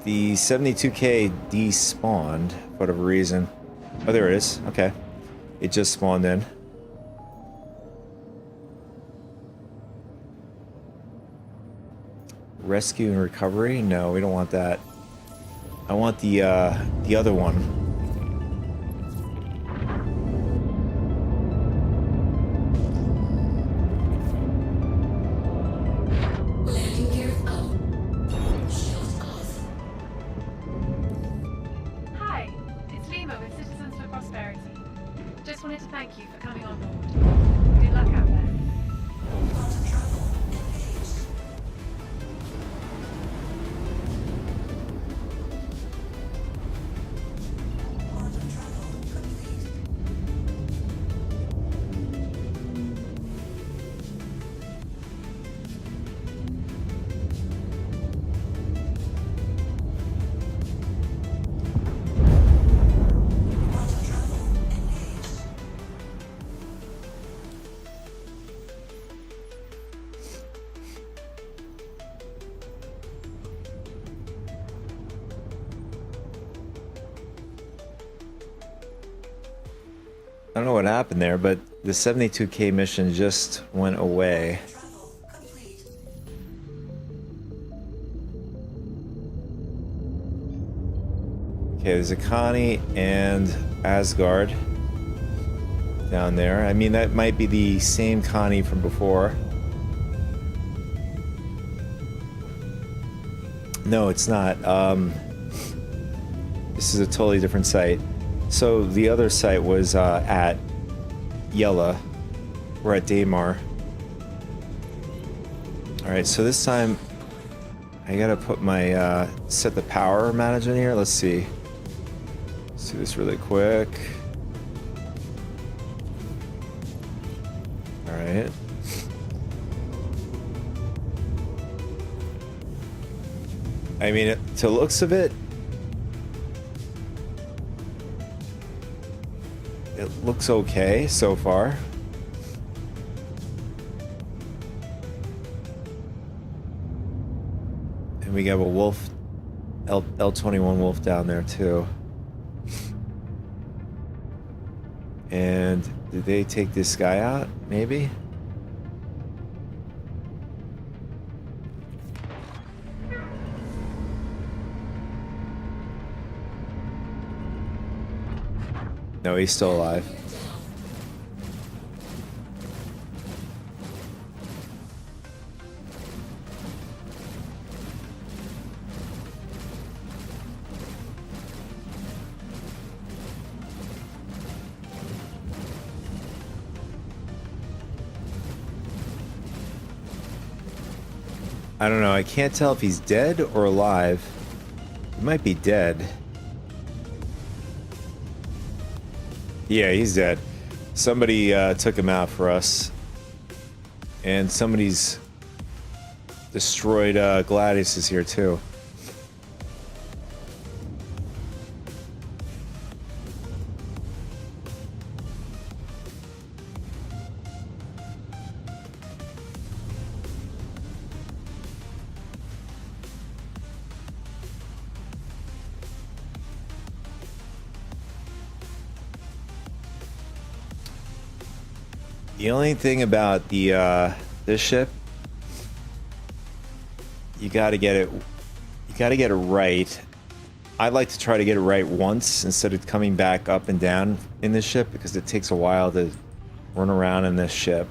Speaker 1: the 72K despawned for whatever reason. Oh, there it is. Okay. It just spawned in. Rescue and recovery? No, we don't want that. I want the other one. I don't know what happened there, but the 72K mission just went away. Okay, there's a Connie and Asgard down there. I mean, that might be the same Connie from before. No, it's not. This is a totally different site. So the other site was at Yella. We're at Daymar. Alright, so this time I gotta put my set the power management here. Let's see. Let's do this really quick. Alright. I mean, to looks of it, it looks okay so far. And we have a wolf, L21 wolf down there too. And did they take this guy out? Maybe? No, he's still alive. I don't know, I can't tell if he's dead or alive. He might be dead. Yeah, he's dead. Somebody took him out for us. And somebody's destroyed Gladius is here too. The only thing about the this ship, you got to get it right. I like to try to get it right once instead of coming back up and down in this ship, because it takes a while to run around in this ship.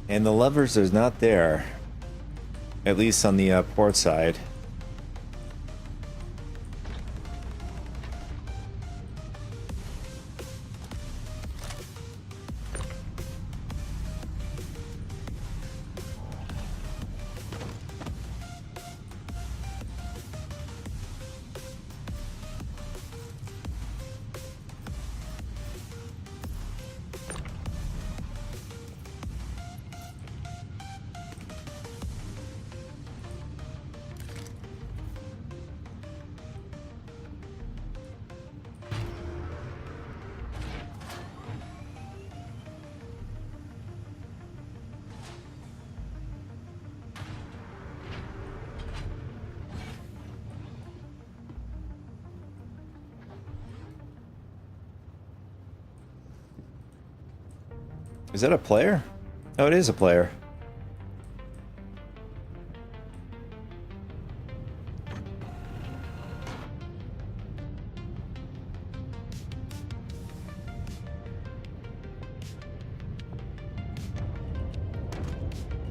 Speaker 1: And the levers is not there, at least on the port side. Is that a player? Oh, it is a player.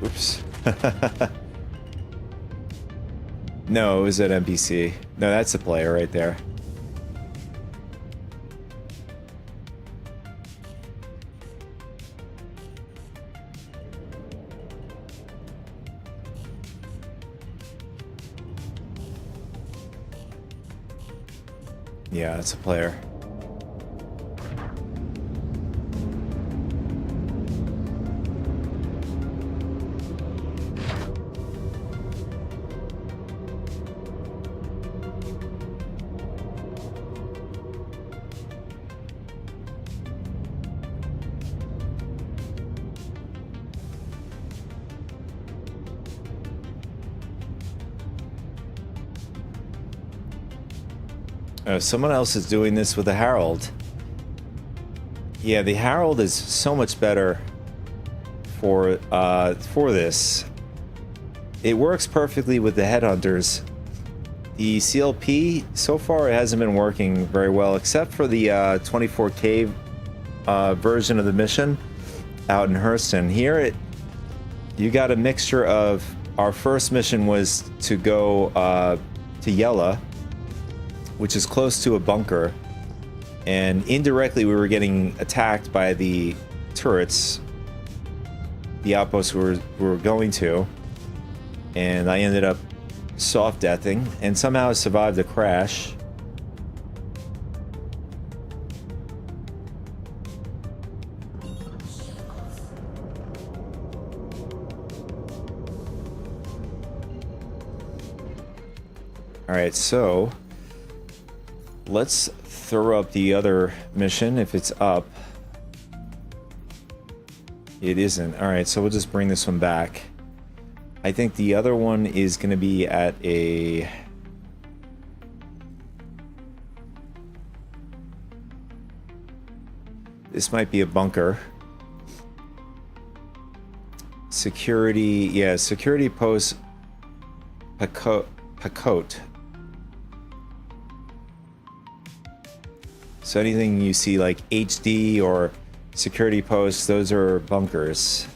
Speaker 1: Oops. No, it was an NPC. No, that's a player right there. Yeah, it's a player. Someone else is doing this with the Herald. Yeah, the Herald is so much better for this. It works perfectly with the Headhunters. The CLP, so far it hasn't been working very well, except for the 24K version of the mission out in Hurston. Here, you got a mixture of... Our first mission was to go to Yella, which is close to a bunker, and indirectly we were getting attacked by the turrets, the outposts we were going to, and I ended up soft deathing and somehow survived the crash. Alright, so let's throw up the other mission if it's up. It isn't. Alright, so we'll just bring this one back. I think the other one is going to be at a... This might be a bunker. Security... Yeah, security post... Pacote. So anything you see like HD or security posts, those are bunkers.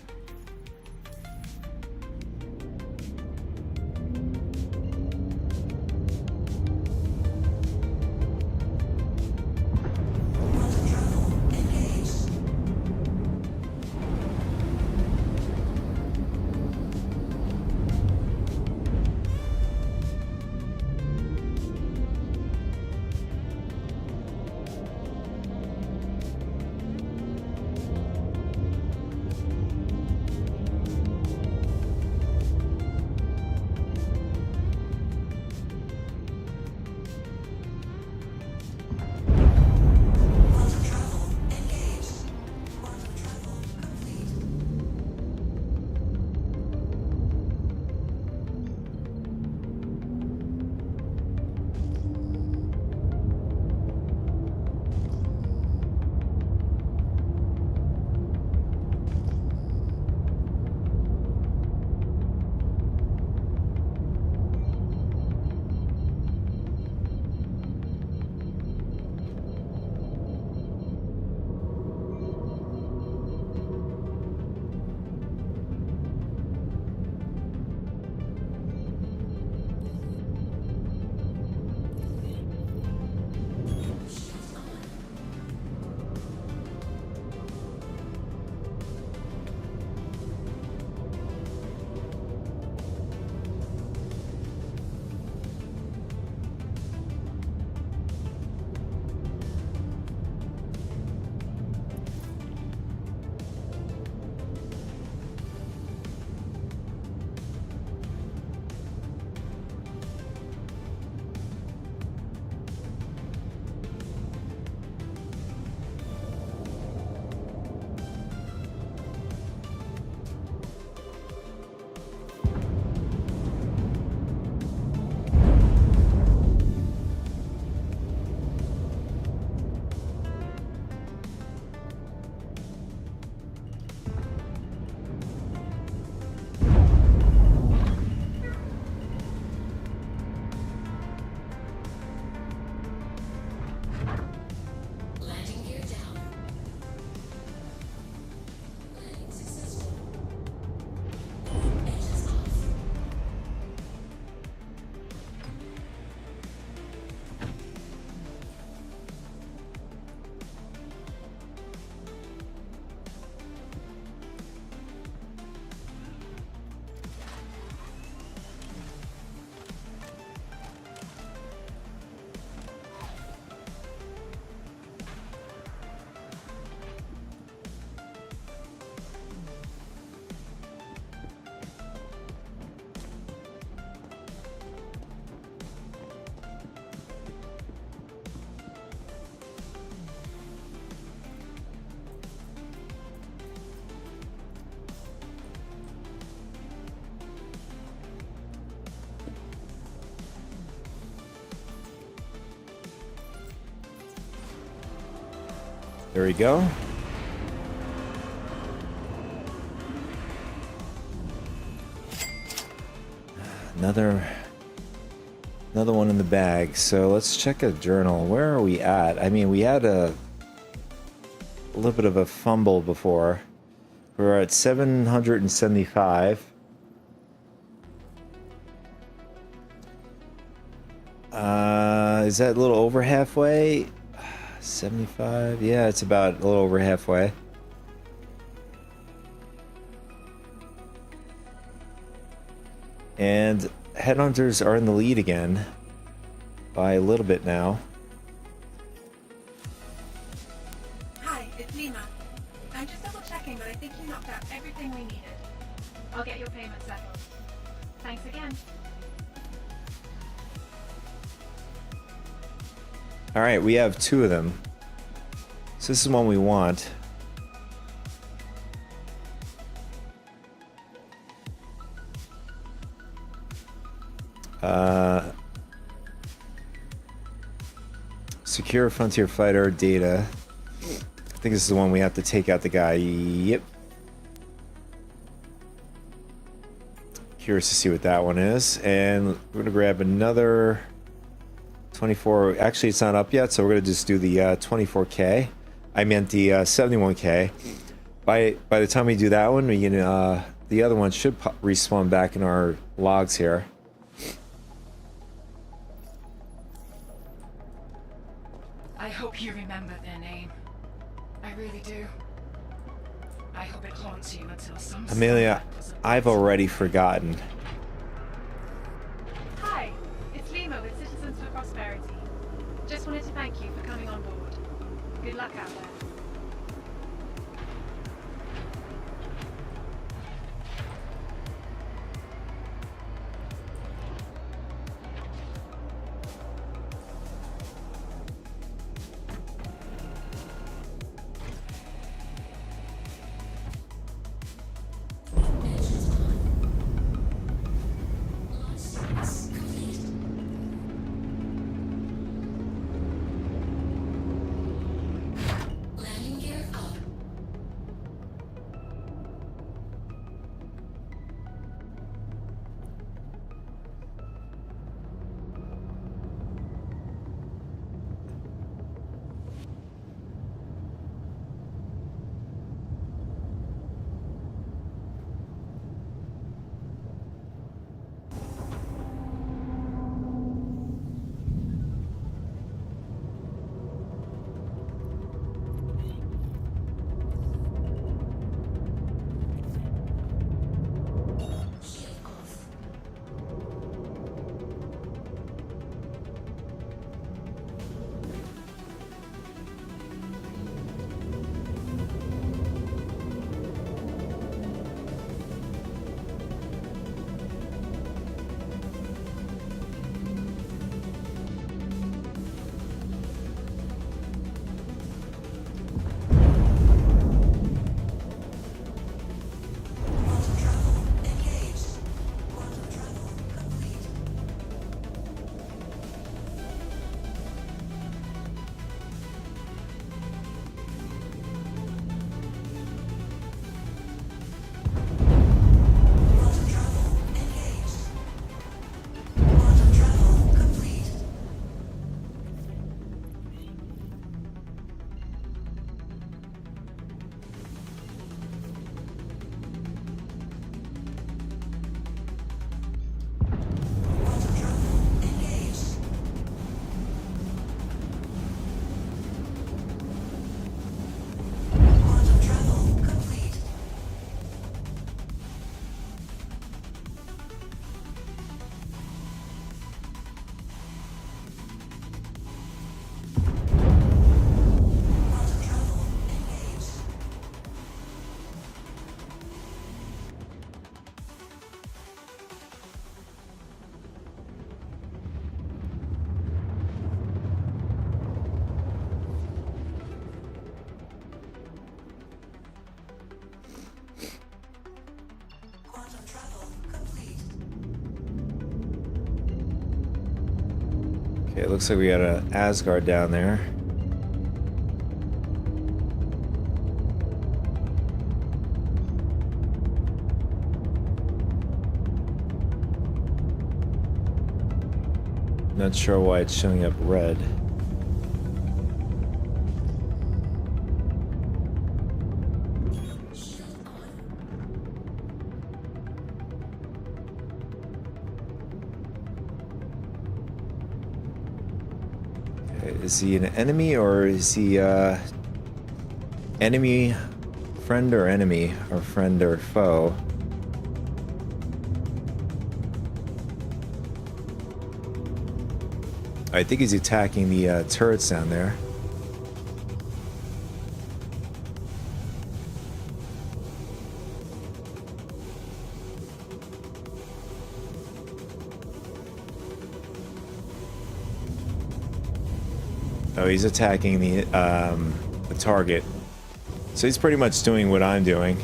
Speaker 1: There we go. Another one in the bag. So let's check a journal. Where are we at? I mean, we had a little bit of a fumble before. We're at 775. Is that a little over halfway? 75? Yeah, it's about a little over halfway. And headhunters are in the lead again by a little bit now.
Speaker 8: Hi, it's Lima. I'm just double checking, but I think you knocked out everything we needed.
Speaker 2: I'll get your payment settled. Thanks again.
Speaker 1: All right, we have 2 of them. So this is one we want. Secure Frontier Fighter data. I think this is the one we have to take out the guy. Yep. Curious to see what that one is. And we're gonna grab another 24. Actually, it's not up yet, so we're gonna just do the 24K. I meant the 71K. By the time we do that one, we can the other one should respawn back in our logs here.
Speaker 4: I hope you remember their name. I really do. I hope it haunts you until some
Speaker 1: Amelia, I've already forgotten.
Speaker 2: Hi, it's Lima with Citizens for Prosperity. Just wanted to thank you for coming on board. Good luck out there.
Speaker 6: Landing gear up. Shield off. Quantum travel engaged. Quantum travel complete. Quantum travel engaged. Quantum travel complete. Quantum travel engaged. Quantum travel complete. Quantum travel engaged. Quantum travel complete.
Speaker 1: Okay, it looks like we got a Asgard down there. Not sure why it's showing up red. Okay, is he an enemy or is he enemy, friend or enemy, or friend or foe? I think he's attacking the turrets down there. Oh, he's attacking the target. So he's pretty much doing what I'm doing.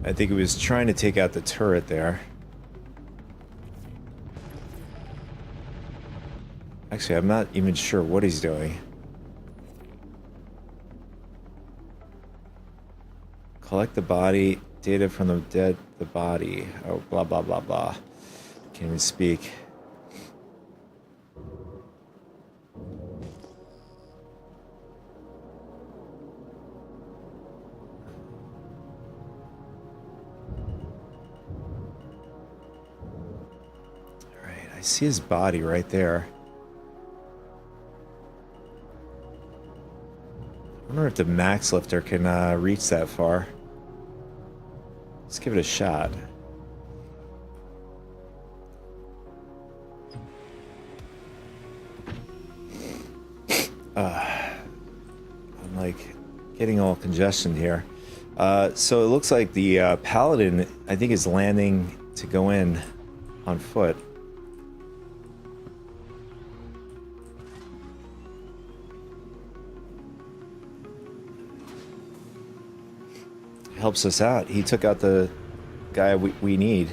Speaker 1: I think he was trying to take out the turret there. Actually, I'm not even sure what he's doing. Collect the body, data from the dead, the body. Oh, blah, blah, blah, blah. Can't even speak. Alright, I see his body right there. I wonder if the max lifter can reach that far. Let's give it a shot. I'm like getting all congestion here. So it looks like the paladin, I think, is landing to go in on foot. Helps us out. He took out the guy we need.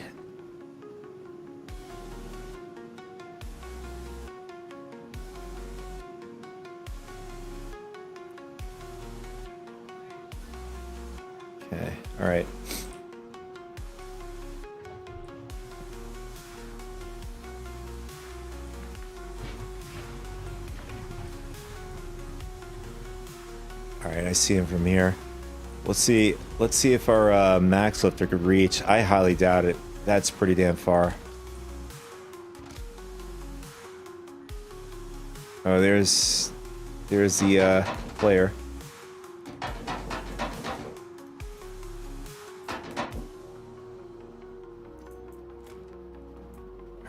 Speaker 1: Okay, all right. All right, I see him from here. Let's see if our max lifter could reach. I highly doubt it. That's pretty damn far. Oh, there's the player.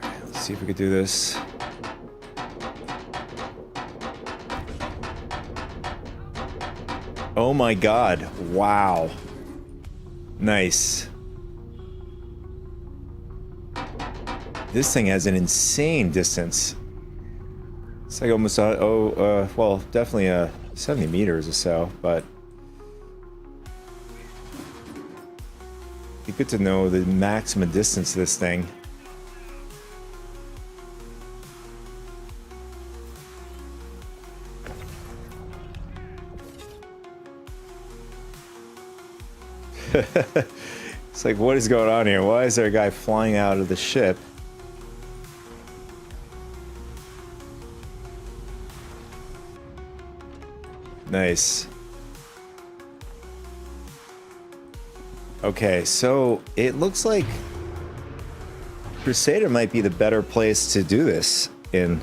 Speaker 1: All right, let's see if we could do this. Oh my god. Wow. Nice. This thing has an insane distance. It's like almost, well, definitely 70 meters or so, but it'd be good to know the maximum distance of this thing. It's like, what is going on here? Why is there a guy flying out of the ship? Nice. Okay, so it looks like Crusader might be the better place to do this in.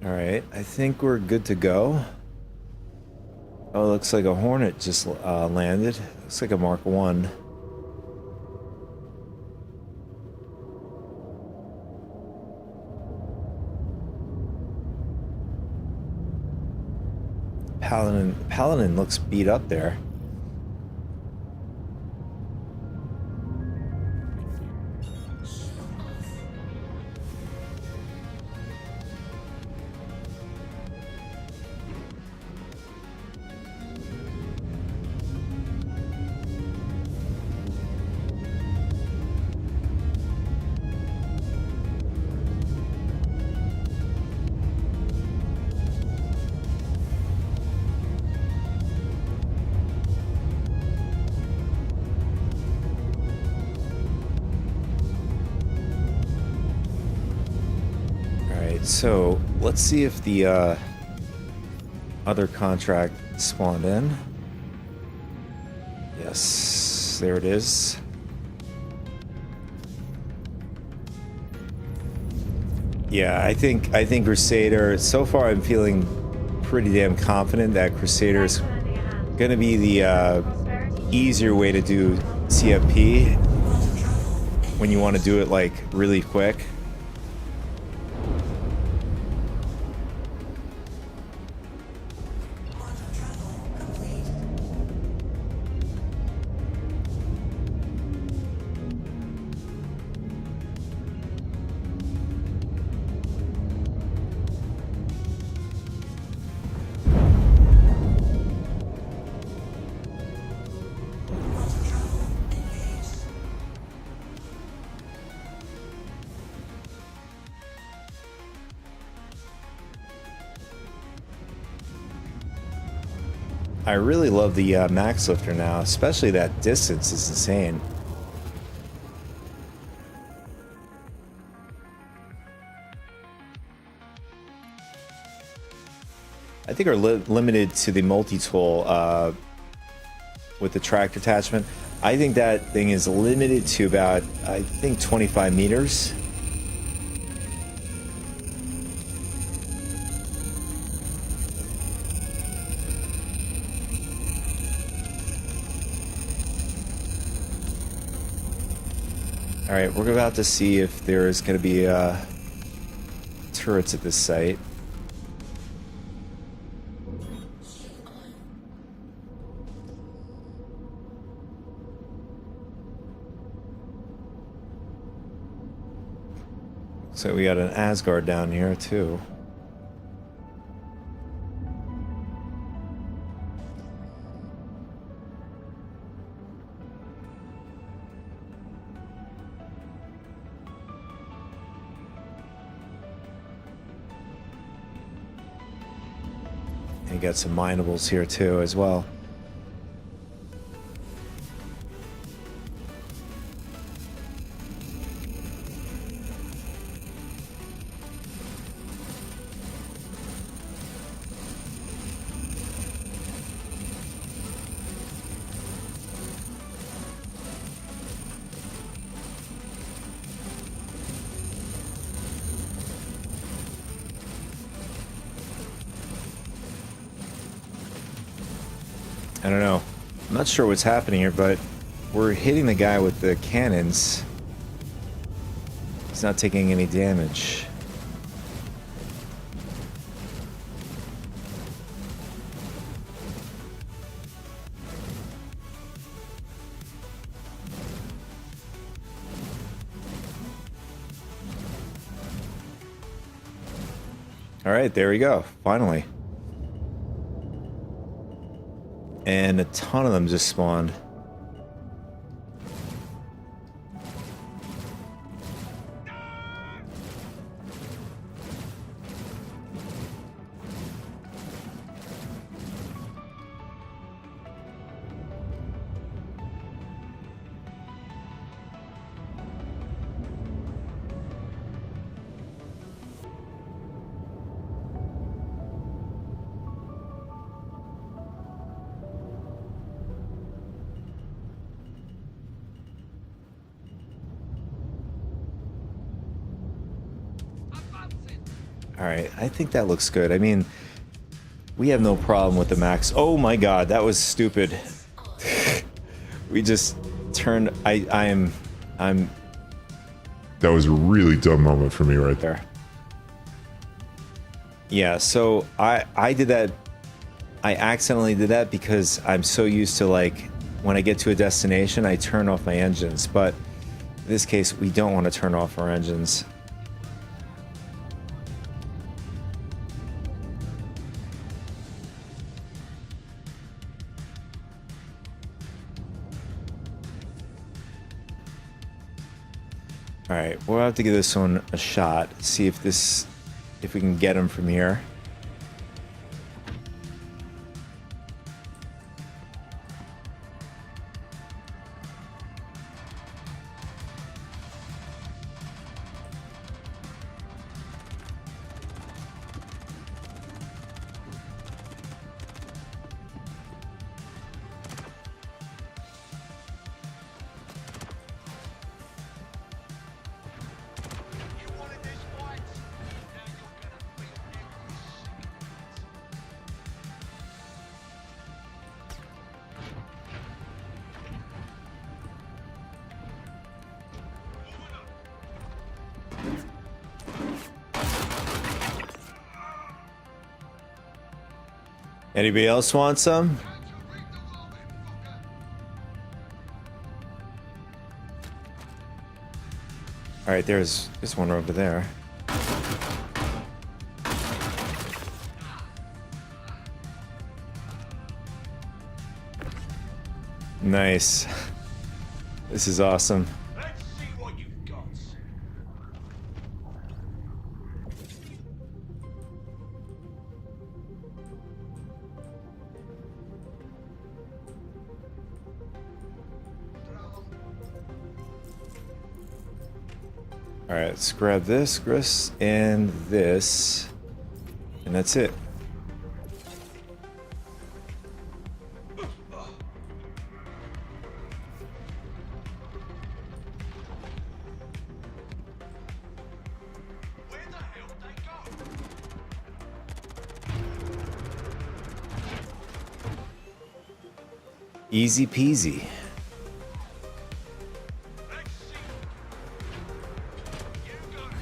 Speaker 1: All right, I think we're good to go. Oh, it looks like a Hornet just landed. Looks like a Mark 1. Paladin looks beat up there. So let's see if the other contract spawned in. Yes, there it is. Yeah, I think Crusader. So far, I'm feeling pretty damn confident that Crusader is going to be the easier way to do CFP when you want to do it like really quick. I really love the max lifter now, especially that distance is insane. I think are limited to the multi-tool with the tractor attachment. I think that thing is limited to about, I think, 25 meters. All right, we're about to see if there's going to be turrets at this site. So we got an Asgard down here too. And you got some minables here too as well. I don't know. I'm not sure what's happening here, but we're hitting the guy with the cannons. He's not taking any damage. All right, there we go. Finally. And a ton of them just spawned. All right, I think that looks good. I mean, We have no problem with the max. Oh my god, that was stupid. We just turned. I'm.
Speaker 9: That was a really dumb moment for me right there.
Speaker 1: Yeah, so I did that. I accidentally did that because I'm so used to, like, when I get to a destination, I turn off my engines. But in this case, we don't want to turn off our engines. All right, we'll have to give this one a shot. See if we can get him from here.
Speaker 7: You wanted this fight? Now you're gonna feel every second.
Speaker 1: Anybody else want some? All right, there's one over there. Nice. This is awesome.
Speaker 7: Let's see what you've got.
Speaker 1: All right, let's grab this, and this, and that's it.
Speaker 7: Where the hell did they go?
Speaker 1: Easy peasy.
Speaker 7: Let's see. You got it.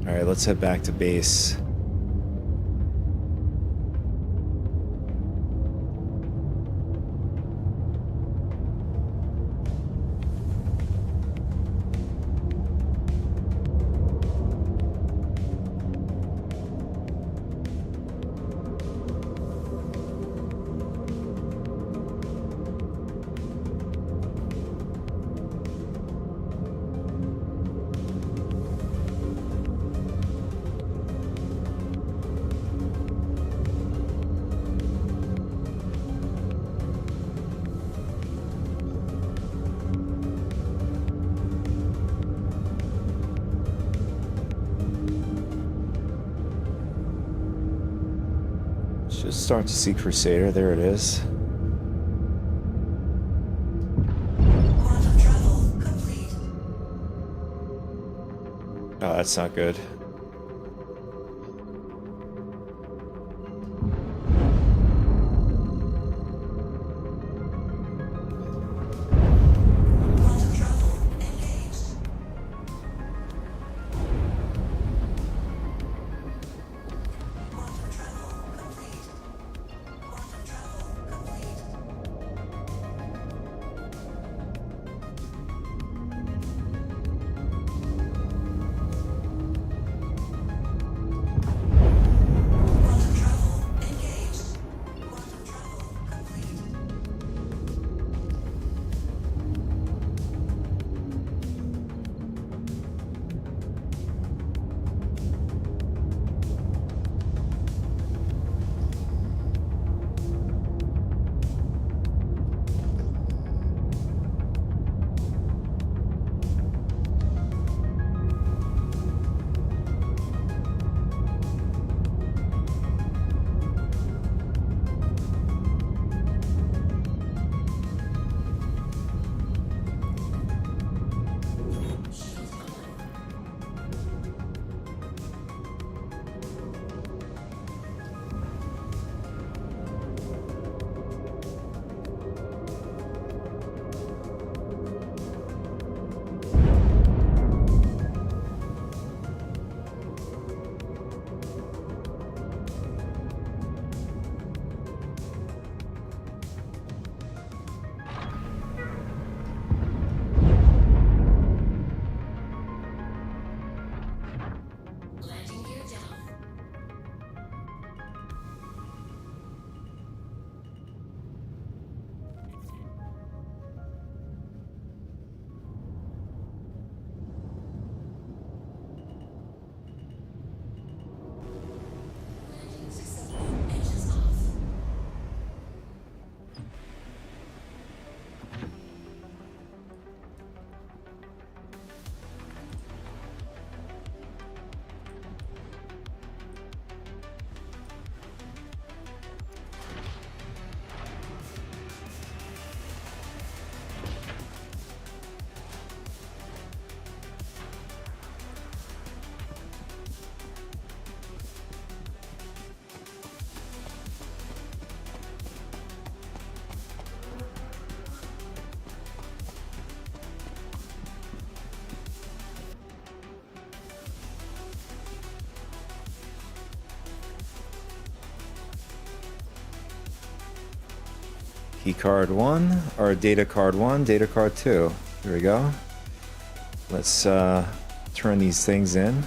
Speaker 1: All right, let's head back to base. Just start to see Crusader. There it is.
Speaker 6: Quantum travel complete.
Speaker 1: Oh, that's not good.
Speaker 6: Quantum travel engaged. Quantum travel complete. Quantum travel complete.
Speaker 1: Key card 1, or data card 1, data card 2. Here we go. Let's turn these things in.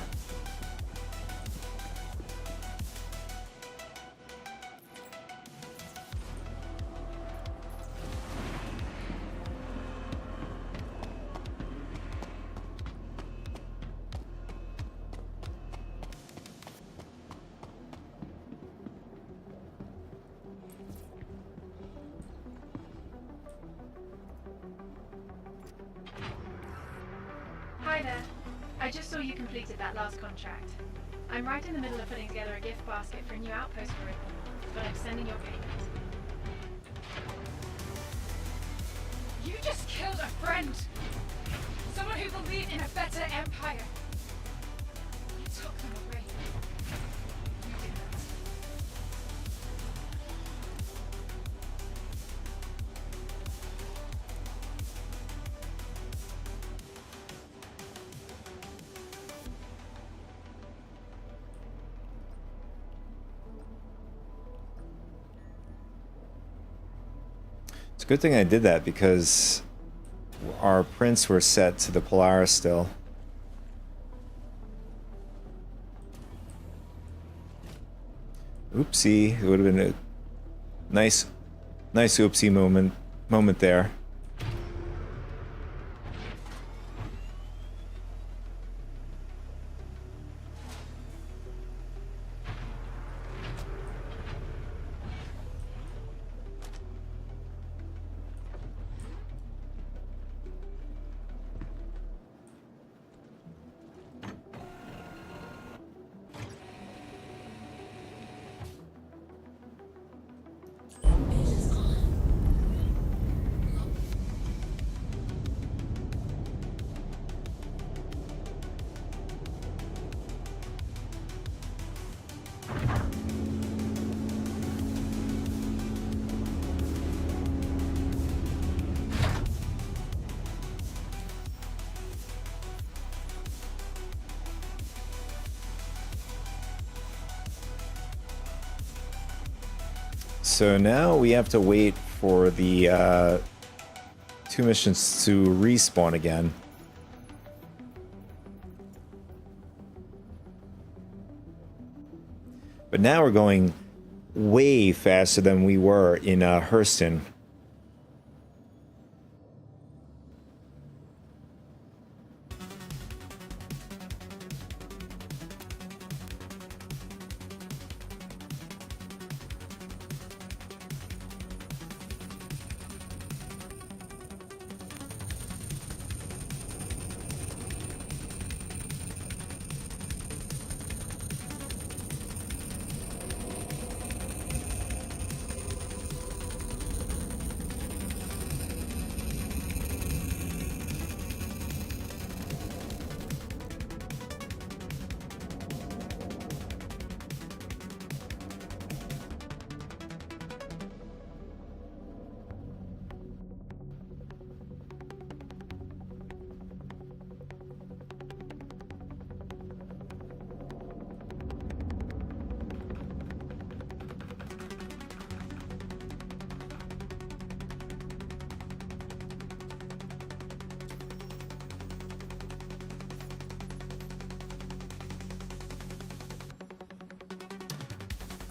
Speaker 2: Hi there. I just saw you completed that last contract. I'm right in the middle of putting together a gift basket for a new outpost group, but I'm sending your payment.
Speaker 4: You just killed a friend! Someone who believed in a better empire! You took them away. You did that.
Speaker 1: It's a good thing I did that because our prints were set to the Polaris still. Oopsie, it would have been a nice oopsie moment there. So now we have to wait for the 2 missions to respawn again. But now we're going way faster than we were in Hurston.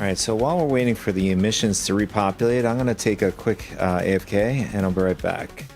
Speaker 1: Alright, so while we're waiting for the emissions to repopulate, I'm going to take a quick AFK, and I'll be right back.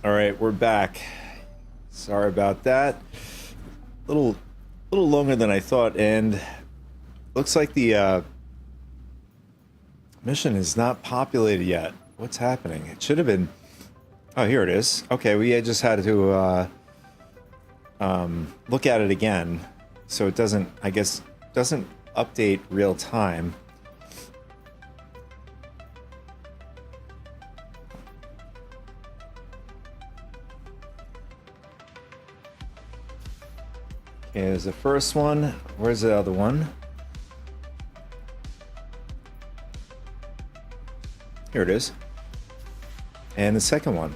Speaker 1: All right, we're back. Sorry about that. Little longer than I thought, and looks like the mission is not populated yet. What's happening? It should have been. Oh, here it is. Okay, we just had to look at it again, so it doesn't. I guess doesn't update real time. Okay, there's the first one. Where's the other one? Here it is. And the second one.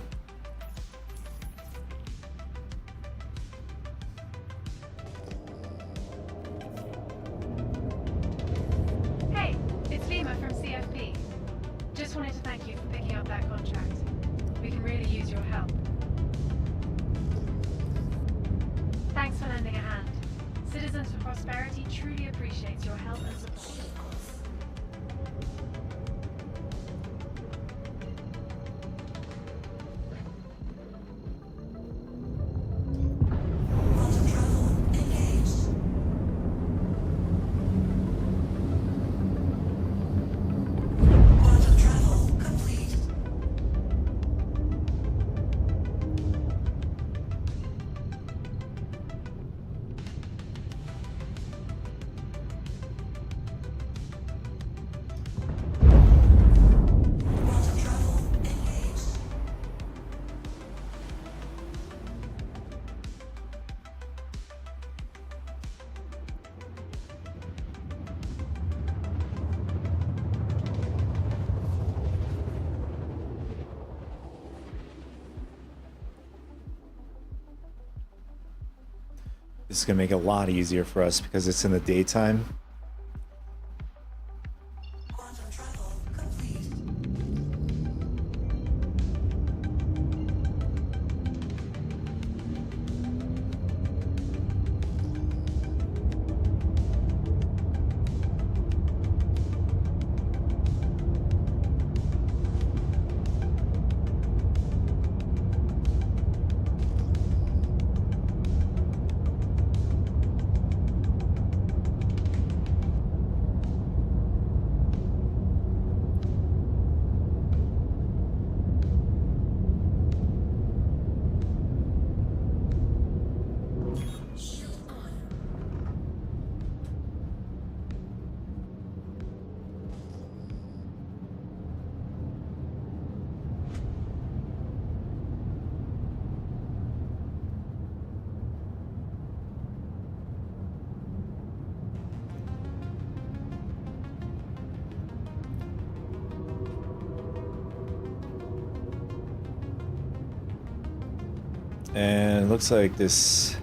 Speaker 2: Hey, it's Lima from CFP. Just wanted to thank you for picking up that contract. We can really use your help. Thanks for lending a hand. Citizens for Prosperity truly appreciates your help and support.
Speaker 1: This is going to make it a lot easier for us because it's in the daytime. And it looks like this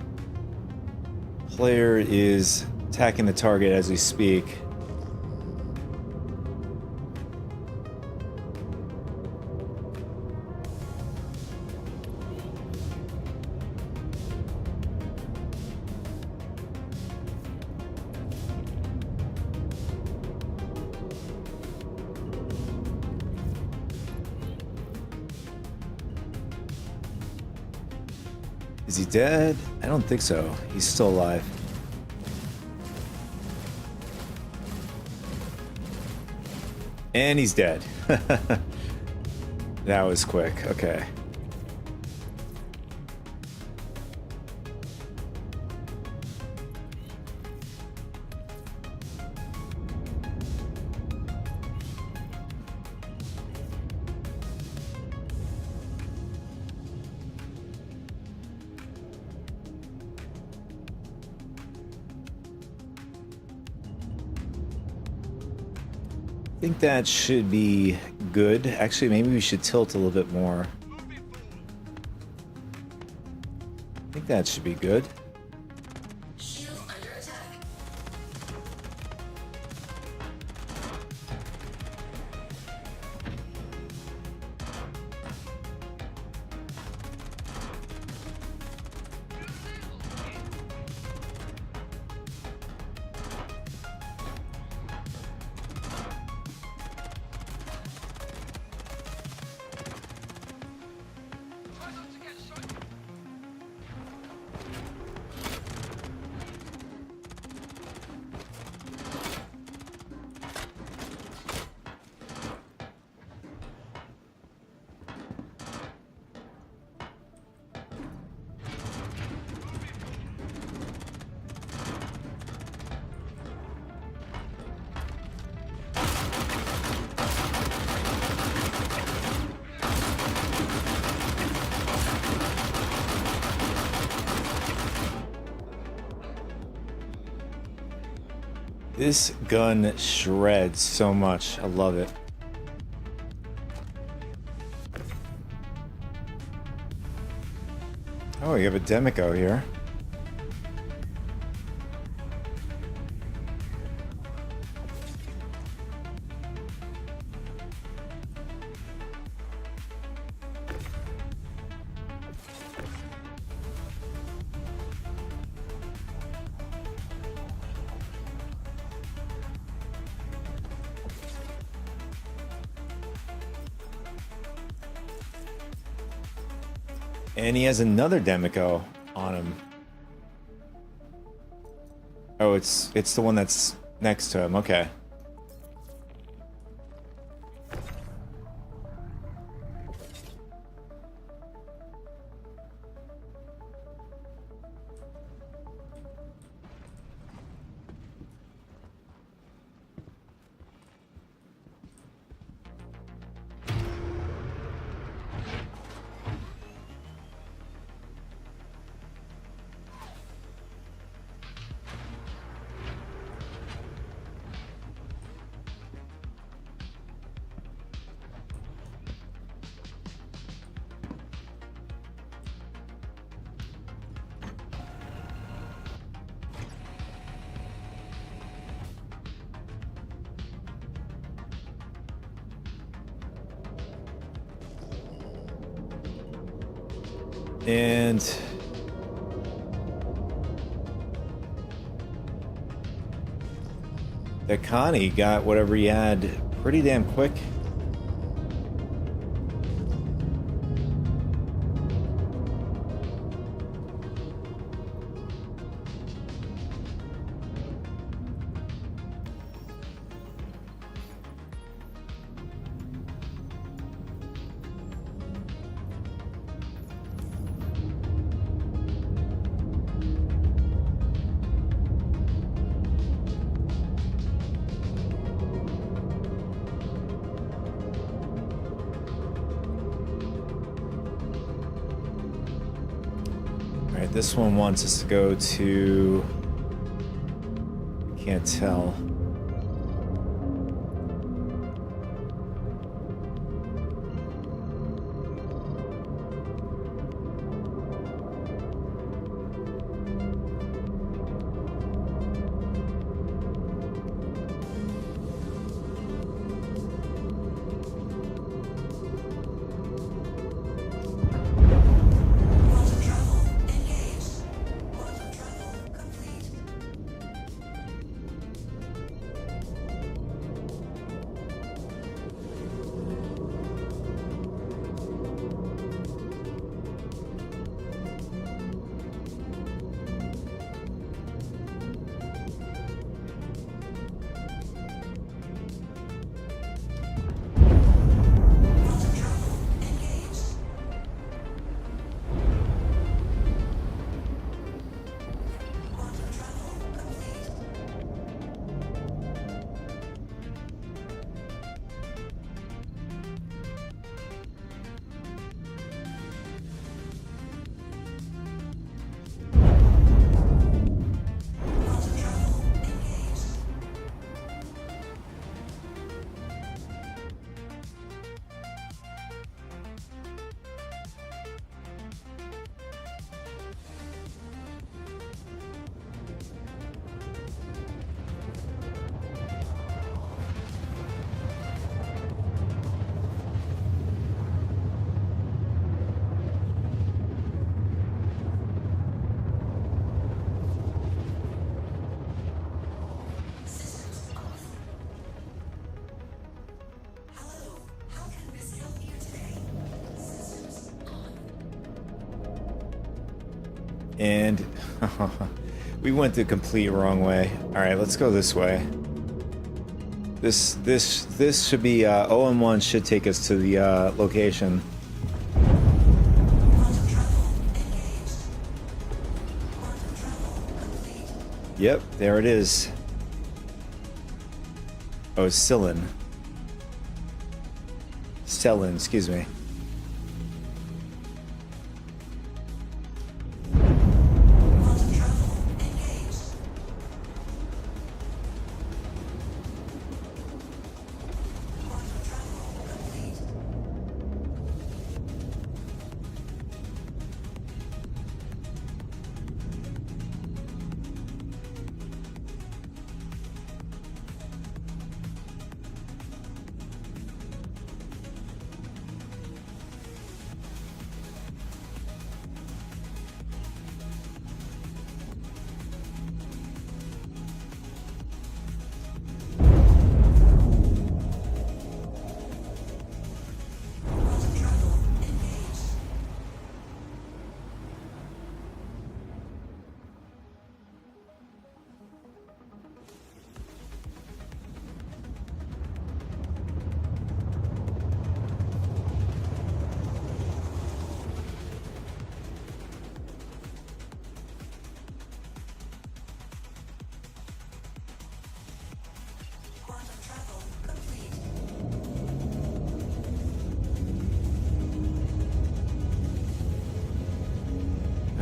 Speaker 1: player is attacking the target as we speak. Is he dead? I don't think so. He's still alive. And he's dead. That was quick. Okay. I think that should be good. Actually, maybe we should tilt a little bit more. I think that should be good. This gun shreds so much. I love it. Oh, you have a Demico here. And he has another Demico on him. Oh, it's the one that's next to him. Okay. And the Connie got whatever he had pretty damn quick. This one wants us to go to... Can't tell. And we went the complete wrong way. All right, let's go this way. This should be OM1 should take us to the location. Yep, there it is. Oh, Cellin, excuse me.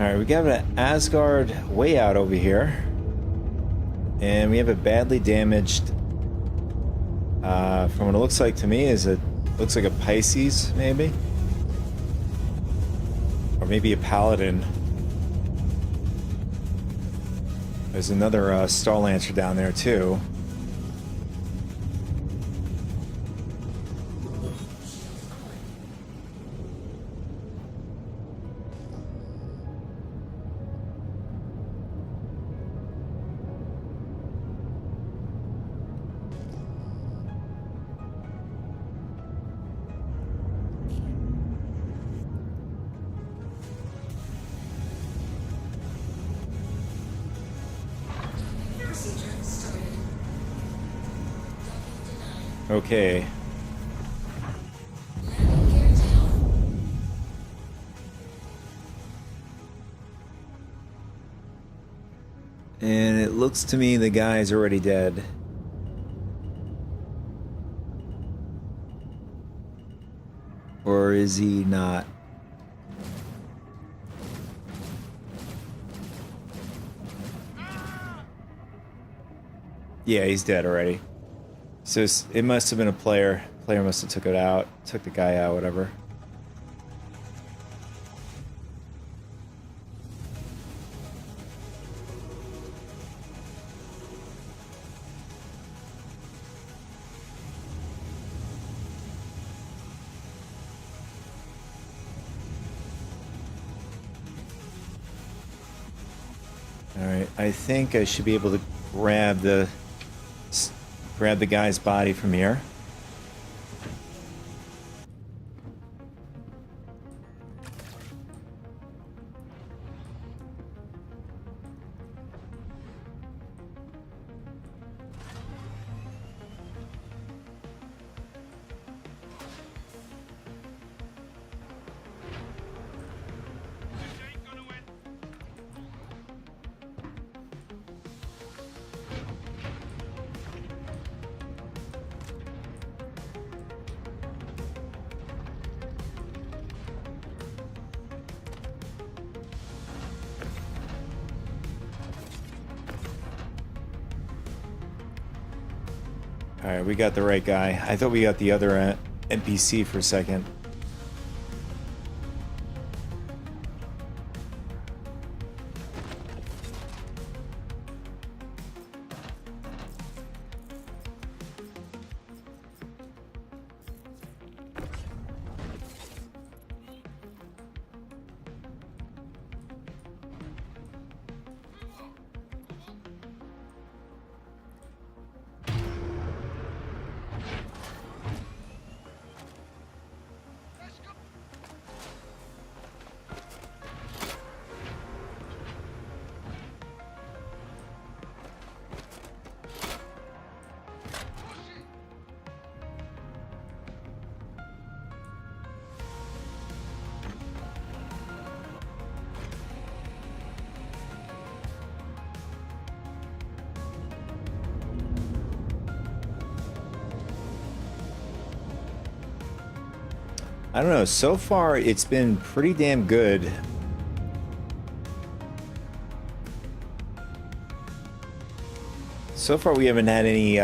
Speaker 1: Alright, we got an Asgard way out over here. And we have a badly damaged, from what it looks like to me, looks like a Pisces, maybe? Or maybe a Paladin. There's another Star Lancer down there, too. Okay. And it looks to me the guy's already dead. Or is he not? Yeah, he's dead already. So it must have been a player. Player must have took it out, took the guy out, whatever. All right, I think I should be able to grab the guy's body from here. Alright, we got the right guy. I thought we got the other NPC for a second. I don't know, so far it's been pretty damn good. So far we haven't had any,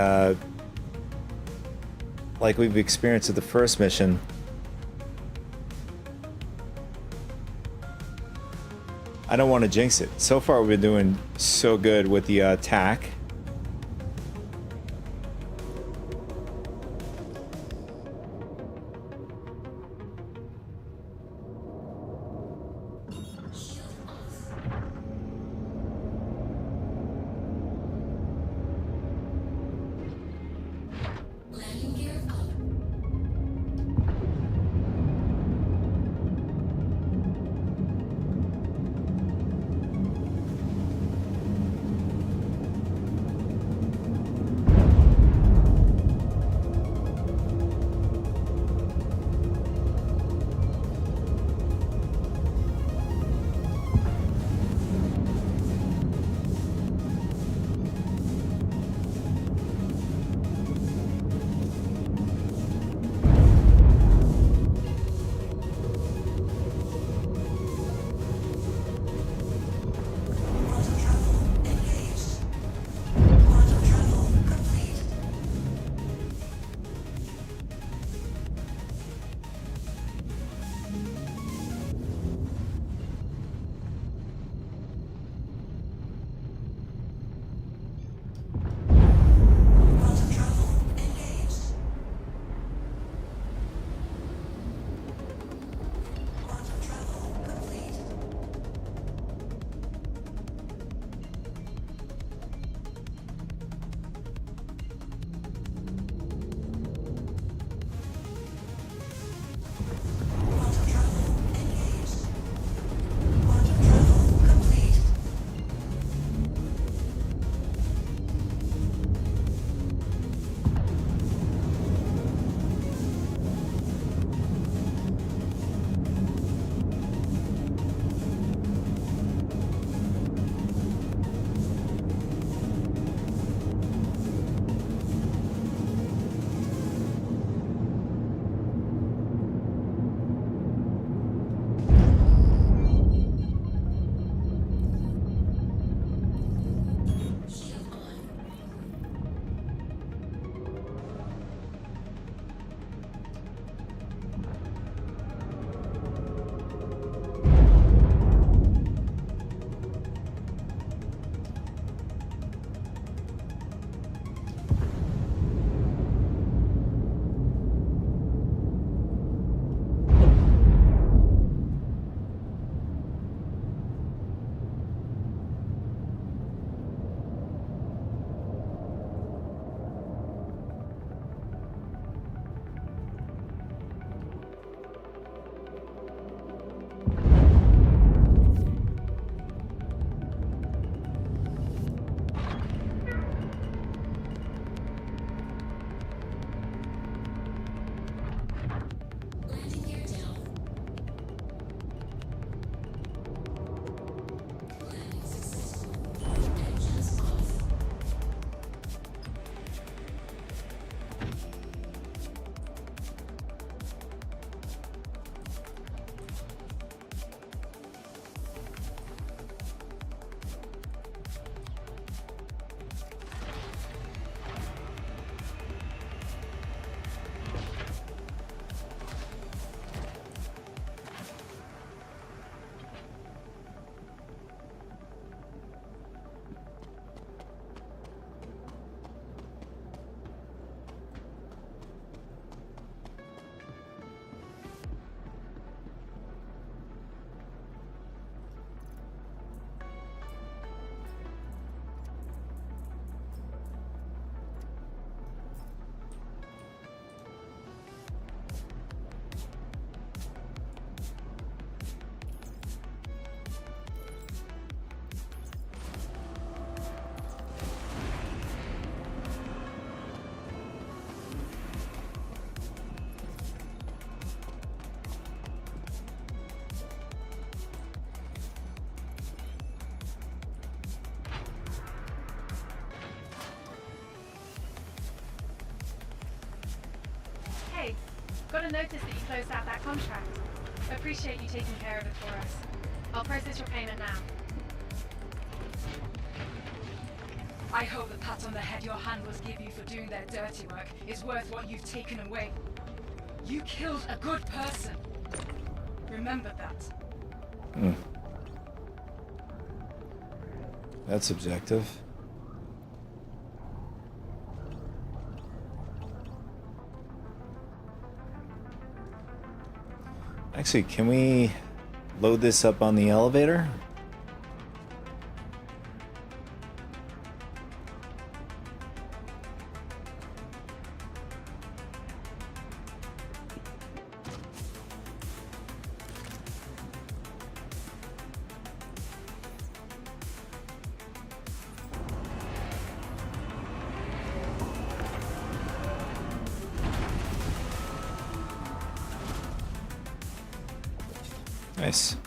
Speaker 1: like we've experienced at the first mission. I don't want to jinx it. So far we've been doing so good with the attack.
Speaker 2: Got a notice that you closed out that contract. Appreciate you taking care of it for us. I'll process your payment now.
Speaker 4: I hope the pat on the head your handlers give you for doing their dirty work is worth what you've taken away. You killed a good person. Remember that.
Speaker 1: That's subjective. Actually, can we load this up on the elevator? Nice.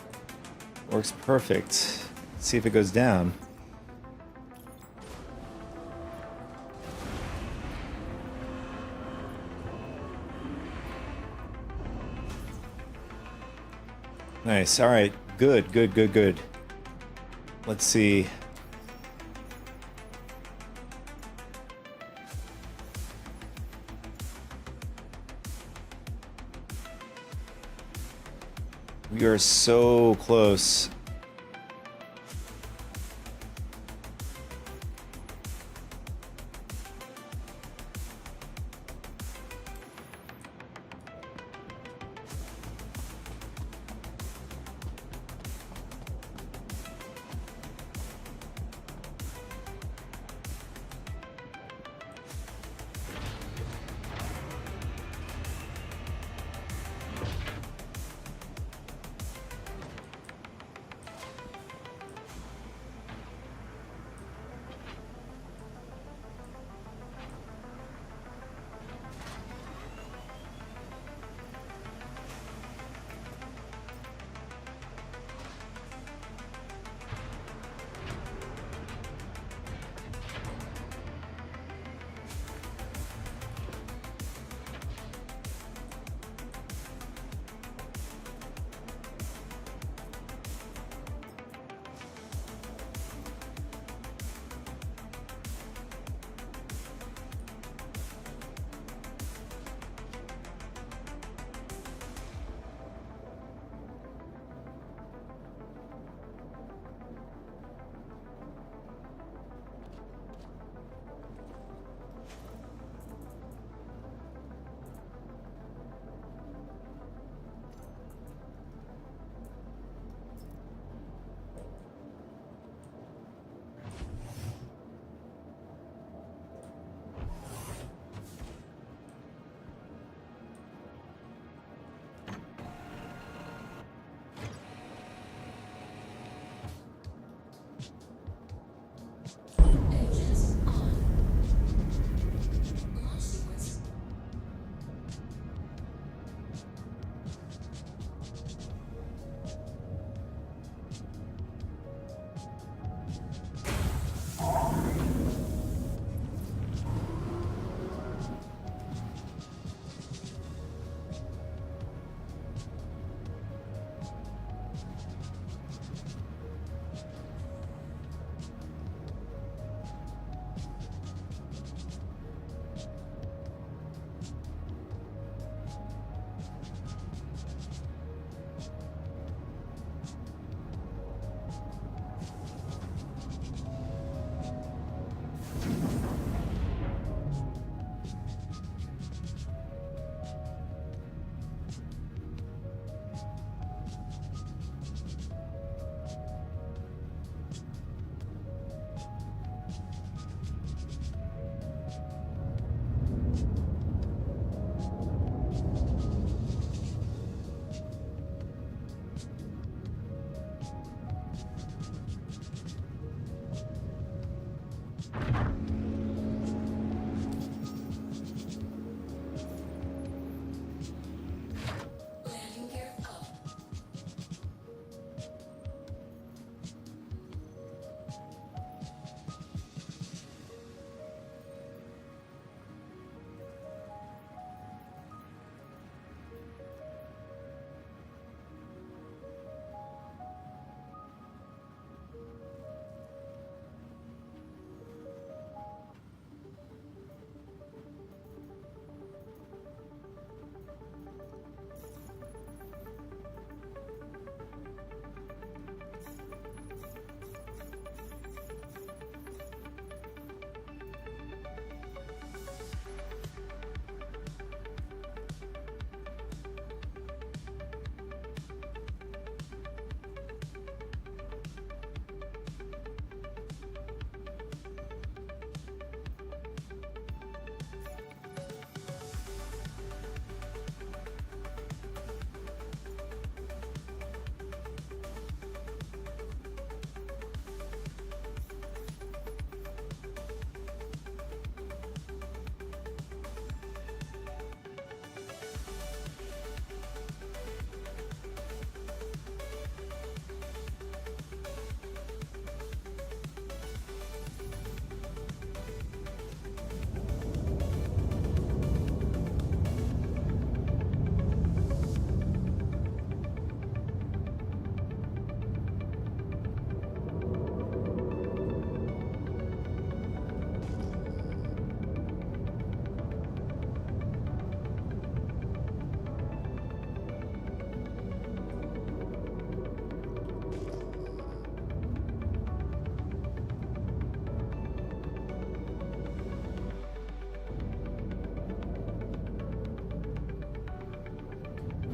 Speaker 1: Works perfect. Let's see if it goes down. Nice. All right. Good, good, good, good. Let's see. We are so close.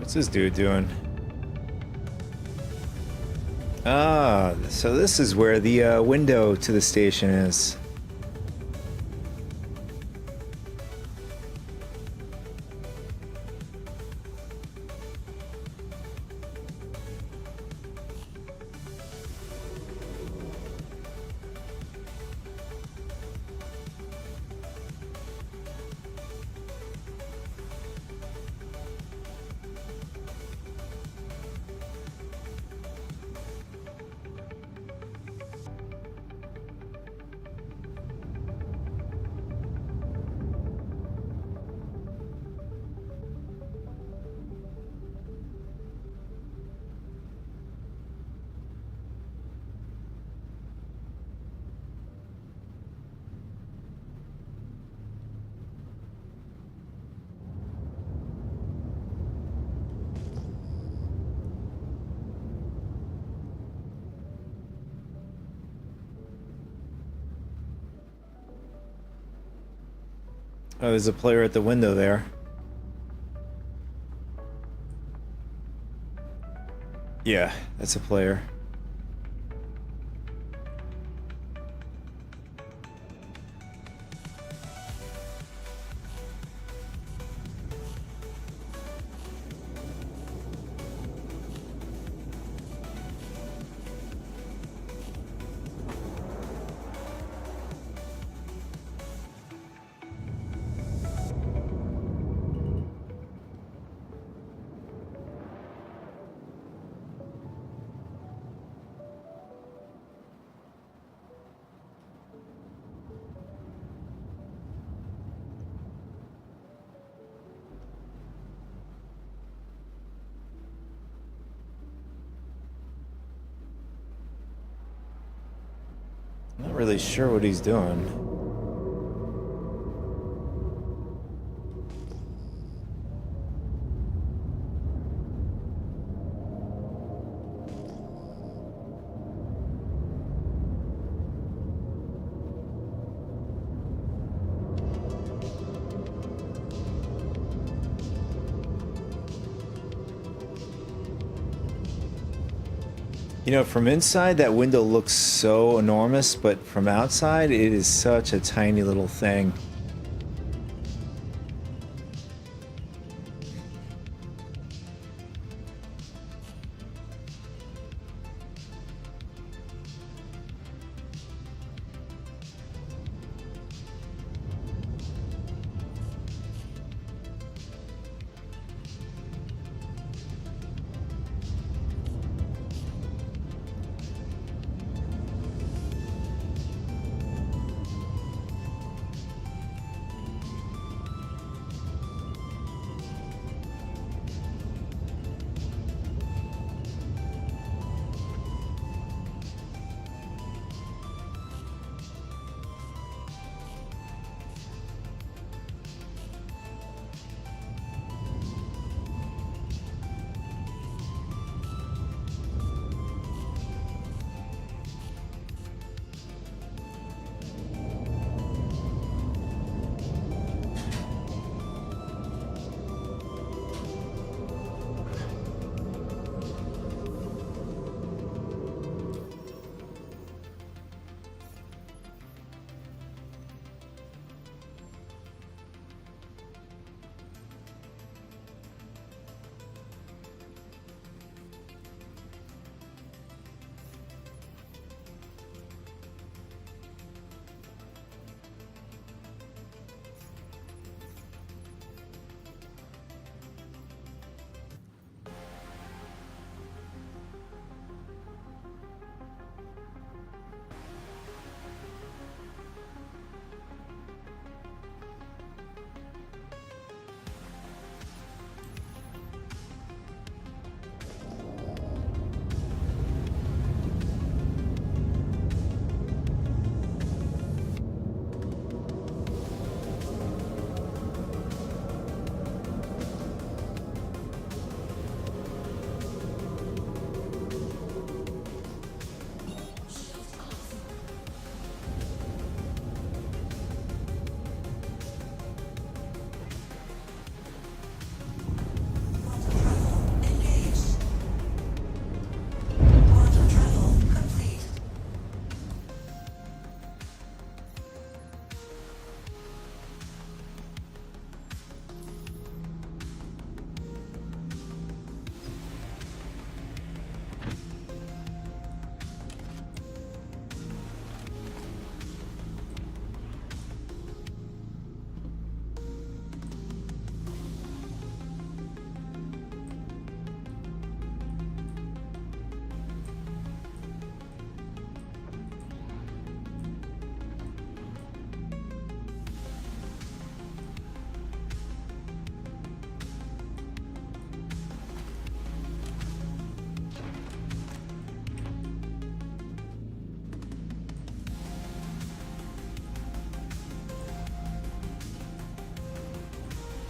Speaker 1: What's this dude doing? Ah, so this is where the window to the station is. Oh, there's a player at the window there. Yeah, that's a player. Not really sure what he's doing. You know, from inside, that window looks so enormous, but from outside, it is such a tiny little thing.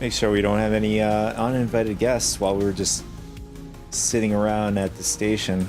Speaker 1: Make sure we don't have any uninvited guests while we're just sitting around at the station.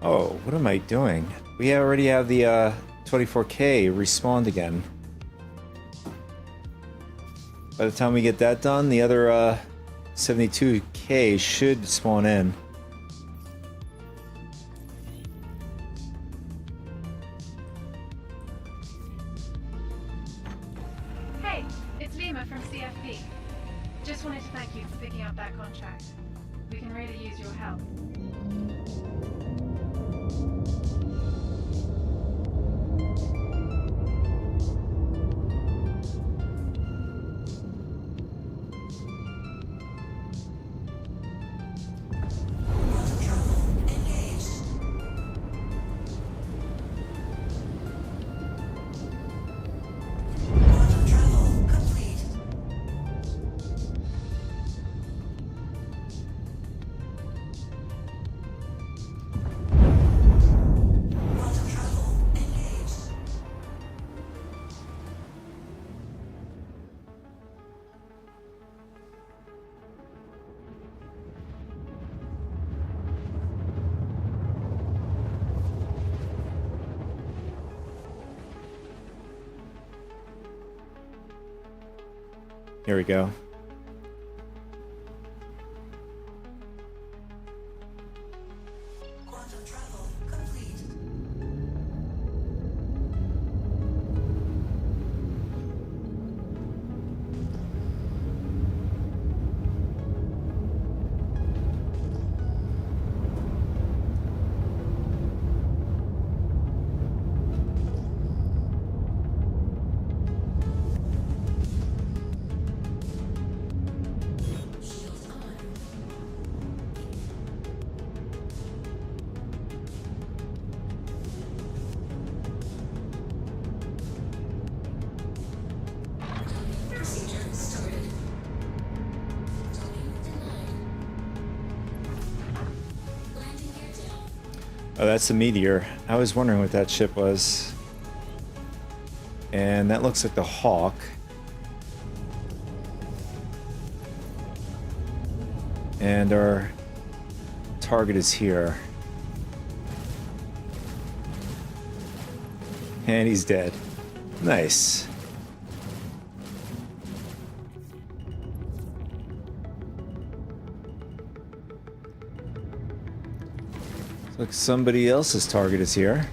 Speaker 1: Oh, what am I doing? We already have the 24K respawned again. By the time we get that done, the other 72K should spawn in.
Speaker 2: Hey, it's Lima from CFP. Just wanted to thank you for picking up that contract. We can really use your help.
Speaker 1: Here we go.
Speaker 6: Quantum travel complete.
Speaker 1: Oh, that's the meteor. I was wondering what that ship was. And that looks like the Hawk. And our target is here. And he's dead. Nice. Looks like somebody else's target is here.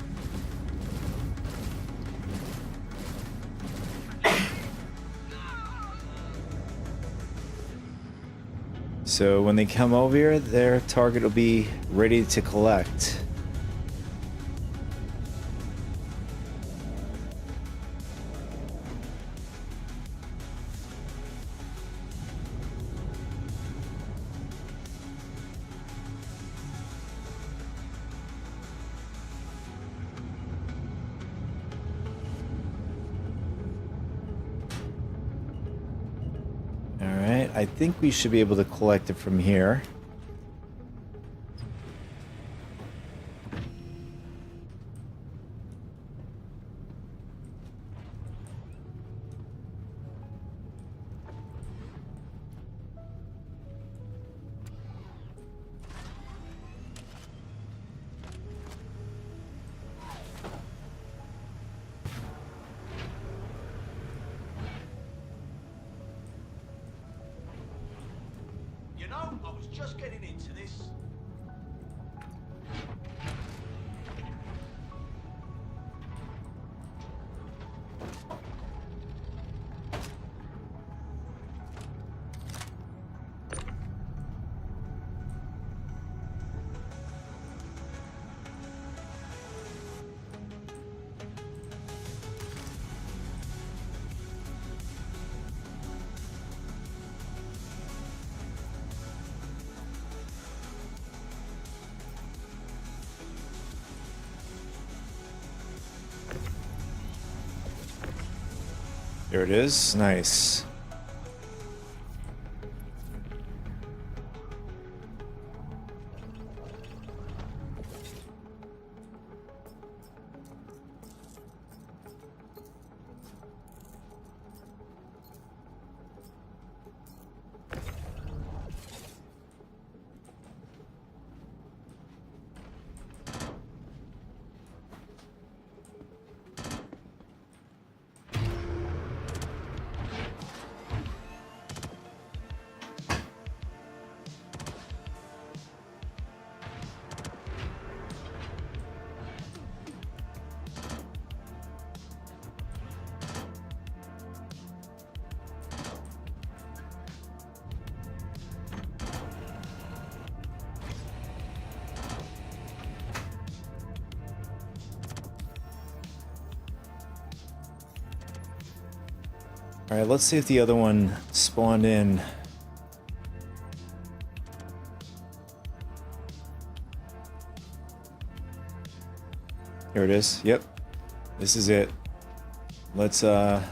Speaker 1: So when they come over here, their target will be ready to collect. I think we should be able to collect it from here.
Speaker 7: just getting into this.
Speaker 1: There it is. Nice. Alright, let's see if the other one spawned in. Here it is. Yep. This is it. Let's okay,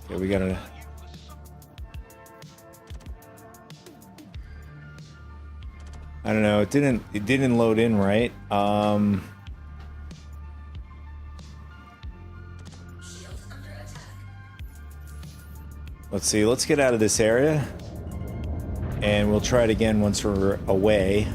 Speaker 1: we gotta I don't know, it didn't load in right. Let's see, let's get out of this area and we'll try it again once we're away.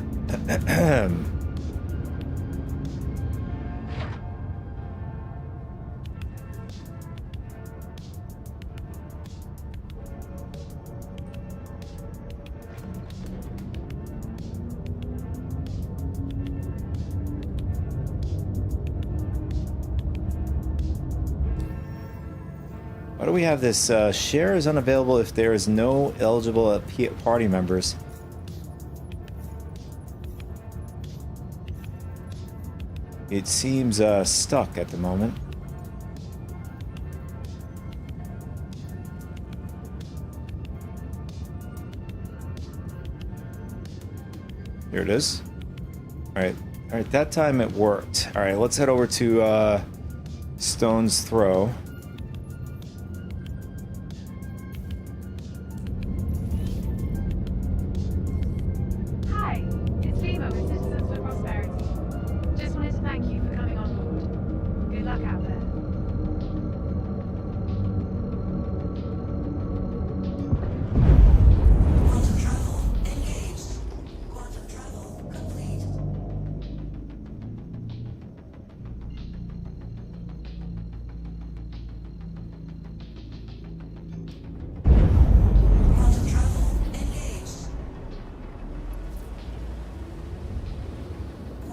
Speaker 1: Why do we have this? Share is unavailable if there is no eligible party members. It seems stuck at the moment. Here it is. Alright, that time it worked. Alright, let's head over to Stone's Throw.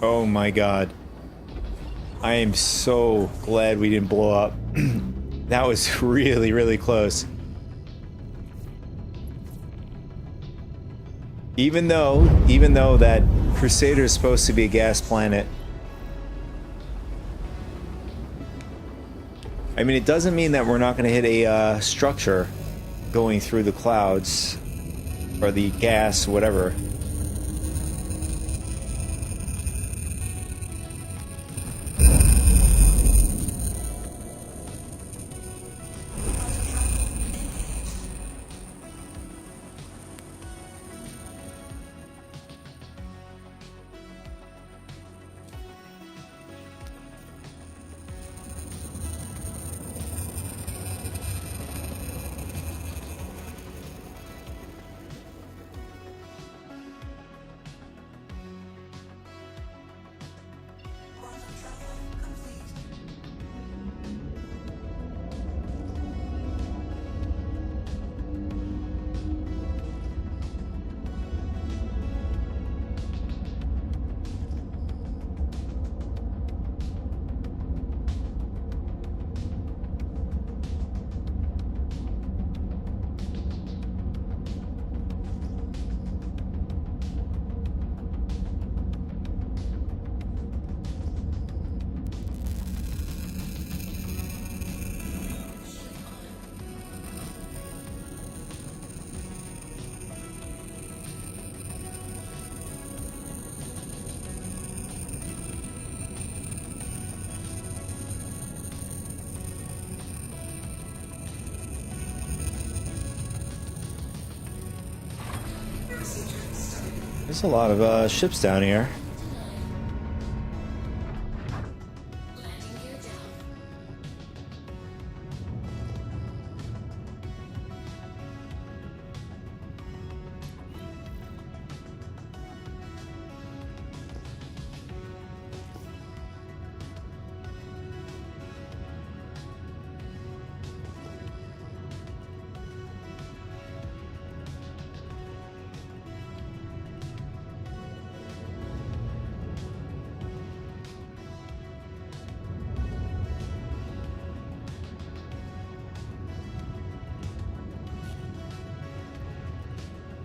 Speaker 1: Oh my god. I am so glad we didn't blow up. That was really, really close. Even though that Crusader is supposed to be a gas planet. I mean, it doesn't mean that we're not going to hit a structure going through the clouds or the gas, whatever. There's a lot of ships down here.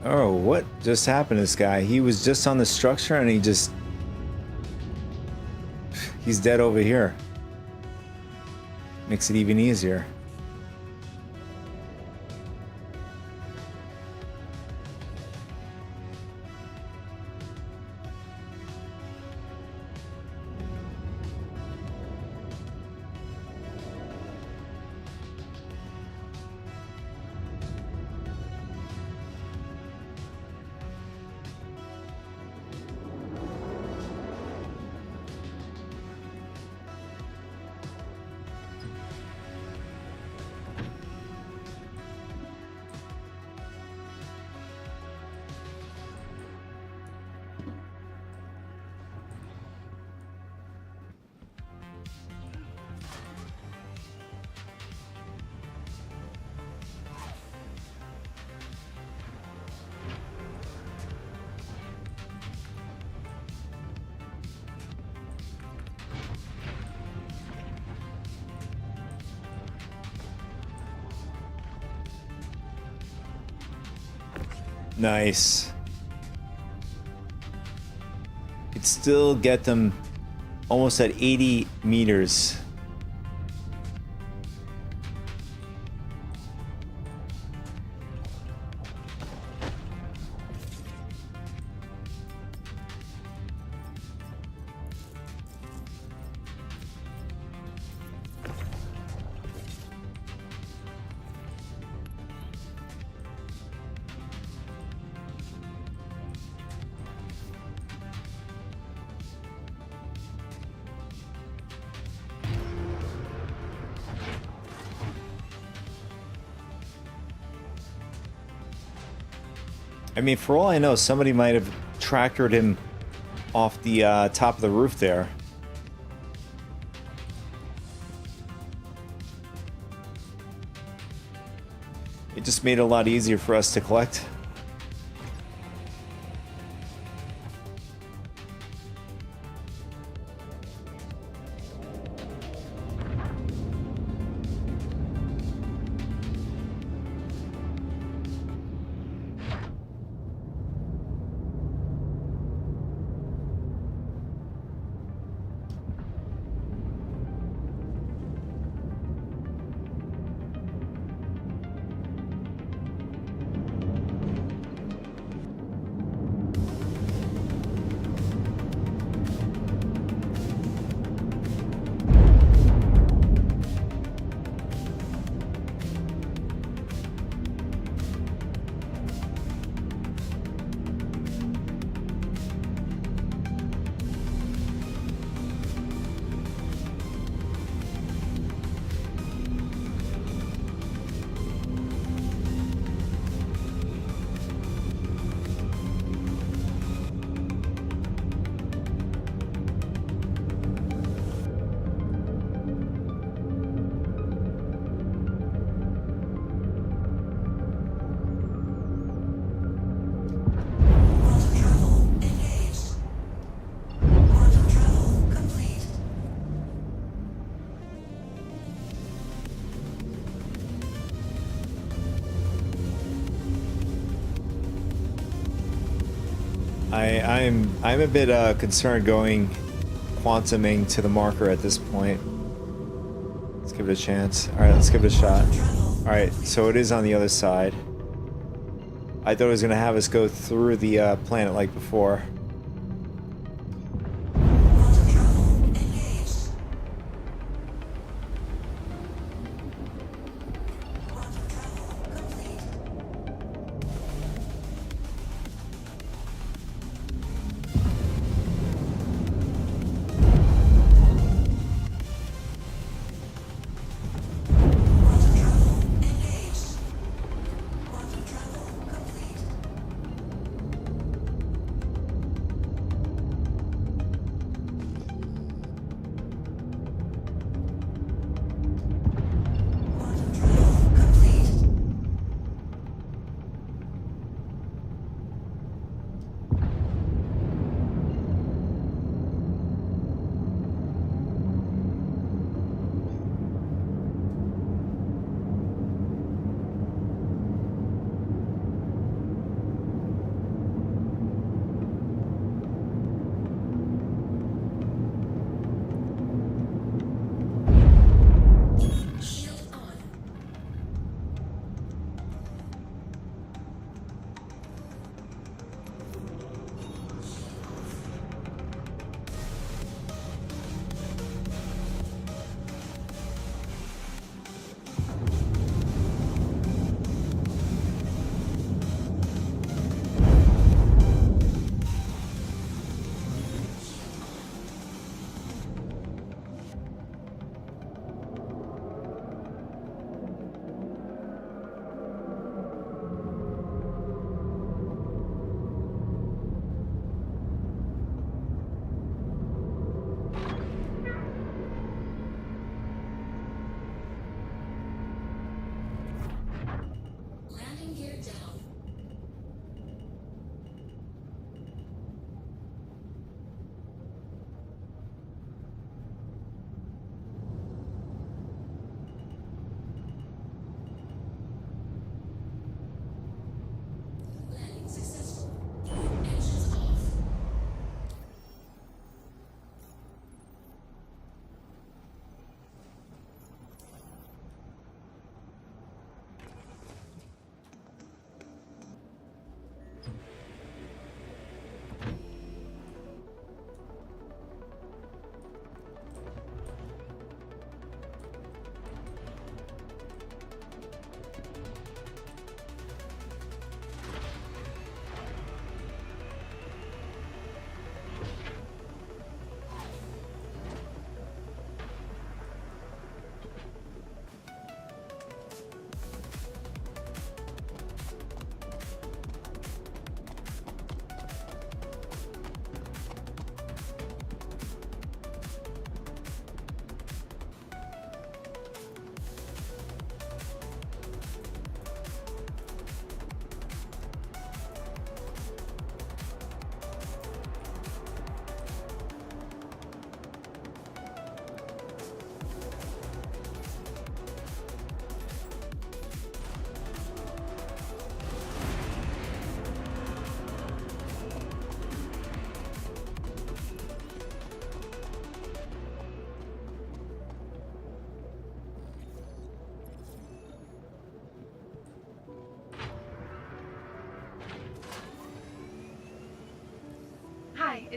Speaker 1: Oh, what just happened to this guy? He was just on the structure and he's dead over here. Makes it even easier. Nice. Could still get them almost at 80 meters. I mean, for all I know, somebody might have tractored him off the top of the roof there. It just made it a lot easier for us to collect. I'm a bit concerned going quantuming to the marker at this point. Let's give it a chance. All right, let's give it a shot. All right, so it is on the other side. I thought it was gonna have us go through the planet like before.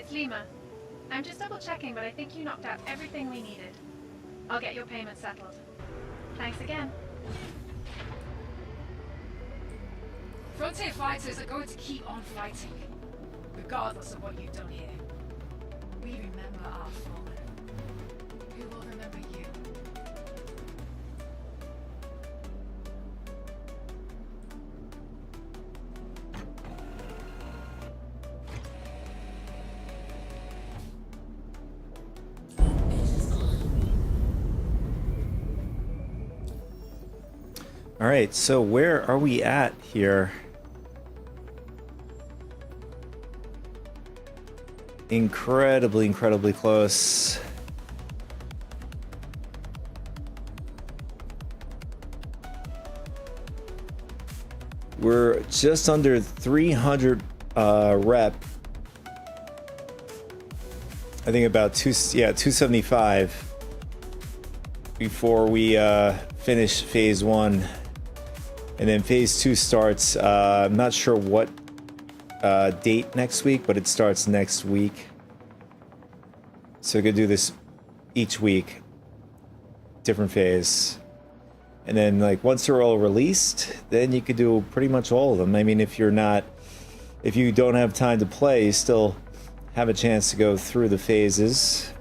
Speaker 2: It's Lima. I'm just double checking, but I think you knocked out everything we needed. I'll get your payment settled. Thanks again.
Speaker 4: Frontier fighters are going to keep on fighting, regardless of what you've done here. We remember our fallen. Who will remember you?
Speaker 1: All right, so where are we at here? Incredibly close. We're just under 300 rep. I think about 275 before we finish phase 1. And then phase 2 starts, I'm not sure what date next week, but it starts next week. So we're gonna do this each week, different phase. And then like once they're all released, then you could do pretty much all of them. I mean, if you don't have time to play, you still have a chance to go through the phases.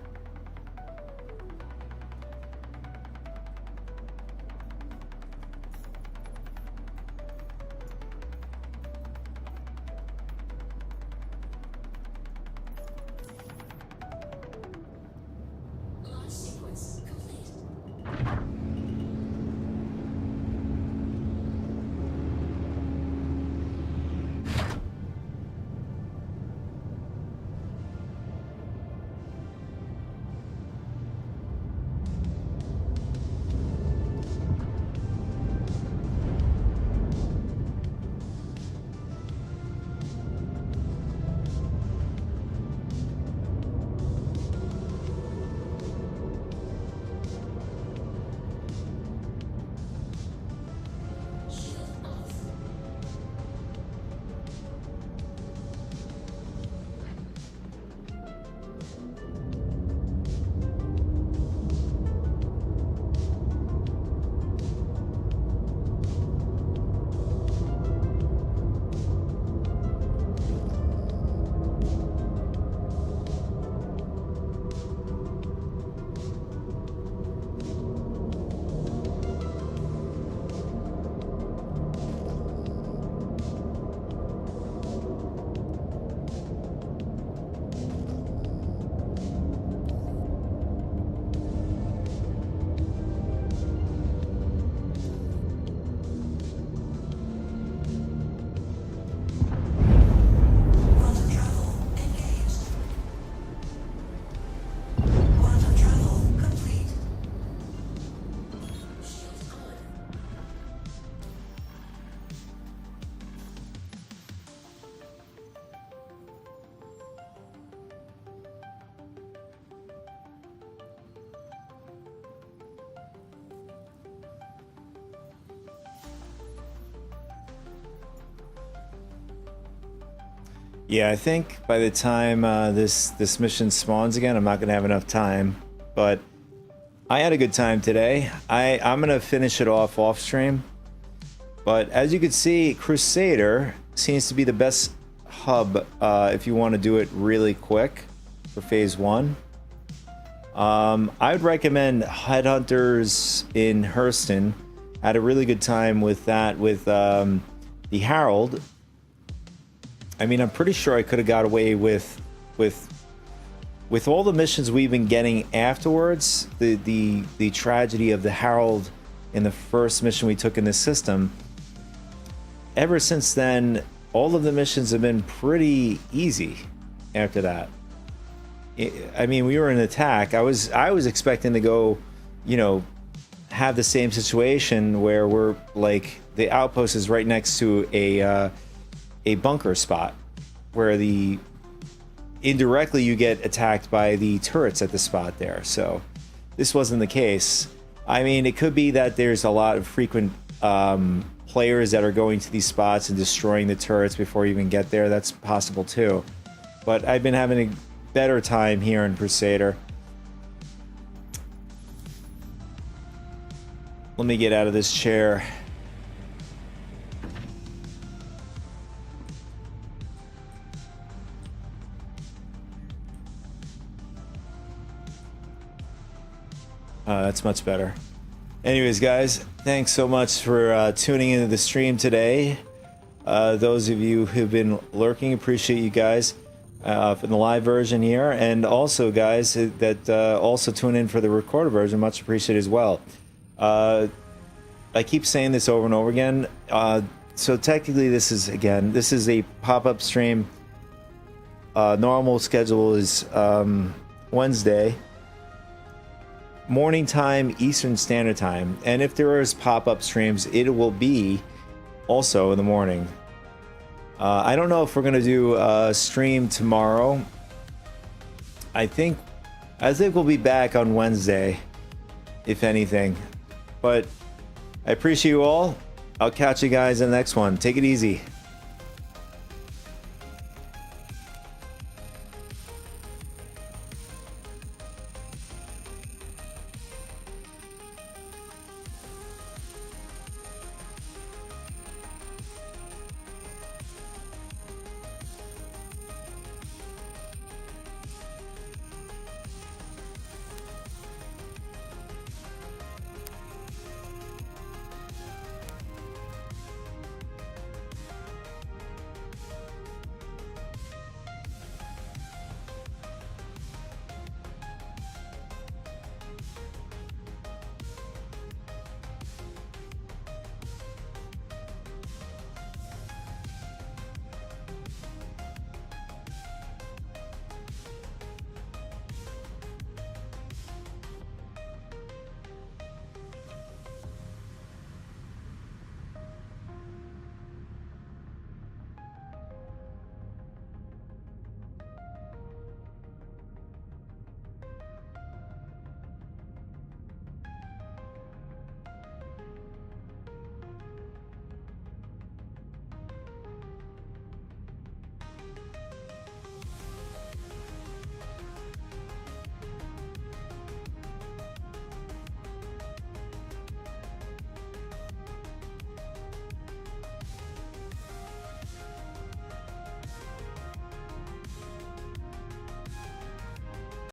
Speaker 1: Yeah, I think by the time this mission spawns again, I'm not gonna have enough time. But I had a good time today. I'm gonna finish it off stream. But as you can see, Crusader seems to be the best hub if you want to do it really quick for phase 1. I would recommend Headhunters in Hurston. Had a really good time with that with the Herald. I mean, I'm pretty sure I could have got away with all the missions we've been getting afterwards. The tragedy of the Herald in the first mission we took in this system. Ever since then, all of the missions have been pretty easy after that. I mean, we were in attack. I was expecting to go, you know, have the same situation where we're like the outpost is right next to a bunker spot where indirectly you get attacked by the turrets at the spot there. So this wasn't the case. I mean, it could be that there's a lot of frequent players that are going to these spots and destroying the turrets before you even get there. That's possible too. But I've been having better time here in Crusader. Let me get out of this chair. That's much better. Anyways, guys, thanks so much for tuning into the stream today. Those of you who've been lurking, appreciate you guys for the live version here, and also guys that also tune in for the recorded version, much appreciated as well. I keep saying this over and over again. So technically, this is a pop-up stream. Normal schedule is Wednesday morning time, Eastern Standard Time, and if there is pop-up streams, it will be also in the morning. I don't know if we're gonna do a stream tomorrow. I think we'll be back on Wednesday, if anything. But I appreciate you all. I'll catch you guys in the next one. Take it easy.